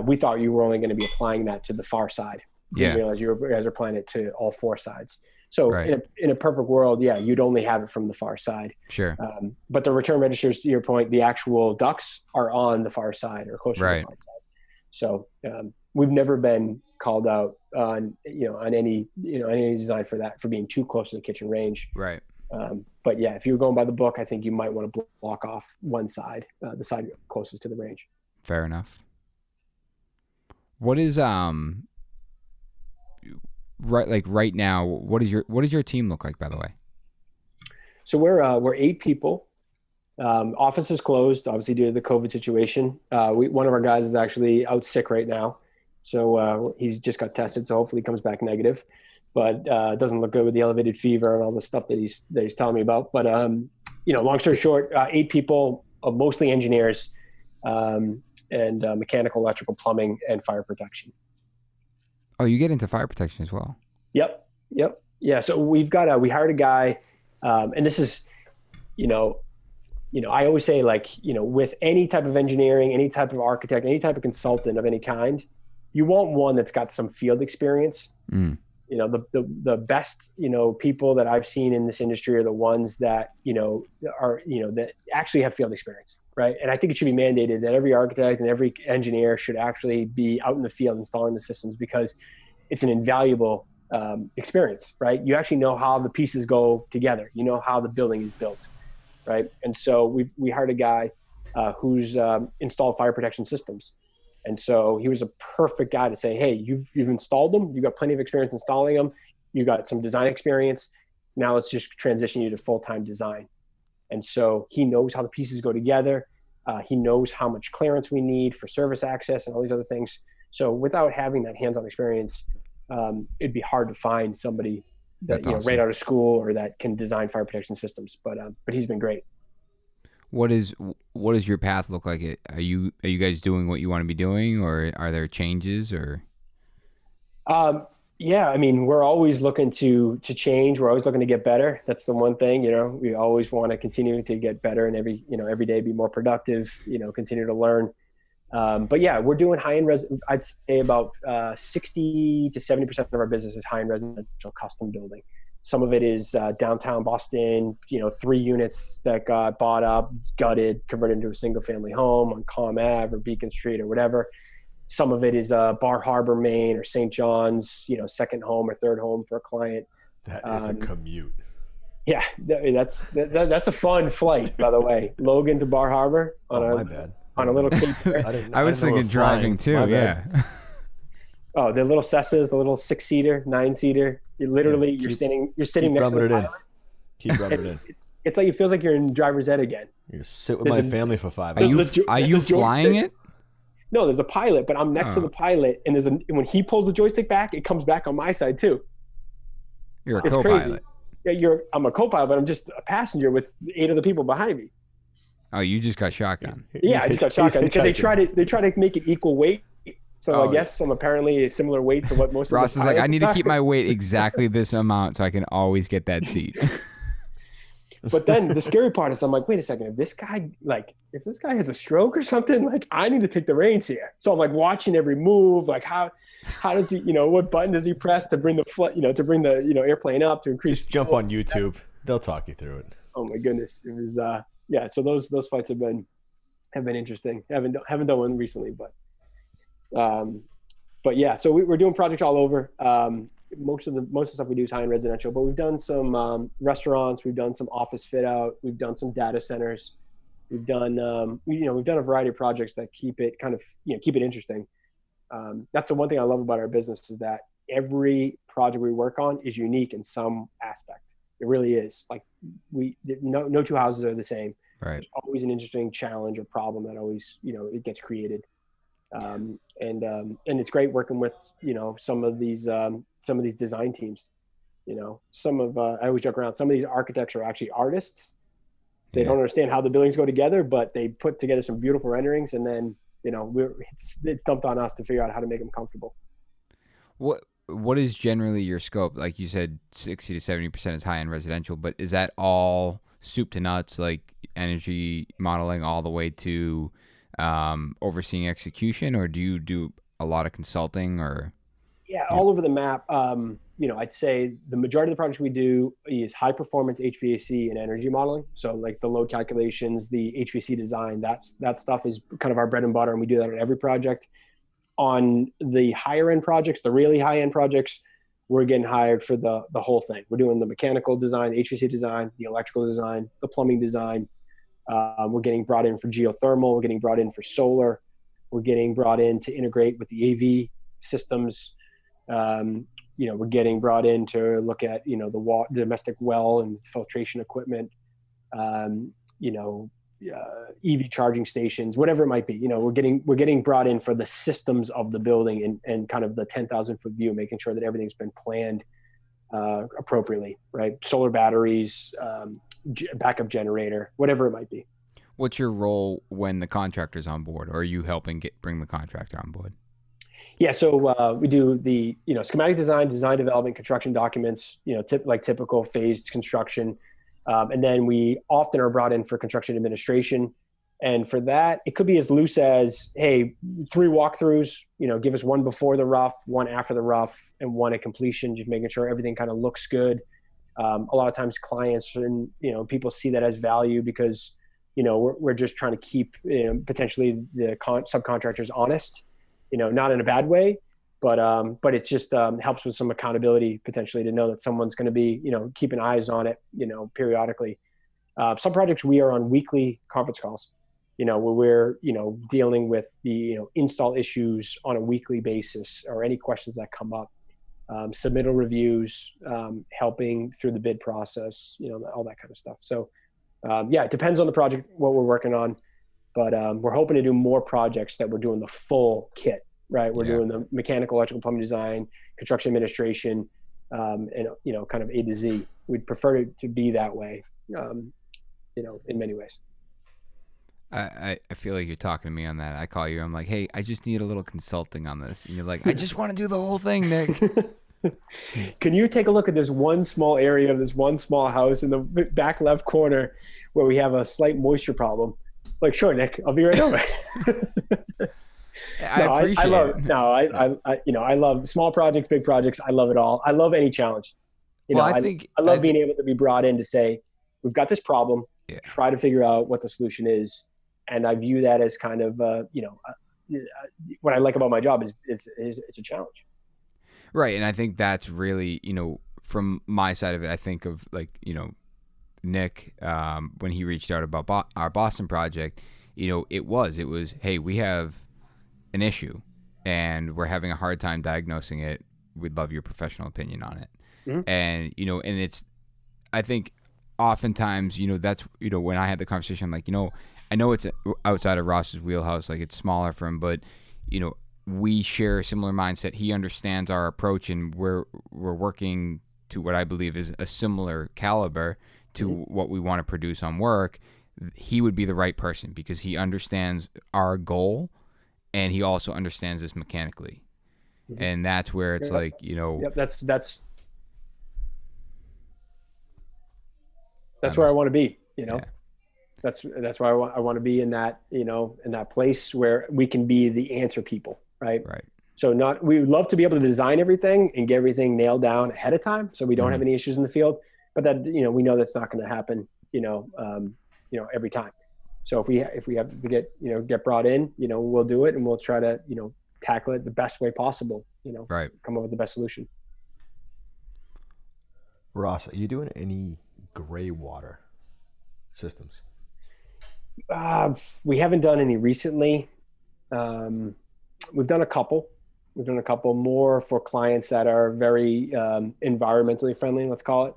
We thought you were only going to be applying that to the far side. Didn't realize you guys are applying it to all 4 sides. So in a perfect world, you'd only have it from the far side. Sure. But the return registers, to your point, the actual ducts are on the far side or closer to the far side. So we've never been called out on any design for being too close to the kitchen range. Right. But if you were going by the book, I think you might want to block off one side, the side closest to the range. Fair enough. What is right now, what does your team look like, by the way? So we're 8 people. Office is closed, obviously, due to the COVID situation. One of our guys is actually out sick right now. So he's just got tested. So hopefully he comes back negative, but it doesn't look good with the elevated fever and all the stuff that he's telling me about. But, long story short, 8 people, mostly engineers, and mechanical, electrical, plumbing, and fire protection. Oh, you get into fire protection as well. Yep. Yeah. So we hired a guy, and this is, I always say, with any type of engineering, any type of architect, any type of consultant of any kind, you want one that's got some field experience. The best, people that I've seen in this industry are the ones that, that actually have field experience. Right. And I think it should be mandated that every architect and every engineer should actually be out in the field installing the systems, because it's an invaluable experience, right? You actually know how the pieces go together. You know how the building is built, right? And so we hired a guy who's installed fire protection systems. And so he was a perfect guy to say, hey, you've installed them. You've got plenty of experience installing them. You got some design experience. Now let's just transition you to full-time design. And so he knows how the pieces go together. He knows how much clearance we need for service access and all these other things. So without having that hands-on experience, it'd be hard to find somebody that right out of school or that can design fire protection systems. But he's been great. What does your path look like? Are you guys doing what you want to be doing, or are there changes, or? Yeah, I mean, we're always looking to change. We're always looking to get better. That's the one thing, we always want to continue to get better, and every day be more productive, continue to learn. But yeah, we're doing high-end I'd say about 60 to 70% of our business is high-end residential custom building. Some of it is downtown Boston, 3 units that got bought up, gutted, converted into a single-family home on Comm Ave or Beacon Street or whatever. Some of it is Bar Harbor, Maine, or St. John's, second home or third home for a client. That is a commute. Yeah, that's a fun flight, by the way. Logan to Bar Harbor my bad. On a little Cape. I was thinking driving too. Yeah. Oh, the little Cessas, the little 6-seater, 9-seater. You're sitting next to the pilot. Keep rubbing it in. It's like, it feels like you're in driver's ed again. You sit with my family for 5 Are hours. you flying it? No, there's a pilot, but I'm next to the pilot, and when he pulls the joystick back, it comes back on my side too. You're a It's co-pilot. crazy. Yeah, I'm a co-pilot, but I'm just a passenger with 8 other people behind me. Oh, you just got shotgun. Yeah, I just got shotgun because they try to make it equal weight. So I guess I'm apparently a similar weight to what most of Ross the is like, I need to are. keep my weight exactly this amount so I can always get that seat. But then the scary part is I'm like, wait a second, if this guy has a stroke or something, like I need to take the reins here. So I'm like watching every move, like how does he, what button does he press to bring the airplane up to increase? Just jump on YouTube. They'll talk you through it. Oh my goodness. It was yeah. So those flights have been interesting. Haven't done one recently, but yeah. So we're doing projects all over. Most of the stuff we do is high-end residential, but we've done some restaurants, we've done some office fit out, we've done some data centers, we've done we've done a variety of projects that keep it keep it interesting. That's the one thing I love about our business is that every project we work on is unique in some aspect. It really is. Like no two houses are the same. Right. There's always an interesting challenge or problem that always it gets created. And it's great working with some of these design teams. I always joke around, some of these architects are actually artists. They don't understand how the buildings go together, but they put together some beautiful renderings, and then it's dumped on us to figure out how to make them comfortable. What is generally your scope? Like you said, 60 to 70% is high-end residential, but is that all soup to nuts, like energy modeling all the way to overseeing execution, or do you do a lot of consulting? Or all over the map. I'd say the majority of the projects we do is high performance HVAC and energy modeling. So like the load calculations, the HVAC design, that stuff is kind of our bread and butter, and we do that on every project. On the higher end projects, the really high end projects, we're getting hired for the whole thing. We're doing the mechanical design, the HVAC design, the electrical design, the plumbing design. We're getting brought in for geothermal. We're getting brought in for solar. We're getting brought in to integrate with the AV systems. We're getting brought in to look at, the domestic well and filtration equipment, EV charging stations, whatever it might be. We're getting brought in for the systems of the building and kind of the 10,000 foot view, making sure that everything's been planned appropriately, right? Solar batteries, backup generator, whatever it might be. What's your role when the contractor's on board, or are you helping bring the contractor on board? Yeah, so we do the schematic design development, construction documents, typical phased construction, and then we often are brought in for construction administration. And for that, it could be as loose as, hey, 3 walkthroughs, give us one before the rough, one after the rough, and one at completion, just making sure everything kind of looks good. A lot of times clients and people see that as value because we're just trying to keep potentially the subcontractors honest. Not in a bad way, but it just helps with some accountability potentially to know that someone's going to be, keeping eyes on it, periodically. Some projects we are on weekly conference calls, where we're, dealing with the, install issues on a weekly basis or any questions that come up, submittal reviews, helping through the bid process, all that kind of stuff. So, it depends on the project, what we're working on. But we're hoping to do more projects that we're doing the full kit, right? We're doing the mechanical, electrical, plumbing design, construction administration, and kind of A to Z. We'd prefer it to be that way, in many ways. I feel like you're talking to me on that. I call you. I'm like, hey, I just need a little consulting on this, and you're like, I just want to do the whole thing, Nick. Can you take a look at this one small area of this one small house in the back left corner where we have a slight moisture problem? Like, sure, Nick, I'll be right over. I appreciate it. I love small projects, big projects. I love it all. I love any challenge. I love being able to be brought in to say, we've got this problem, try to figure out what the solution is. And I view that as kind of, what I like about my job is it's a challenge. Right. And I think that's really, from my side of it, I think of like, Nick, when he reached out about our Boston project, it was, hey, we have an issue and we're having a hard time diagnosing it. We'd love your professional opinion on it. Mm-hmm. And, and it's, I think oftentimes, that's, when I had the conversation, I'm like, I know it's outside of Ross's wheelhouse, like it's smaller for him, but, we share a similar mindset. He understands our approach, and we're working to what I believe is a similar caliber to what we want to produce on work. He would be the right person because he understands our goal, and he also understands this mechanically. And that's where it's like, Yep, that's where I want to be, Yeah. That's why I want to be in that, in that place where we can be the answer people, right? Right. So we would love to be able to design everything and get everything nailed down ahead of time, so we don't have any issues in the field. But that, we know that's not going to happen, every time. So if we have to get brought in, we'll do it, and we'll try to, tackle it the best way possible, right. Come up with the best solution. Ross, are you doing any gray water systems? We haven't done any recently. We've done a couple. We've done a couple more for clients that are very environmentally friendly, let's call it,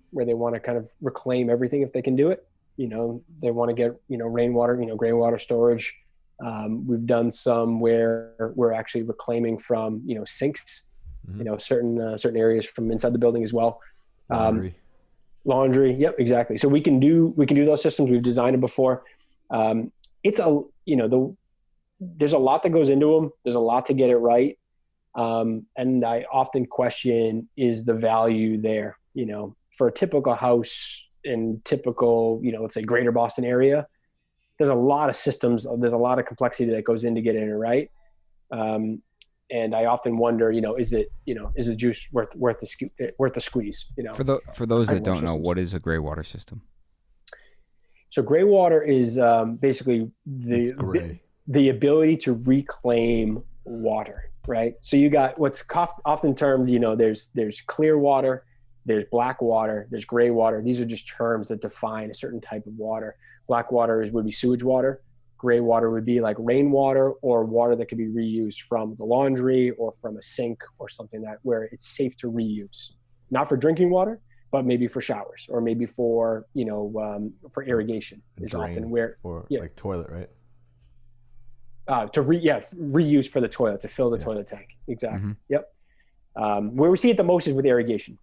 where they want to kind of reclaim everything if they can do it. They want to get, rainwater, gray water storage. We've done some where we're actually reclaiming from, sinks, certain areas from inside the building as well. Laundry. Yep, exactly. So we can do those systems. We've designed it before. It's there's a lot that goes into them. There's a lot to get it right. And I often question, is the value there, for a typical house in typical, let's say greater Boston area, there's a lot of systems. There's a lot of complexity that goes in to get it right. And I often wonder, is it juice worth the squeeze? For those that don't know, what is a gray water system? So gray water is basically the ability to reclaim water, right? So you got what's often termed, there's clear water, there's black water, there's gray water. These are just terms that define a certain type of water. Black water would be sewage water. Gray water would be like rainwater or water that could be reused from the laundry or from a sink or something where it's safe to reuse. Not for drinking water, but maybe for showers or maybe for, for irrigation is often where. Or like toilet, right? Reuse for the toilet, to fill the toilet tank. Exactly. Mm-hmm. Yep. Where we see it the most is with irrigation,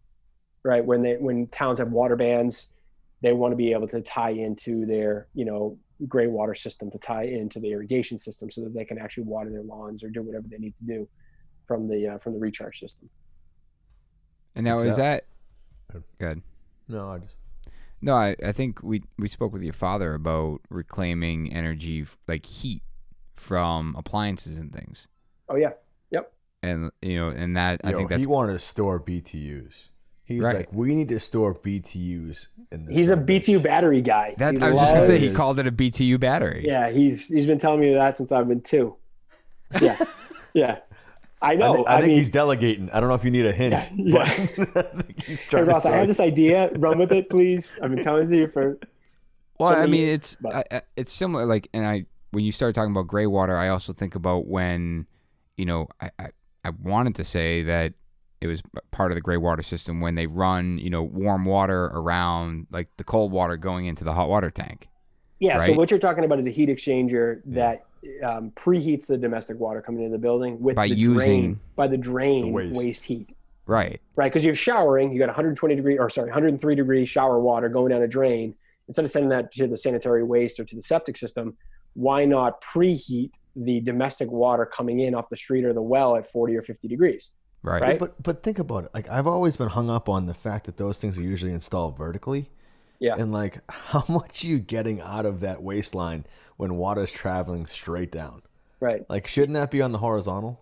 right? When towns have water bans, they want to be able to tie into their, gray water system, to tie into the irrigation system so that they can actually water their lawns or do whatever they need to do from the recharge system. And now is that good? No, I think we spoke with your father about reclaiming energy, like heat from appliances and things. Oh yeah. Yep. And and that I think he wanted to store BTUs. He's like, we need to store BTUs in this. He's a BTU battery guy. I was just gonna say, he called it a BTU battery. Yeah, he's been telling me that since I've been 2. Yeah, yeah. I know. I think he's delegating. I don't know if you need a hint. Yeah. But I think he's hey Ross, I have this idea. Run with it, please. I've been telling you for. Well, I mean, it's similar. Like, and when you start talking about gray water, I also think about when, I wanted to say that it was part of the gray water system when they run, warm water around like the cold water going into the hot water tank. Yeah. Right? So what you're talking about is a heat exchanger that preheats the domestic water coming into the building with the drain waste heat. Right. Right. Because you're showering, you got 103 degree shower water going down a drain. Instead of sending that to the sanitary waste or to the septic system, why not preheat the domestic water coming in off the street or the well at 40 or 50 degrees? Right. But think about it. Like, I've always been hung up on the fact that those things are usually installed vertically. Yeah. And like, how much are you getting out of that waistline when water is traveling straight down? Right. Like, shouldn't that be on the horizontal?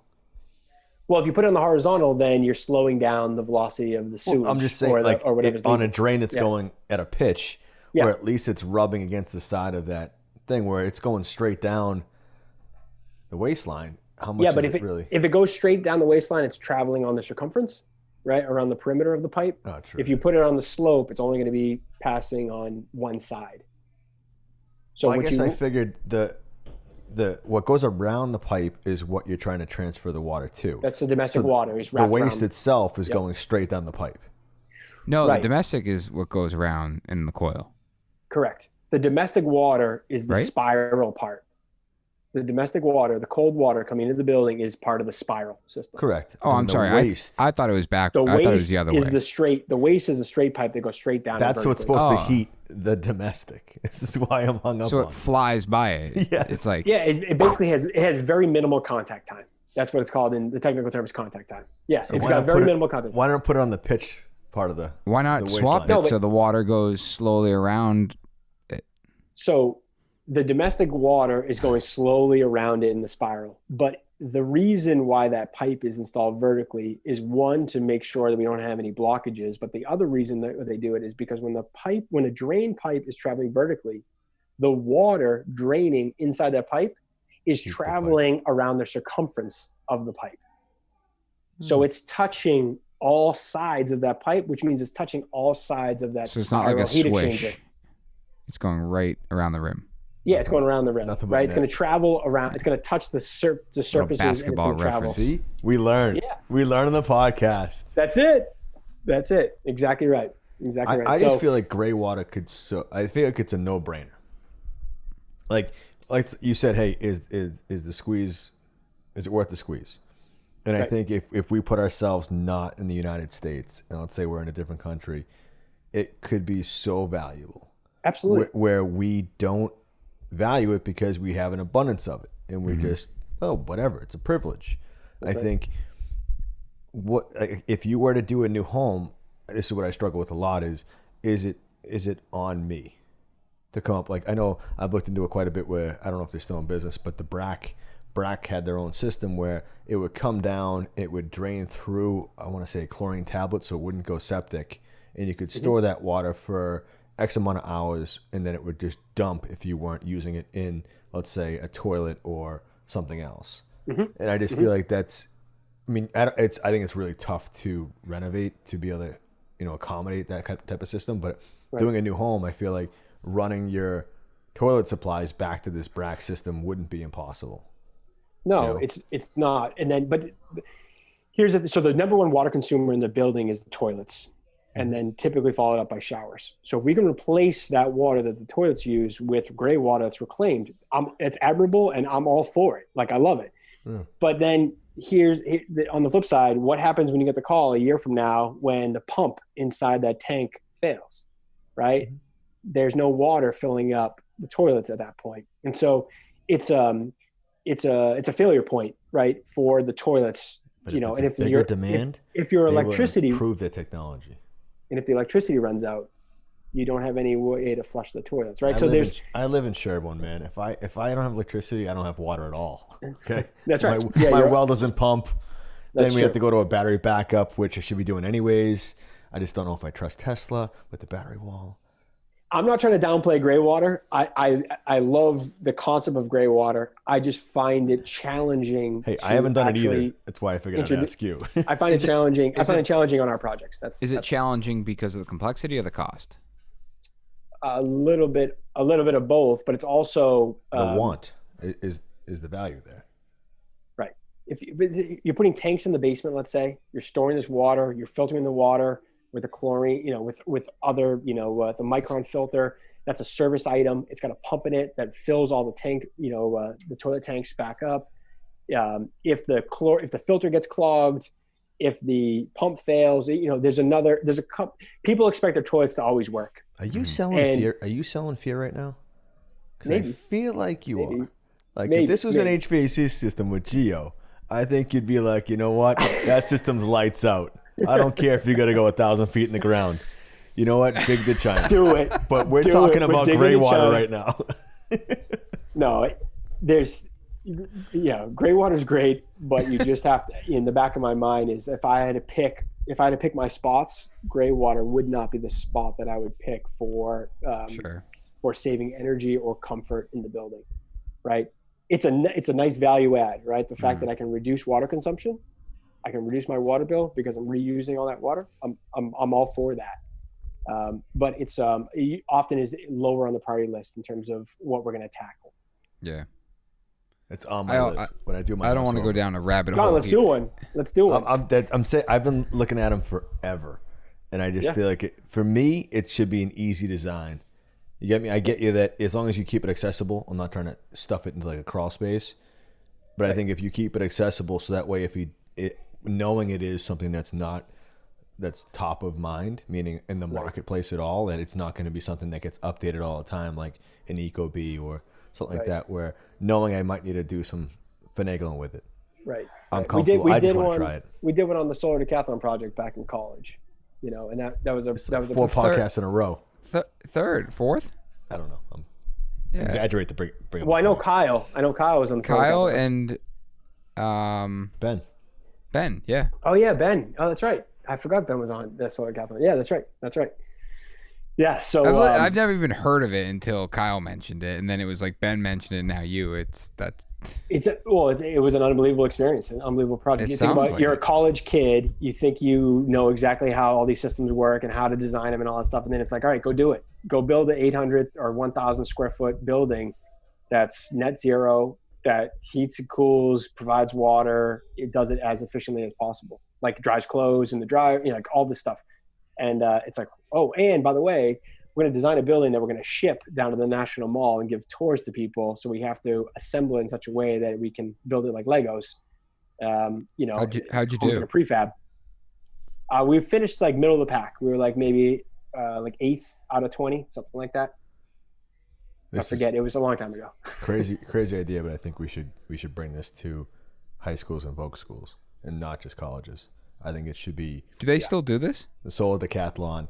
Well, if you put it on the horizontal, then you're slowing down the velocity of the sewage. Well, I'm just saying, or whatever's on a drain that's going at a pitch, where at least it's rubbing against the side of that thing, where it's going straight down the waistline. How much is it really? If it goes straight down the waistline, it's traveling on the circumference, right, around the perimeter of the pipe. Oh, true. If you put it on the slope, it's only going to be passing on one side. So I guess I figured the what goes around the pipe is what you're trying to transfer the water to. That's the domestic water. The waste itself is going straight down the pipe. No, Right. the domestic is what goes around in the coil. Correct. The domestic water is the Right? spiral part. The domestic water, the cold water coming into the building, is part of the spiral system. Correct. Oh, And I'm the sorry. Waste. I thought it was back. The I thought it was waste the other is way. the waste is the straight pipe that goes straight down. That's what's vertically. supposed to Oh. heat the domestic. This is why I'm hung up So on it flies by it. Yes. It's like, Yeah, it basically has very minimal contact time. That's what it's called in the technical term is contact time. Yeah, So it's why got not very put it- minimal contact. Why not put it on the pitch part of the? why not the swap waistline? it No, but- so the water goes slowly around it? So the domestic water is going slowly around it in the spiral. But the reason why that pipe is installed vertically is one, to make sure that we don't have any blockages. But the other reason that they do it is because when a drain pipe is traveling vertically, the water draining inside that pipe is Heats the pipe. traveling around the circumference of the pipe. So it's touching all sides of that pipe, which means it's touching all sides of that So it's not like spiral a heat swish. exchanger. It's going right around the rim. Yeah, it's going around the rim, Nothing but right? It's net. going to travel around. It's going to touch the surfaces. and it's basketball gonna travel. reference. See, we learned. Yeah. We learned on the podcast. That's it. That's it. Exactly right. Exactly right. I just feel like gray water could. I feel like it's a no-brainer. Like you said, hey, is the squeeze? Is it worth the squeeze? And I Right. think if we put ourselves not in the United States, and let's say we're in a different country, it could be so valuable. Absolutely. Where we don't value it because we have an abundance of it, and we're just, oh, whatever. It's a privilege. I think if you were to do a new home, this is what I struggle with a lot: is it on me to come up? Like, I know I've looked into it quite a bit. Where I don't know if they're still in business, but the Brack had their own system where it would come down, it would drain through, I want to say, a chlorine tablet, so it wouldn't go septic, and you could store that water for X amount of hours, and then it would just dump if you weren't using it in, let's say, a toilet or something else. And I just feel like that's, I mean, I think it's really tough to renovate to be able to, accommodate that type of system. But doing a new home, I feel like running your toilet supplies back to this Brack system wouldn't be impossible. No, it's not. And then, but so the number one water consumer in the building is the toilets, and then typically followed up by showers. So if we can replace that water that the toilets use with gray water that's reclaimed, it's admirable, and I'm all for it. Like, I love it. But then on the flip side, what happens when you get the call a year from now when the pump inside that tank fails, right? There's no water filling up the toilets at that point. And so it's a failure point, right, for the toilets, But and if bigger demand, if your they will electricity improve the technology. and if the electricity runs out, you don't have any way to flush the toilets, right? I live in Sherborne, man. If I don't have electricity, I don't have water at all. Okay, That's right. My well doesn't pump. That's Then we have true. to go to a battery backup, which I should be doing anyways. I just don't know if I trust Tesla with the battery wall. I'm not trying to downplay gray water. I love the concept of gray water. I just find it challenging. Hey, to I haven't done it either. actually- That's why I figured I'd ask you. I find it challenging. I find it challenging on our projects. Is it challenging because of the complexity or the cost? a little bit of both, but it's also The want is the value there. right. If you're putting tanks in the basement, let's say you're storing this water, you're filtering the water with a chlorine, with other, the micron filter. That's a service item. It's got a pump in it that fills all the tank, the toilet tanks back up. If the filter gets clogged, if the pump fails, people expect their toilets to always work. Are you selling fear? Are you selling fear right now? Because I Maybe. feel like you Maybe. are. Like Maybe. if this was an HVAC system with Geo, I think you'd be like, you know what? That system's lights out. I don't care if you got to go 1,000 feet in the ground. You know what? Dig the China. Do it. But we're Do talking it. We're about digging gray the water China. right now. No, gray water's great, but you just have to, in the back of my mind is if I had to pick my spots, gray water would not be the spot that I would pick for saving energy or comfort in the building, right? It's a nice value add, right? The fact that I can reduce water consumption, I can reduce my water bill because I'm reusing all that water. I'm all for that. But it's often is lower on the priority list in terms of what we're going to tackle. Yeah. It's on my list when I do my. I don't want to go down a rabbit hole. John, let's do one. Let's do one. I'm saying I've been looking at them forever, And I just feel like for me, it should be an easy design. You get me? I get you that as long as you keep it accessible, I'm not trying to stuff it into like a crawl space. But I think if you keep it accessible, so that way, knowing it is something that's top of mind, meaning in the marketplace at all, that it's not going to be something that gets updated all the time, like an EcoBee or something like that, where knowing I might need to do some finagling with it. Right. I'm comfortable. I just want to try it. We did one on the solar decathlon project back in college, and that was a 4 podcasts in a row. Third, fourth? I don't know. Exaggerate to bring up. Well, I know Kyle was on the Kyle and Ben. Ben, yeah. Oh yeah, Ben. Oh, that's right. I forgot Ben was on the solar decathlon. Yeah, that's right. Yeah, so I've never even heard of it until Kyle mentioned it, and then it was like Ben mentioned it, and now you. It was an unbelievable experience, an unbelievable project. You think about you're a college kid, you think you know exactly how all these systems work and how to design them and all that stuff, and then it's like, all right, go do it. Go build an 800 or 1,000 square foot building that's net zero, that heats and cools, provides water. It does it as efficiently as possible, like dries clothes in the dryer, like all this stuff. And it's like, oh, and by the way, we're going to design a building that we're going to ship down to the National Mall and give tours to people. So we have to assemble it in such a way that we can build it like Legos. How'd you do? Like a prefab. We finished like middle of the pack. We were like maybe like 8th out of 20, something like that. I forget. It was a long time ago. Crazy idea, but I think we should bring this to high schools and voc schools and not just colleges. I think it should be. Do they still do this? The Solar Decathlon,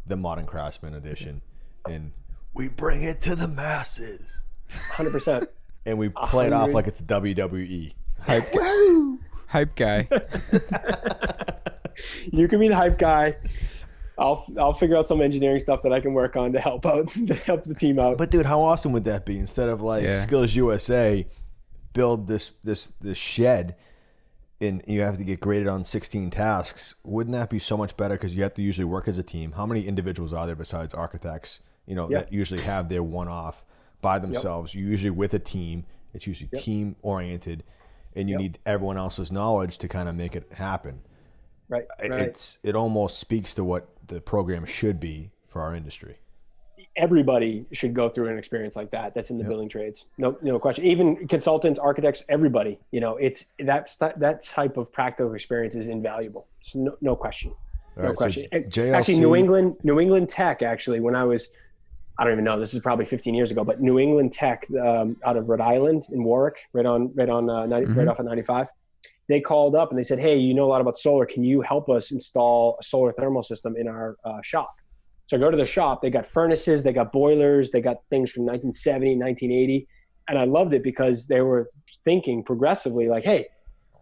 the Modern Craftsman edition, and we bring it to the masses. 100%. And we play it off like it's WWE. Hype guy. You can be the hype guy. I'll figure out some engineering stuff that I can work on to help the team out. But dude, how awesome would that be? Instead of like Skills USA, build this shed, and you have to get graded on 16 tasks. Wouldn't that be so much better? Because you have to usually work as a team. How many individuals are there besides architects? That usually have their one-off by themselves. Usually with a team. It's usually team oriented, and you need everyone else's knowledge to kind of make it happen. Right. It almost speaks to what the program should be for our industry. Everybody should go through an experience like that. That's in the building trades. No question. Even consultants, architects, everybody. it's that type of practical experience is invaluable. So no question. No question. So JLC, actually, New England Tech. Actually, when I don't even know. This is probably 15 years ago. But New England Tech out of Rhode Island in Warwick, right off of 95. They called up and they said, hey, you know a lot about solar. Can you help us install a solar thermal system in our shop? So I go to the shop. They got furnaces, they got boilers, they got things from 1970, 1980. And I loved it because they were thinking progressively like, hey,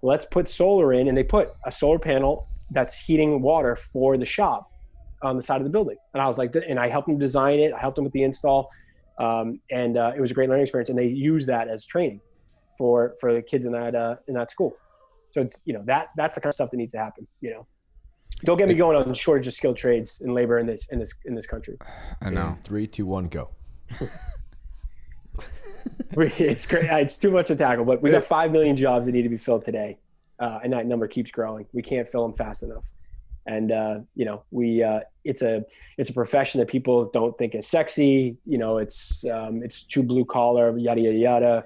let's put solar in. And they put a solar panel that's heating water for the shop on the side of the building. And I was like, and I helped them design it. I helped them with the install. And it was a great learning experience. And they use that as training for the kids in that school. So it's, that's the kind of stuff that needs to happen, Don't get me going on the shortage of skilled trades and labor in this country. I know. 3, 2, 1, go. It's great. It's too much to tackle, but we got 5 million jobs that need to be filled today. And that number keeps growing. We can't fill them fast enough. And, it's a profession that people don't think is sexy. It's too blue collar, yada, yada, yada.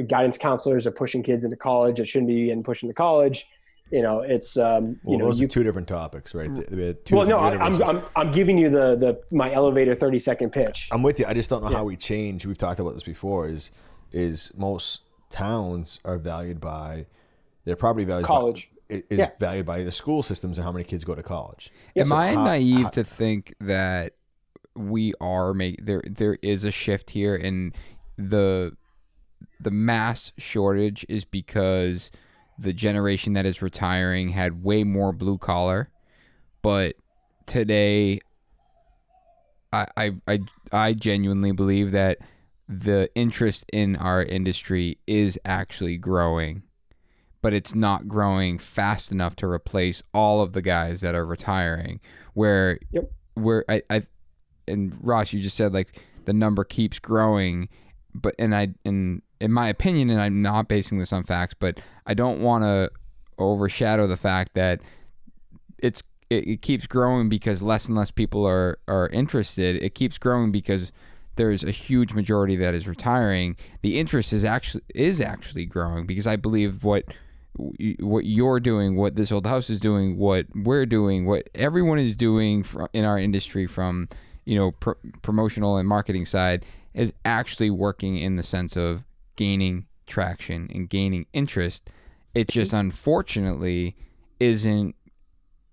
Guidance counselors are pushing kids into college that shouldn't be getting pushed into college. Those are two different topics, right? I'm giving you my elevator 30-second pitch. I'm with you. I just don't know how we change. We've talked about this before. Is most towns are valued by their property values. College is valued by the school systems and how many kids go to college. Am I naive to think that we are there is a shift here in the mass shortage is because the generation that is retiring had way more blue collar, but today I genuinely believe that the interest in our industry is actually growing, but it's not growing fast enough to replace all of the guys that are retiring. Where and Ross, you just said like the number keeps growing, but in my opinion, and I'm not basing this on facts, but I don't want to overshadow the fact that it keeps growing because less and less people are interested. It keeps growing because there's a huge majority that is retiring. The interest is actually growing because I believe what you're doing, what this old house is doing, what we're doing, what everyone is doing in our industry, from promotional and marketing side, is actually working in the sense of gaining traction and gaining interest. It just unfortunately isn't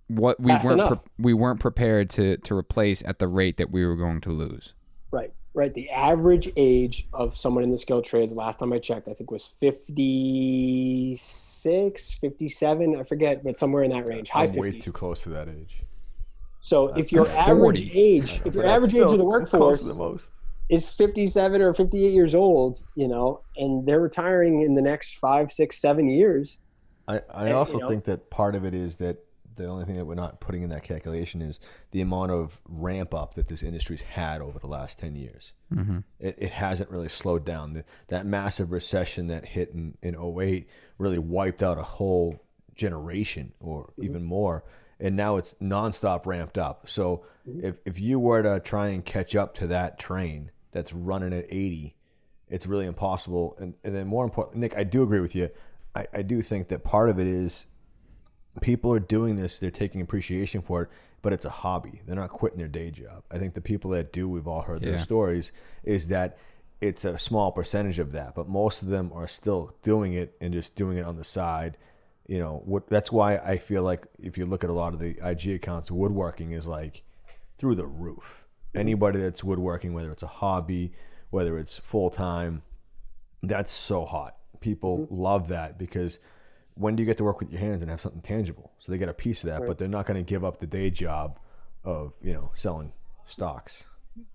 what we weren't prepared to replace at the rate that we were going to lose. Right. The average age of someone in the skilled trades, last time I checked, I think was 56, 57. I forget, but somewhere in that range. High 50s. I'm way too close to that age. So if your average age, of the workforce is 57 or 58 years old, and they're retiring in the next 5, 6, 7 years. I also think that part of it is that the only thing that we're not putting in that calculation is the amount of ramp up that this industry's had over the last 10 years. Mm-hmm. It hasn't really slowed down. That massive recession that hit in 08 really wiped out a whole generation or even more. And now it's nonstop ramped up. So if you were to try and catch up to that train that's running at 80, it's really impossible. And then more important, Nick, I do agree with you. I do think that part of it is people are doing this, they're taking appreciation for it, but it's a hobby. They're not quitting their day job. I think the people that do, we've all heard their stories, is that it's a small percentage of that, but most of them are still doing it and just doing it on the side. That's why I feel like if you look at a lot of the IG accounts, woodworking is like through the roof. Anybody that's woodworking, whether it's a hobby, whether it's full-time, that's so hot. People love that because when do you get to work with your hands and have something tangible? So they get a piece of that, but they're not going to give up the day job of, selling stocks.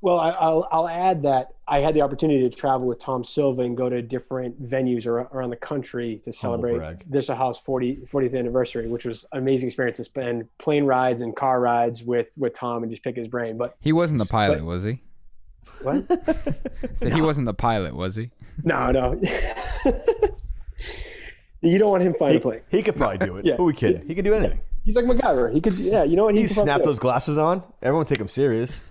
Well, I'll add that I had the opportunity to travel with Tom Silva and go to different venues around the country to celebrate this house 40th anniversary, which was an amazing experience to spend plane rides and car rides with Tom and just pick his brain. But he wasn't the pilot, was he? What? So he wasn't the pilot, was he? No. You don't want him flying a plane. He could probably do it. Who are we kidding? He could do anything. He's like MacGyver. He could. Yeah, you know what? He snapped those glasses on. Everyone take him serious.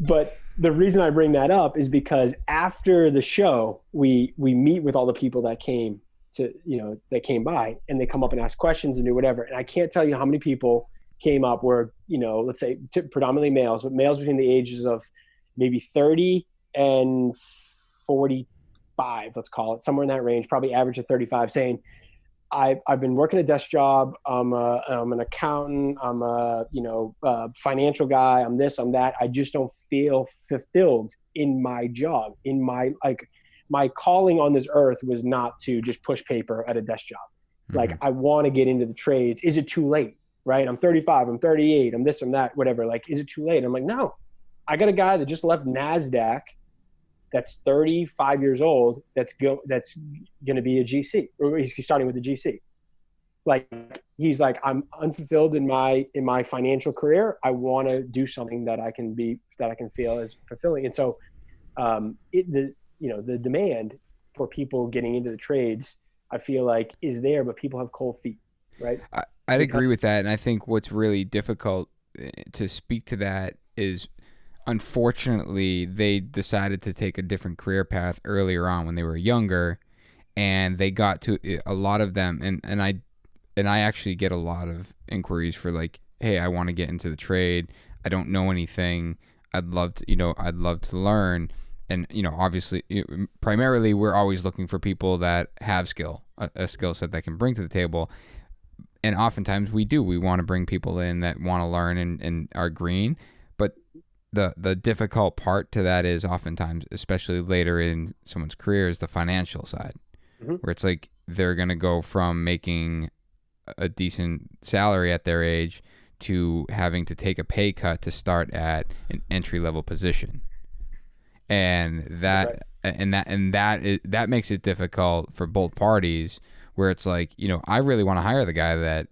But the reason I bring that up is because after the show, we meet with all the people that came that came by, and they come up and ask questions and do whatever. And I can't tell you how many people came up were, let's say predominantly males, but males between the ages of maybe 30 and 45, let's call it, somewhere in that range, probably average of 35, saying, I've been working a desk job. I'm an accountant. I'm a financial guy. I'm this. I'm that. I just don't feel fulfilled in my job. In my calling on this earth was not to just push paper at a desk job. Mm-hmm. Like, I want to get into the trades. Is it too late? Right? I'm 35. I'm 38. I'm this. I'm that. Whatever. Like, is it too late? I'm like, no. I got a guy that just left NASDAQ. That's 35 years old. That's going to be a GC, or he's starting with a GC. Like, he's like, I'm unfulfilled in my financial career. I want to do something that I can feel is fulfilling. And so, the demand for people getting into the trades, I feel like, is there, but people have cold feet, right? I'd agree with that. And I think what's really difficult to speak to that is, unfortunately, they decided to take a different career path earlier on when they were younger, and they got to a lot of them. And I actually get a lot of inquiries for like, hey, I want to get into the trade. I don't know anything. I'd love to learn. And, obviously, primarily we're always looking for people that have a skill set that can bring to the table. And oftentimes we want to bring people in that want to learn and are green. But the difficult part to that is oftentimes, especially later in someone's career, is the financial side, where it's like they're going to go from making a decent salary at their age to having to take a pay cut to start at an entry-level position. And that makes it difficult for both parties, where it's like, I really want to hire the guy that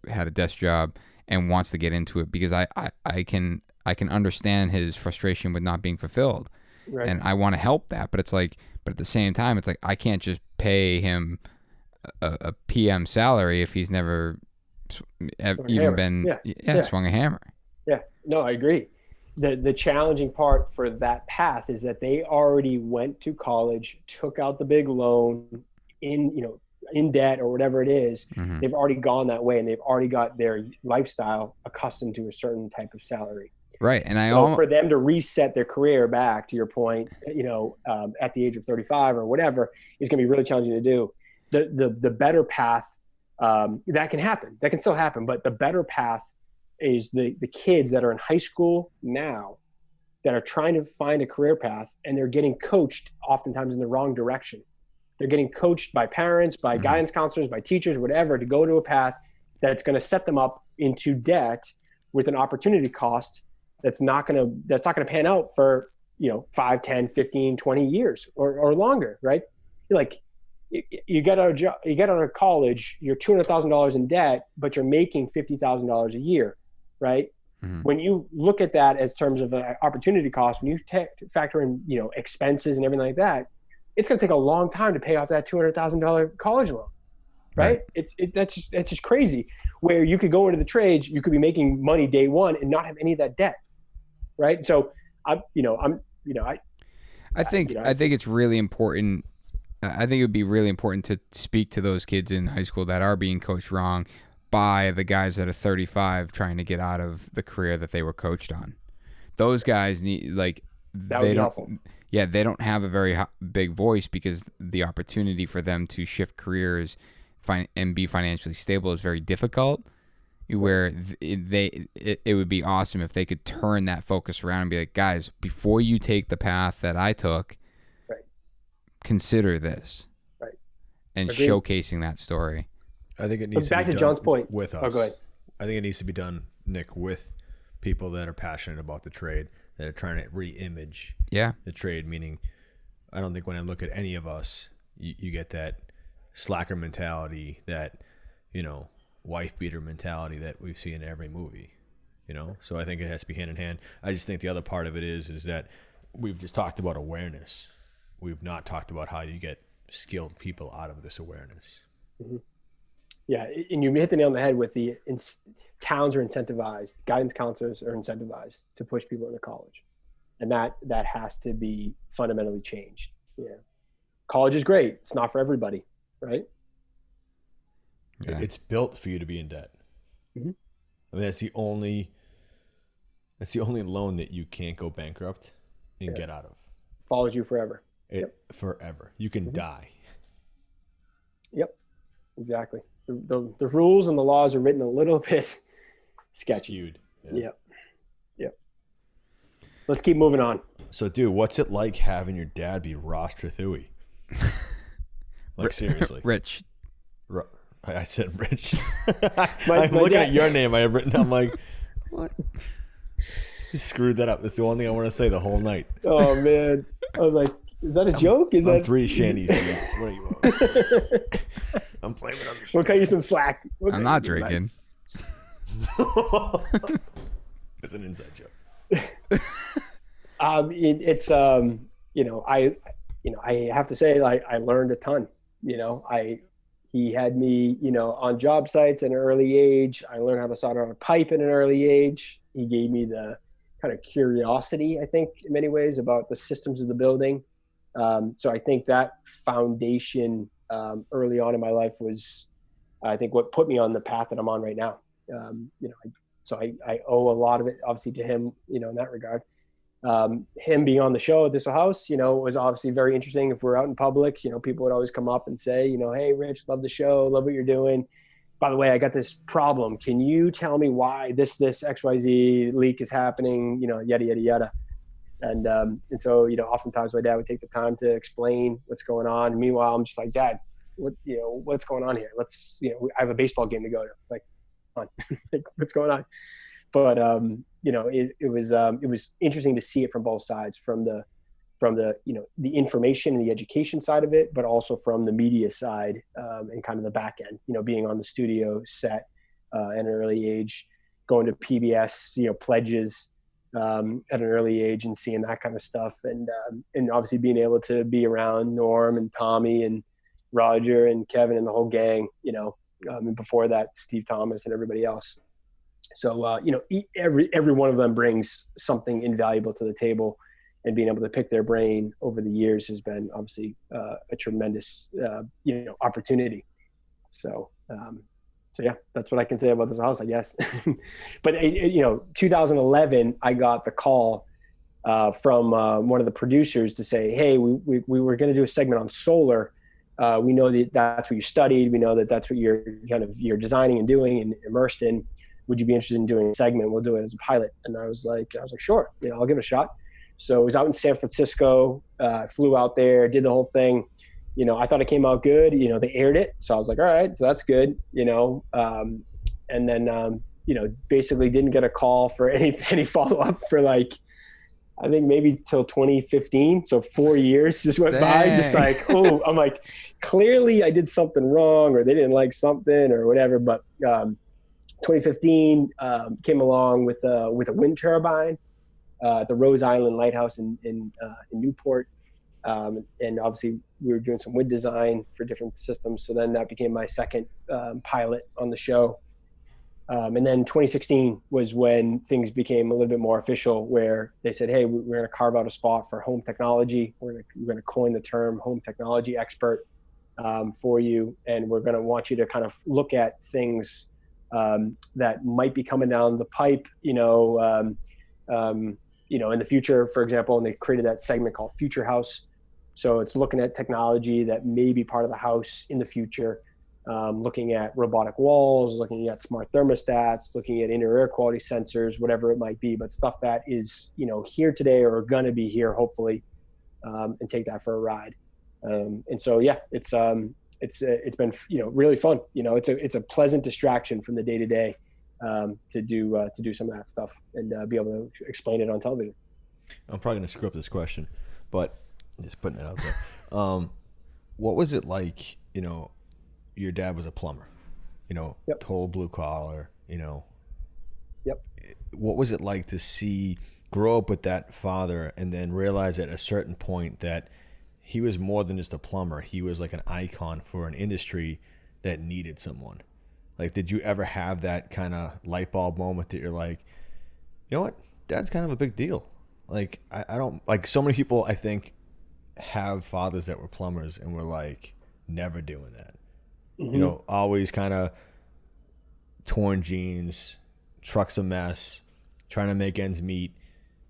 had a desk job and wants to get into it, because I can understand his frustration with not being fulfilled. Right. And I want to help that. But it's like, but at the same time, it's like, I can't just pay him a PM salary if he's never even been swung a hammer. Yeah, no, I agree. The challenging part for that path is that they already went to college, took out the big loan in debt or whatever it is. Mm-hmm. They've already gone that way, and they've already got their lifestyle accustomed to a certain type of salary. Right. And for them to reset their career back, to your point, at the age of 35 or whatever, is going to be really challenging to do. The better path, that can happen. That can still happen. But the better path is the kids that are in high school now that are trying to find a career path, and they're getting coached oftentimes in the wrong direction. They're getting coached by parents, by guidance counselors, by teachers, whatever, to go to a path that's going to set them up into debt with an opportunity cost that's not going to pan out for 5, 10, 15, 20 years or longer, right? Like you get out of job, you get out of college, you're $200,000 in debt, but you're making $50,000 a year, right? Mm-hmm. When you look at that as terms of an opportunity cost, when you factor in expenses and everything like that, it's going to take a long time to pay off that $200,000 college loan, right? That's just crazy. Where you could go into the trades, you could be making money day one and not have any of that debt, right? So I think it's really important. I think it would be really important to speak to those kids in high school that are being coached wrong by the guys that are 35 trying to get out of the career that they were coached on. Those guys need they don't have a very big voice, because the opportunity for them to shift careers and be financially stable is very difficult. Where it would be awesome if they could turn that focus around and be like, guys, before you take the path that I took, consider this, and Agreed. Showcasing that story. I think it needs back to be to done John's point with us. Oh, go ahead. I think it needs to be done, Nick, with people that are passionate about the trade, that are trying to re-image the trade. Meaning, I don't think when I look at any of us, you get that slacker mentality, that wife beater mentality that we see in every movie. So I think it has to be hand in hand. I just think the other part of it is that we've just talked about awareness. We've not talked about how you get skilled people out of this awareness. Mm-hmm. Yeah, and you hit the nail on the head with towns are incentivized, guidance counselors are incentivized to push people into college, and that has to be fundamentally changed. Yeah, college is great; it's not for everybody, right? Yeah. It's built for you to be in debt. Mm-hmm. I mean, that's the only loan that you can't go bankrupt and get out of. Follows you forever. Forever. You can die. Yep, exactly. The rules and the laws are written a little bit sketchy. Skewed. Yep. Let's keep moving on. So, dude, what's it like having your dad be Ross Trethewey? Seriously. Rich. I said Rich. I'm looking at your name I have written. I'm like, what? You screwed that up. That's the one thing I want to say the whole night. Oh, man. I was like, is that a joke? I'm 3 shandies. What are you? I'm blaming on the We'll cut you some slack. I'm not drinking. It's an inside joke. I have to say, I learned a ton. He had me, on job sites at an early age. I learned how to solder on a pipe at an early age. He gave me the kind of curiosity, I think, in many ways, about the systems of the building. So I think that foundation early on in my life was, I think, what put me on the path that I'm on right now. I owe a lot of it, obviously, to him, in that regard. Him being on the show at this house, was obviously very interesting. If we're out in public, people would always come up and say, hey, Rich, love the show, love what you're doing. By the way, I got this problem. Can you tell me why this XYZ leak is happening? Yada, yada, yada. And so, oftentimes my dad would take the time to explain what's going on. Meanwhile, I'm just like, Dad, what's going on here? Let's, I have a baseball game to go to. Like, come on, like, what's going on? But it was interesting to see it from both sides, from the the information and the education side of it, but also from the media side and kind of the back end. Being on the studio set at an early age, going to PBS pledges at an early age, and seeing that kind of stuff, and obviously being able to be around Norm and Tommy and Roger and Kevin and the whole gang. And before that, Steve Thomas and everybody else. So, every one of them brings something invaluable to the table, and being able to pick their brain over the years has been obviously a tremendous, opportunity. So yeah, that's what I can say about this house, I guess. But 2011, I got the call from one of the producers to say, hey, we were going to do a segment on solar. We know that that's what you studied. We know that that's what you're designing and doing and immersed in. Would you be interested in doing a segment? We'll do it as a pilot. And I was like, sure, I'll give it a shot. So it was out in San Francisco, flew out there, did the whole thing. I thought it came out good. They aired it. So I was like, all right, so that's good, and then, basically didn't get a call for any follow-up for I think maybe till 2015. So 4 years just went by, just I'm like, clearly I did something wrong, or they didn't like something or whatever. But 2015 came along with a wind turbine at the Rose Island Lighthouse in Newport. And obviously we were doing some wind design for different systems. So then that became my second pilot on the show. And then 2016 was when things became a little bit more official, where they said, hey, we're going to carve out a spot for home technology. We're going to coin the term home technology expert for you. And we're going to want you to kind of look at things that might be coming down the pipe, in the future, for example. And they created that segment called Future House. So it's looking at technology that may be part of the house in the future. Looking at robotic walls, looking at smart thermostats, looking at inner air quality sensors, whatever it might be, but stuff that is, here today or going to be here, hopefully, and take that for a ride. And so, yeah, it's been, really fun. It's a pleasant distraction from the day to day, to do some of that stuff and be able to explain it on television. I'm probably going to screw up this question, but just putting it out there. What was it like, your dad was a plumber, Yep. total blue collar, Yep. What was it like to grow up with that father and then realize at a certain point that he was more than just a plumber? He was like an icon for an industry that needed someone. Like, did you ever have that kind of light bulb moment that you're like, you know what, Dad's kind of a big deal? Like, I don't, like, so many people I think have fathers that were plumbers and were like never doing that. Mm-hmm. Always kind of torn jeans, truck's a mess, trying to make ends meet.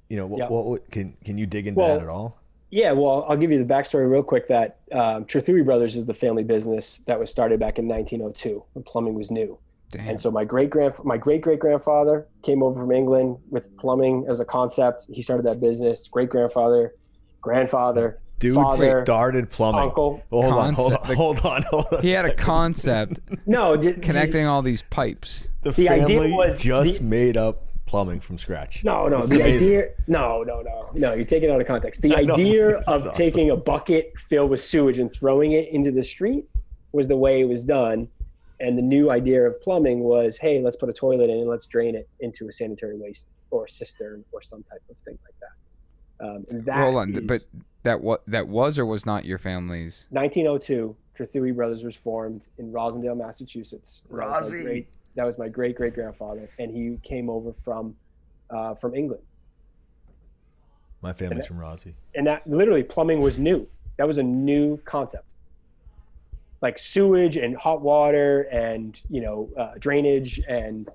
What can you dig into that at all? Yeah, well, I'll give you the backstory real quick. That Trethewey Brothers is the family business that was started back in 1902 when plumbing was new. Damn. And so my great great grandfather came over from England with plumbing as a concept. He started that business. Great grandfather. Dude father, started plumbing. Uncle. Hold on. He had a concept. Connecting all these pipes. The family made up plumbing from scratch. No. Idea. No. You're taking it out of context. The idea of taking a bucket filled with sewage and throwing it into the street was the way it was done. And the new idea of plumbing was, hey, let's put a toilet in and let's drain it into a sanitary waste or a cistern or some type of thing like that. Hold on, but that was or was not your family's? 1902, Trethewey Brothers was formed in Rosendale, Massachusetts. That was my great grandfather, and he came over from England. My family's from Rossi. And that literally plumbing was new. That was a new concept. Like sewage and hot water and drainage and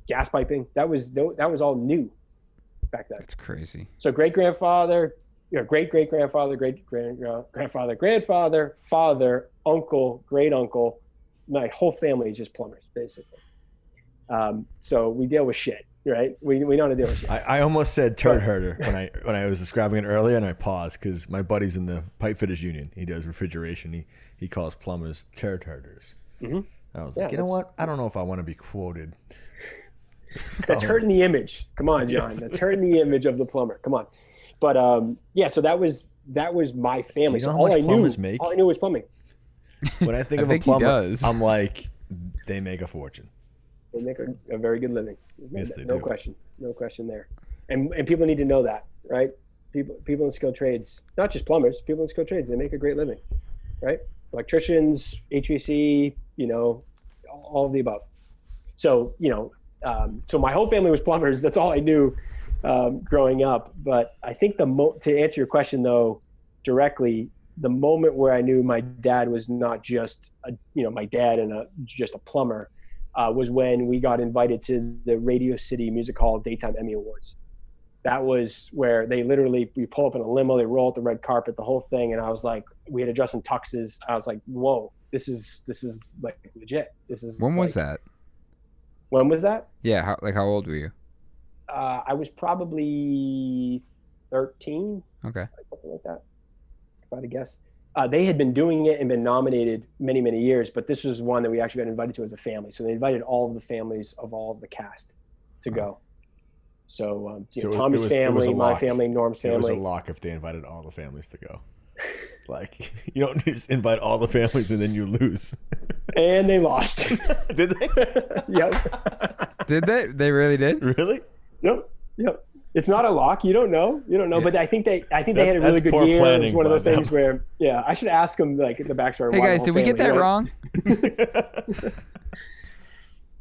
gas piping. That was all new back then. That's crazy. So great grandfather, great grandfather, great grandfather, grandfather, father, uncle, great uncle. My whole family is just plumbers, basically. So we deal with shit, right? We know how to deal with shit. I almost said turd herder when I was describing it earlier, and I paused because my buddy's in the pipe fitters union. He does refrigeration. He calls plumbers turd herders. Mm-hmm. I was like, you know what? I don't know if I want to be quoted. That's hurting the image. Come on, John. Yes. That's hurting the image of the plumber. Come on. But so that was my family. Do you know so how much plumbers make? All I knew was plumbing. When I think of a plumber, I'm like, they make a fortune. They make a very good living. Yes, they do. No question there. And people need to know that, right? People in skilled trades, not just plumbers, people in skilled trades, they make a great living. right? Electricians, HVAC, all of the above. So, so my whole family was plumbers. That's all I knew growing up. But I think to answer your question though, directly, the moment where I knew my dad was not just my dad and just a plumber was when we got invited to the Radio City Music Hall Daytime Emmy Awards. That was where we pull up in a limo, they roll out the red carpet, the whole thing. And I was like, we had to dress in tuxes. I was like, whoa, this is like legit. When was that? When was that? Yeah. How old were you? I was probably 13. Okay. Something like that, if I had to guess. They had been doing it and been nominated many, many years, but this was one that we actually got invited to as a family. So they invited all of the families of all of the cast to go. So, Tommy's family, my family, Norm's family. It was a lock if they invited all the families to go. Like, you don't need to invite all the families and then you lose. And they lost. Did they? Yep. Did they? They really did? Really? Yep. It's not a lock. You don't know. Yeah. But I think they had a really good year. It was one of those things where, I should ask them like the backstory. Hey guys, did we get that wrong?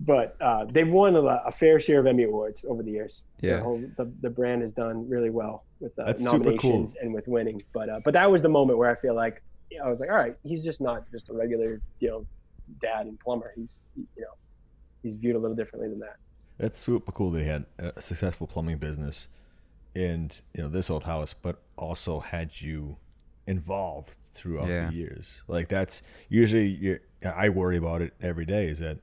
But they've won a fair share of Emmy Awards over the years. Yeah. The brand has done really well with cool. nominations and with winning. But that was the moment where I feel like I was like, all right, he's just not just a regular dad and plumber. He's viewed a little differently than that. That's super cool. They had a successful plumbing business in this old house, but also had you involved throughout the years. Like that's usually I worry about it every day. Is that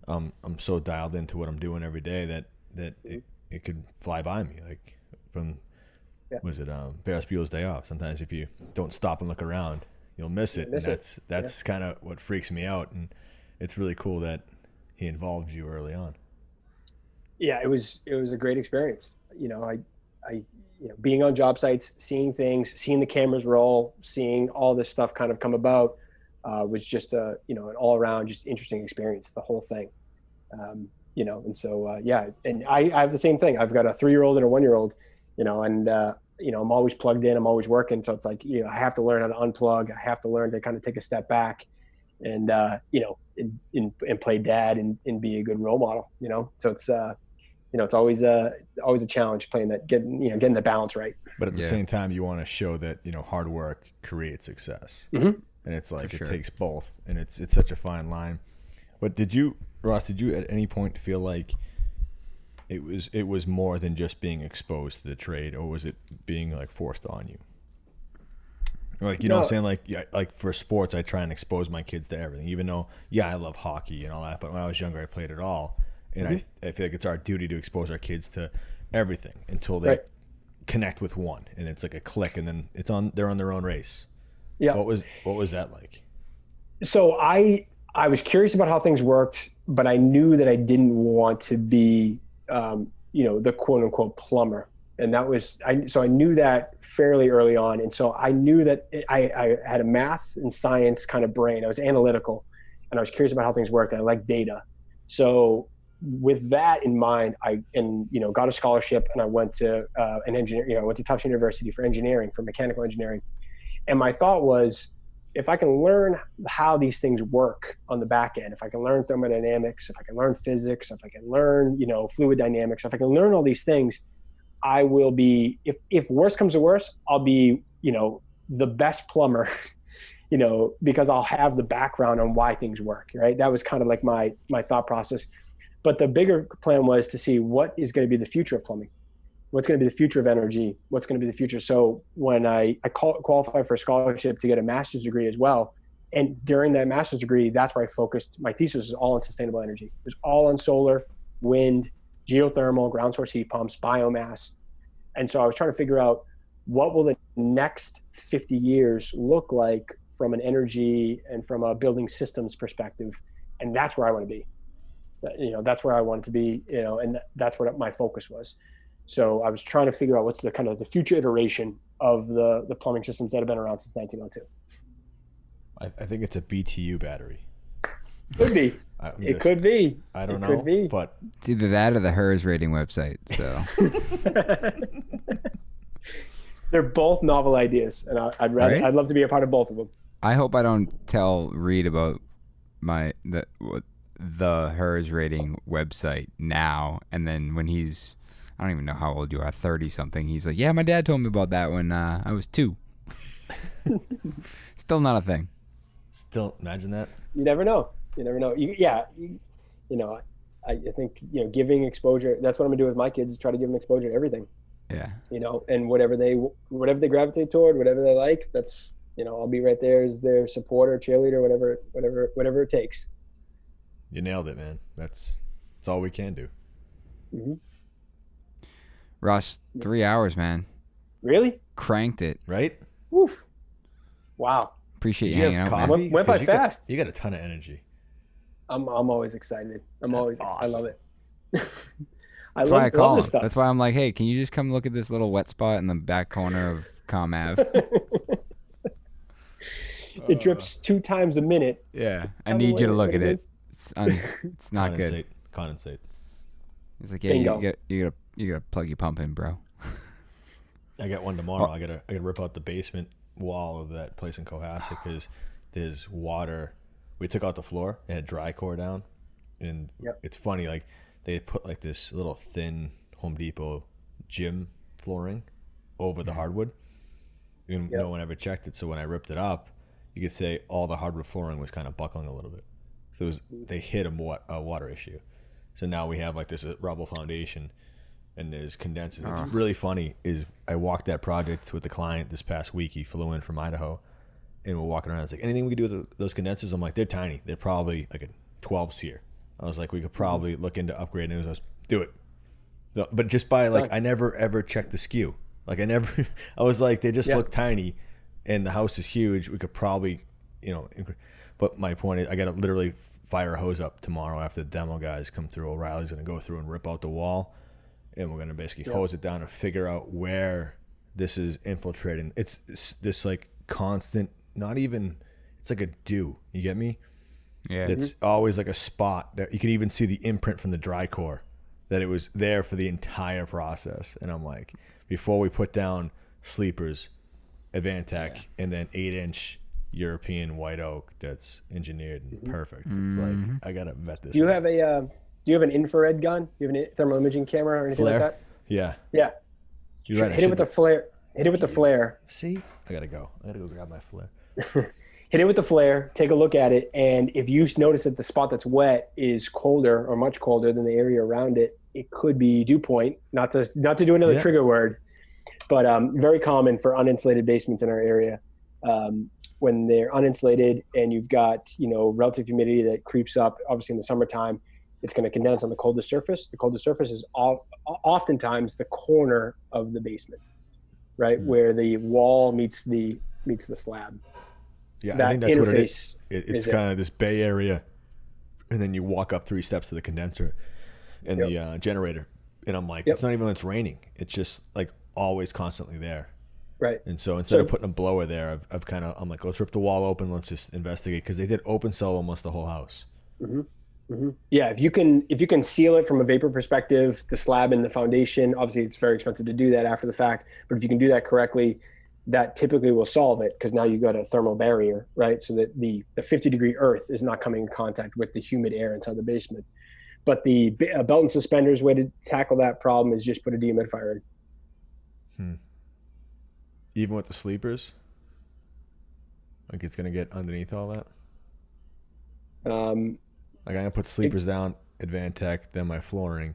I'm so dialed into what I'm doing every day that it could fly by me. Like from Ferris Bueller's Day Off. Sometimes if you don't stop and look around, you'll miss it. That's kind of what freaks me out. And it's really cool that he involved you early on. Yeah, it was a great experience. I being on job sites, seeing things, seeing the cameras roll, seeing all this stuff kind of come about was just an all around just interesting experience. The whole thing, and so and I have the same thing. I've got a 3-year-old and a 1-year-old, and I'm always plugged in. I'm always working, so it's like I have to learn how to unplug. I have to learn to kind of take a step back, and and play dad and be a good role model. So it's it's always a challenge playing that, getting the balance right. But at the same time, you want to show that hard work creates success, mm-hmm. and it's like it takes both, and it's such a fine line. But Ross, did you at any point feel like it was more than just being exposed to the trade, or was it being like forced on you? Like know what I'm saying? Like for sports, I try and expose my kids to everything, even though I love hockey and all that. But when I was younger, I played it all. And mm-hmm. I feel like it's our duty to expose our kids to everything until they connect with one, and it's like a click, and then they're on their own race. Yeah. What was that like? So I was curious about how things worked, but I knew that I didn't want to be, the quote unquote plumber, and that was so I knew that fairly early on, and so I knew that I had a math and science kind of brain. I was analytical, and I was curious about how things worked, and I liked data. So with that in mind, I got a scholarship, and I went to an engineer. I went to Tufts University for engineering, for mechanical engineering. And my thought was, if I can learn how these things work on the back end, if I can learn thermodynamics, if I can learn physics, if I can learn fluid dynamics, if I can learn all these things, I will be. If worse comes to worse, I'll be the best plumber. Because I'll have the background on why things work. Right. That was kind of like my thought process. But the bigger plan was to see what is going to be the future of plumbing, what's going to be the future of energy, what's going to be the future. So when I qualified for a scholarship to get a master's degree as well, and during that master's degree, that's where I focused. My thesis was all on sustainable energy. It was all on solar, wind, geothermal, ground source heat pumps, biomass. And so I was trying to figure out what will the next 50 years look like from an energy and from a building systems perspective. And that's where I want to be. That's where I wanted to be, and that's what my focus was. So I was trying to figure out what's the kind of the future iteration of the plumbing systems that have been around since 1902. I think it's a BTU battery. Could be. Could be. I don't know. Could be. But it's either that or the HERS rating website. So they're both novel ideas, and I'd love to be a part of both of them. I hope I don't tell Reed about the hers rating website now, and then when he's, I don't even know how old you are, 30 something, he's like, yeah, my dad told me about that when I was 2. Still not a thing. Still, imagine that. You never know. You know, I think, you know, giving exposure, that's what I'm gonna do with my kids, is try to give them exposure to everything. Yeah. You know, and whatever they gravitate toward, whatever they like, that's, you know, I'll be right there as their supporter, cheerleader, whatever it takes. You nailed it, man. That's all we can do. Mm-hmm. Ross, 3 hours, man. Really? Cranked it. Right? Woof. Wow. Appreciate you hanging out, man. Went by fast. You got a ton of energy. I'm always excited. Awesome. I love it. That's why I call him. That's why I'm like, hey, can you just come look at this little wet spot in the back corner of Com Ave? It drips 2 times a minute. Yeah, I need you to look at it. It's not good. Condensate. He's like, yeah, you gotta plug your pump in, bro. I got one tomorrow. I gotta rip out the basement wall of that place in Cohasset because there's water. We took out the floor. It had dry core down, and It's funny. Like they put like this little thin Home Depot gym flooring over the hardwood, and no one ever checked it. So when I ripped it up, you could say all the hardwood flooring was kind of buckling a little bit. So they hit a water issue. So now we have like this rubble foundation, and there's condensers. It's really funny. Is I walked that project with the client this past week. He flew in from Idaho, and we're walking around. It's like, anything we could do with those condensers? I'm like, they're tiny. They're probably like a 12 SEER. I was like, we could probably look into upgrading those. I was, do it. So, but just by like, I never ever checked the skew. Like I was like, they just look tiny, and the house is huge. We could probably, but my point is, I got to literally fire a hose up tomorrow after the demo guys come through. O'Reilly's going to go through and rip out the wall, and we're going to basically hose it down and figure out where this is infiltrating. It's this like constant, not even, it's like a dew. You get me? Yeah. It's always like a spot that you can even see the imprint from the dry core that it was there for the entire process. And I'm like, before we put down sleepers, Avantech, and then 8-inch European white oak that's engineered and perfect. It's like, I gotta vet this. Do you have an infrared gun? Do you have a thermal imaging camera or anything like that? Yeah. You're right. Hit it with the flare. Hit it with the flare. See, I gotta go grab my flare. Hit it with the flare. Take a look at it, and if you notice that the spot that's wet is colder or much colder than the area around it, it could be dew point. Not to do another trigger word, but very common for uninsulated basements in our area. When they're uninsulated and you've got, relative humidity that creeps up, obviously in the summertime, it's going to condense on the coldest surface. The coldest surface is oftentimes the corner of the basement, right? Where the wall meets the slab. Yeah, I think that's what it is. It's kind of this bay area, and then you walk up 3 steps to the condenser and the generator. And I'm like, it's not even when it's raining. It's just like always constantly there. Right. And so instead of putting a blower there, I'm like, let's rip the wall open. Let's just investigate, because they did open cell almost the whole house. Yeah, if you can seal it from a vapor perspective, the slab and the foundation, obviously it's very expensive to do that after the fact, but if you can do that correctly, that typically will solve it, because now you've got a thermal barrier, right? So that the 50-degree earth is not coming in contact with the humid air inside the basement. But the belt and suspenders way to tackle that problem is just put a dehumidifier in. Even with the sleepers? Like it's going to get underneath all that? Like I'm going to put sleepers down, Advantech, then my flooring.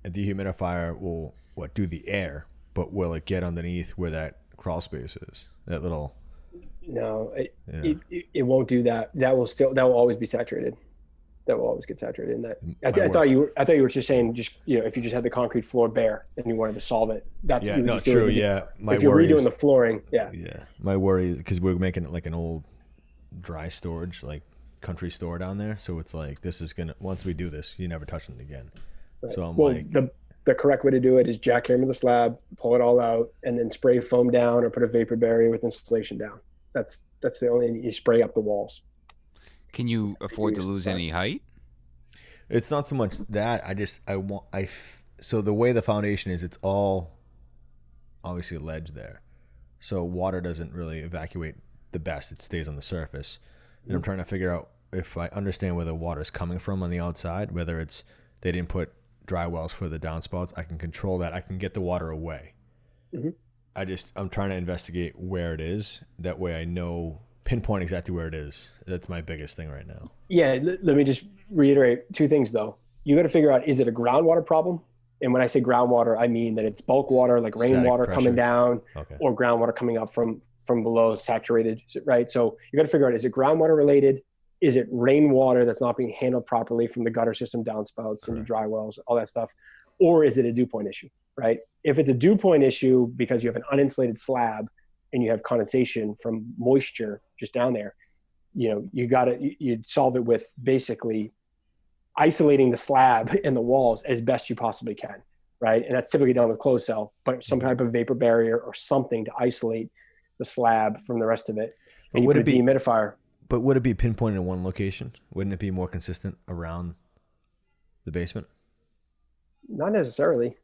A dehumidifier will, do the air, but will it get underneath where that crawl space is? That little... No, it won't do that. That will always be saturated. That will always get saturated in that. I thought you were just saying, if you just had the concrete floor bare and you wanted to solve it, that's true. If you're redoing the flooring, my worry is because we're making it like an old dry storage, like country store down there. So it's like, this is gonna, once we do this, you never touch it again. Right. So the correct way to do it is jackhammer the slab, pull it all out, and then spray foam down or put a vapor barrier with insulation down. That's the only, you spray up the walls. Can you afford to lose any height? It's not so much that. So the way the foundation is, it's all obviously ledge there. So water doesn't really evacuate the best. It stays on the surface. And I'm trying to figure out if I understand where the water is coming from on the outside, whether it's they didn't put dry wells for the downspouts. I can control that. I can get the water away. Mm-hmm. I'm trying to investigate where it is. That way I know, pinpoint exactly where it is. That's my biggest thing right now. Yeah. Let me just reiterate two things though. You got to figure out, is it a groundwater problem? And when I say groundwater, I mean that it's bulk water, like rainwater coming down, or groundwater coming up from below, saturated, right? So you got to figure out, is it groundwater related? Is it rainwater that's not being handled properly from the gutter system, downspouts, and the dry wells, all that stuff? Or is it a dew point issue, right? If it's a dew point issue because you have an uninsulated slab and you have condensation from moisture just down there, you'd solve it with basically isolating the slab and the walls as best you possibly can, right? And that's typically done with closed cell, but some type of vapor barrier or something to isolate the slab from the rest of it. And you put a dehumidifier. But would it be pinpointed in one location? Wouldn't it be more consistent around the basement? Not necessarily.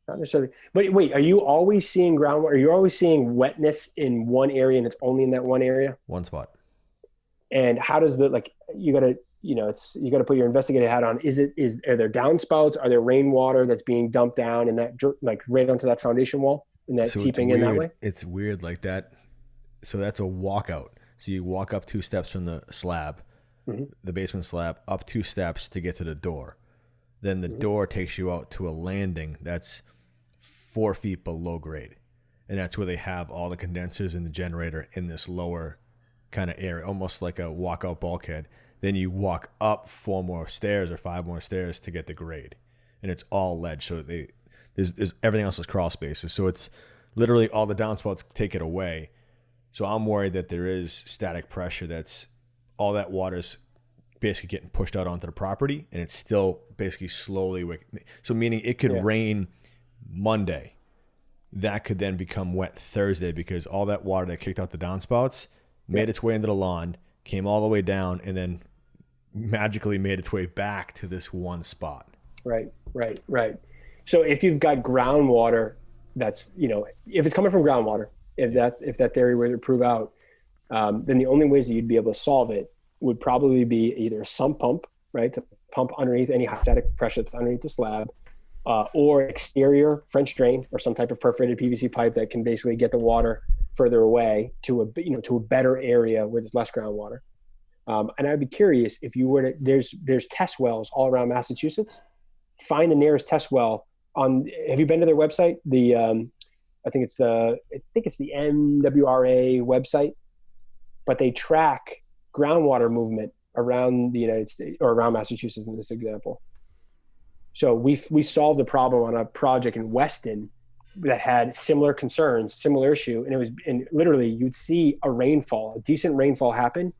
But wait, are you always seeing groundwater? Are you always seeing wetness in one area and it's only in that one area? One spot. And how does you got to put your investigative hat on. Are there downspouts? Are there rainwater that's being dumped down and that like right onto that foundation wall and that seeping in that way? It's weird like that. So that's a walkout. So you walk up 2 steps from the slab, the basement slab, up 2 steps to get to the door. Then the door takes you out to a landing that's 4 feet below grade. And that's where they have all the condensers and the generator in this lower kind of area, almost like a walkout bulkhead. Then you walk up 4 more stairs or 5 more stairs to get the grade. And it's all ledge. So there's everything else is crawl spaces. So it's literally all the downspouts take it away. So I'm worried that there is static pressure. That's all that water's basically getting pushed out onto the property, and it's still basically slowly. So meaning it could rain Monday, that could then become wet Thursday because all that water that kicked out the downspouts made its way into the lawn, came all the way down, and then magically made its way back to this one spot. Right. So if you've got groundwater, that's if it's coming from groundwater. If that theory were to prove out, then the only ways that you'd be able to solve it would probably be either a sump pump, right, to pump underneath any hydrostatic pressure that's underneath the slab, or exterior French drain or some type of perforated PVC pipe that can basically get the water further away to a better area where there's less groundwater. And I'd be curious if you were to, there's test wells all around Massachusetts. Find the nearest test well have you been to their website? I think it's the MWRA website, but they track groundwater movement around the United States or around Massachusetts in this example. So we solved a problem on a project in Weston that had similar concerns, similar issue. And literally you'd see a decent rainfall happen.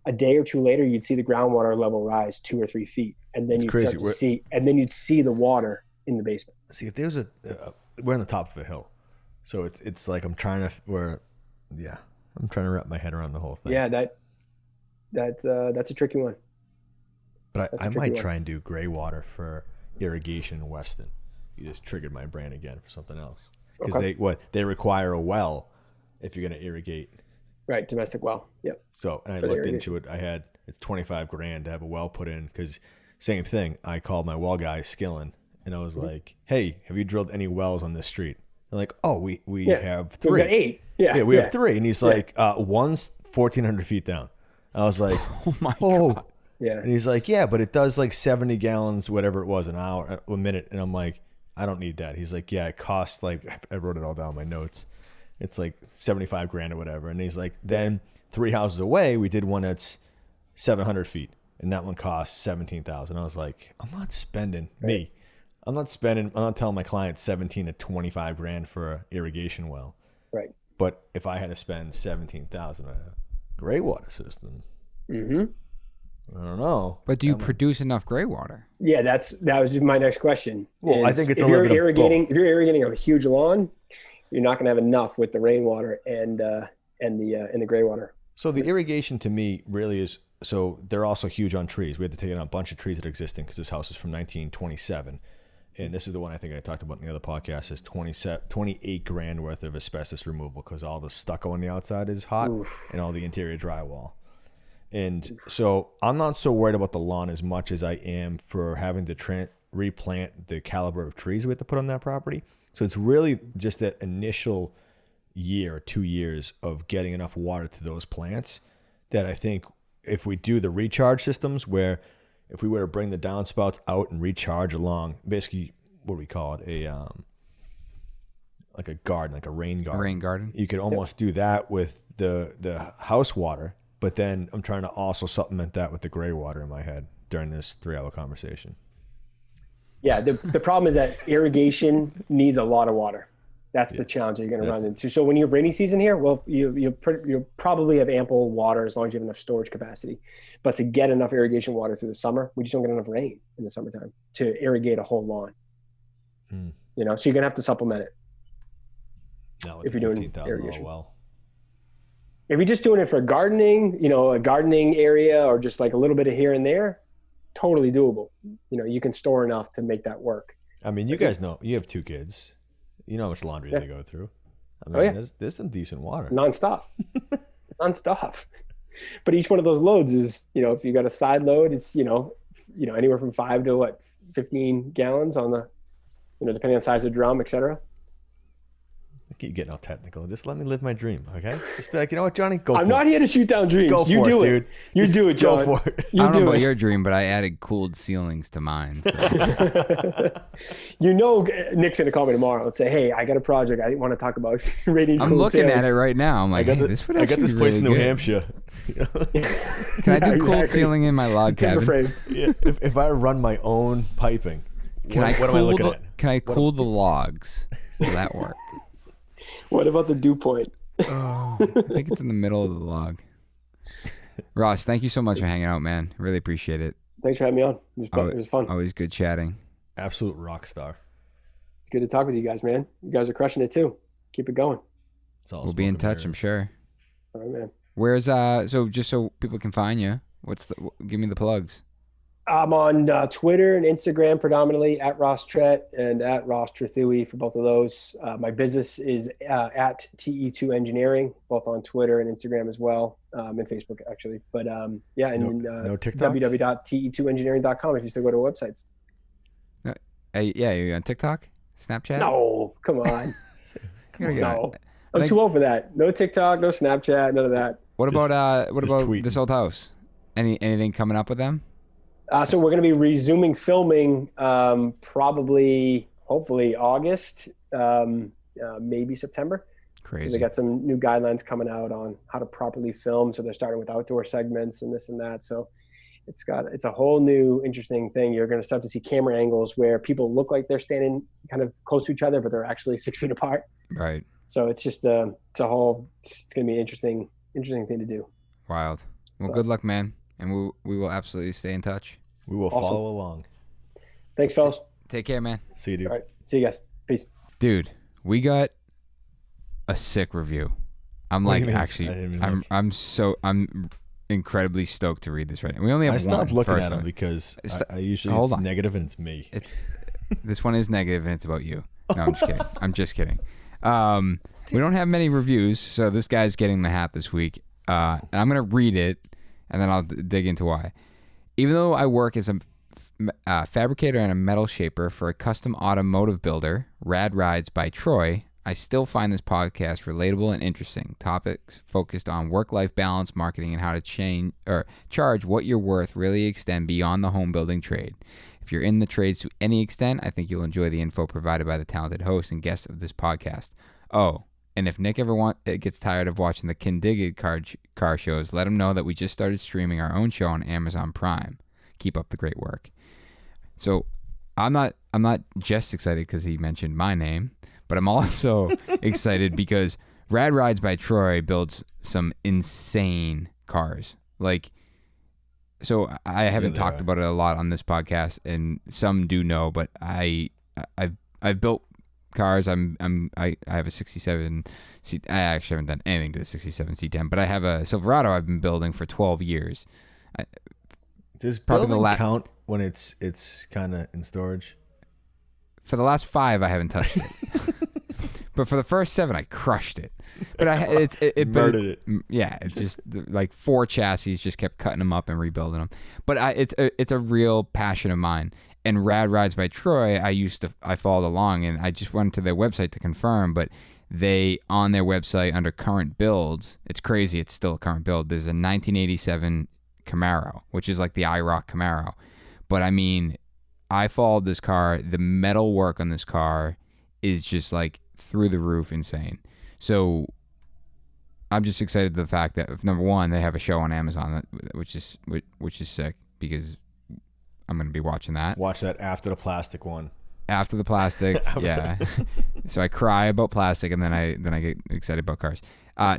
A day or two later, you'd see the groundwater level rise 2 or 3 feet. And then you'd see the water in the basement. See, if there's we're on the top of a hill. So it's like I'm trying to wrap my head around the whole thing. Yeah, that's a tricky one. But I might try and do gray water for irrigation in Weston. You just triggered my brain again for something else. Because they require a well if you're going to irrigate. Right, domestic well. Yep. So, and I looked into it. It's $25,000 to have a well put in because same thing. I called my well guy, Skillen, and I was like, "Hey, have you drilled any wells on this street?" They're like, "Oh, we have 3. We got 8. Yeah, we have 3." And he's like, "One's 1,400 feet down." I was like, "Oh my god!" Yeah. And he's like, "Yeah, but it does like 70 gallons, whatever it was, a minute." And I'm like, "I don't need that." He's like, "Yeah, it costs like I wrote it all down in my notes. It's like $75,000 or whatever." And he's like, "Then 3 houses away, we did one that's 700 feet, and that one costs $17,000." I was like, "I'm not spending I'm not telling my client $17,000 to $25,000 for an irrigation well. Right. But if I had to spend $17,000 on a gray water system, I don't know. But do you produce enough gray water? Yeah, that was my next question. Well, I think it's if you're irrigating a huge lawn, you're not going to have enough with the rainwater and the gray water. So the irrigation to me really is, so they're also huge on trees. We had to take out a bunch of trees that are existing because this house is from 1927. and this is the one I think I talked about in the other podcast, is 28 grand worth of asbestos removal because all the stucco on the outside is hot and all the interior drywall. And so I'm not so worried about the lawn as much as I am for having to replant the caliber of trees we have to put on that property. So it's really just that initial year or 2 years of getting enough water to those plants that I think if we do the recharge systems where if we were to bring the downspouts out and recharge along, basically, what do we call it? Like a garden, like a rain garden. A rain garden. You could almost do that with the house water, but then I'm trying to also supplement that with the gray water in my head during this 3-hour conversation. Yeah, the problem is that irrigation needs a lot of water. That's the challenge that you're going to run into. So when you have rainy season here, well, you'll probably have ample water as long as you have enough storage capacity. But to get enough irrigation water through the summer, we just don't get enough rain in the summertime to irrigate a whole lawn. You know, so you're going to have to supplement it. If you're doing irrigation. Well. If you're just doing it for gardening, you know, a gardening area or just like a little bit of here and there, totally doable. You know, you can store enough to make that work. I mean, you guys know, you have 2 kids. You know how much laundry they go through. I mean, there's some decent water. Nonstop. But each one of those loads is, you know, if you got a side load, it's, you know, anywhere from 5 to 15 gallons on the, you know, depending on the size of the drum, et cetera. I keep getting all technical. Just let me live my dream, okay? Just be like, you know what, Johnny? Go for it. I'm not here to shoot down dreams. Go you for do it, it, dude. You Just do it, John. Go for it. I don't know about your dream, but I added cooled ceilings to mine. So. You know, Nick's going to call me tomorrow and say, hey, I got a project. I want to talk about rating. I'm looking at it right now. I'm like, this would I got this place in New good. Hampshire. Can I do cooled ceiling in my log cabin? Yeah, if I run my own piping, what am I looking at? Can I cool the logs? Will that work? What about the dew point? I think it's in the middle of the log. Ross, thank you so much for hanging out, man. Really appreciate it. Thanks for having me on. It was fun. Always good chatting. Absolute rock star. Good to talk with you guys, man. You guys are crushing it too. Keep it going. We'll be in touch, I'm sure. All right, man. Where's so just so people can find you, give me the plugs. I'm on Twitter and Instagram predominantly at Ross Tret and at Ross Trethewey for both of those. My business is at Te2 Engineering, both on Twitter and Instagram as well, and Facebook actually. But yeah, and no TikTok? www.te2engineering.com if you still go to websites. Yeah, you're on TikTok, Snapchat. No, come on. No, I'm Like, too old for that. No TikTok, no Snapchat, none of that. What about tweeting. This Old House? Anything coming up with them? So we're going to be resuming filming probably, hopefully August, maybe September. Crazy. They got some new guidelines coming out on how to properly film. So they're starting with outdoor segments and this and that. So it's a whole new interesting thing. You're going to start to see camera angles where people look like they're standing kind of close to each other, but they're actually 6 feet apart. Right. So it's just it's going to be an interesting thing to do. Wild. Well, good luck, man. And we will absolutely stay in touch. We will follow along. Thanks, fellas. Take care, man. See you, dude. All right. See you guys. Peace. Dude, we got a sick review. I'm What do like, you mean? actually, I didn't even look. I'm incredibly stoked to read this right now. We only have I one. stopped looking at them personally. because St- I usually hold it's on. negative and it's me. This one is negative and it's about you. No, I'm just kidding. I'm just kidding. We don't have many reviews, so this guy's getting the hat this week. And I'm gonna read it, and then I'll dig into why. Even though I work as a fabricator and a metal shaper for a custom automotive builder, Rad Rides by Troy, I still find this podcast relatable and interesting. Topics focused on work-life balance, marketing, and how to charge what you're worth really extend beyond the home building trade. If you're in the trades to any extent, I think you'll enjoy the info provided by the talented host and guests of this podcast. Oh, and if Nick ever gets tired of watching the Kindig car shows, let him know that we just started streaming our own show on Amazon Prime. Keep up the great work. So I'm not just excited because he mentioned my name, but I'm also excited because Rad Rides by Troy builds some insane cars. Like, so I haven't talked about it a lot on this podcast, and some do know, but I've built cars. I have a 67 C. I actually haven't done anything to the 67 C10, but I have a Silverado I've been building for 12 years. Does building count when it's kind of in storage? For the last 5, I haven't touched it. But for the first 7, I crushed it. But it murdered it. Yeah, it's just like 4 chassis. Just kept cutting them up and rebuilding them. But it's a real passion of mine. And Rad Rides by Troy, I followed along, and I just went to their website to confirm. But they, on their website under current builds, it's crazy. It's still a current build. There's a 1987 Camaro, which is like the IROC Camaro. But I mean, I followed this car. The metal work on this car is just like through the roof insane. So I'm just excited to the fact that, number one, they have a show on Amazon, which is sick, because I'm going to be watching that. Watch that after the plastic one. After the plastic, yeah. So I cry about plastic, and then I get excited about cars.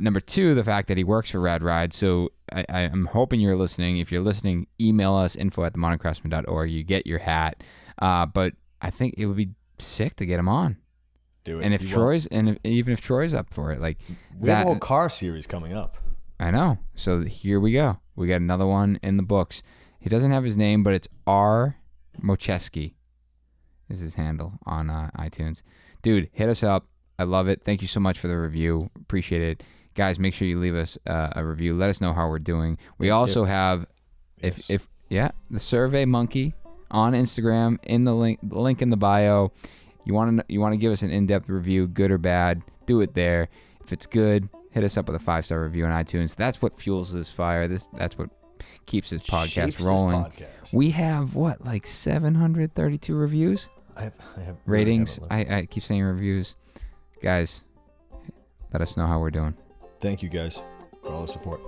Number 2, the fact that he works for Rad Ride. So I'm hoping you're listening. If you're listening, email us, info@themodерncraftsman.org. You get your hat. But I think it would be sick to get him on. Do it. And even if Troy's up for it, like we have a whole car series coming up. I know. So here we go. We got another one in the books. He doesn't have his name, but it's R. Mocheski is his handle on iTunes. Dude, hit us up. I love it. Thank you so much for the review. Appreciate it. Guys, make sure you leave us a review. Let us know how we're doing. We also have the Survey Monkey on Instagram, in the link in the bio. You want to give us an in-depth review, good or bad, do it there. If it's good, hit us up with a 5-star review on iTunes. That's what fuels this fire. That's what keeps this podcast rolling. We have like 732 reviews? I have ratings. I keep saying reviews. Guys, let us know how we're doing. Thank you guys for all the support.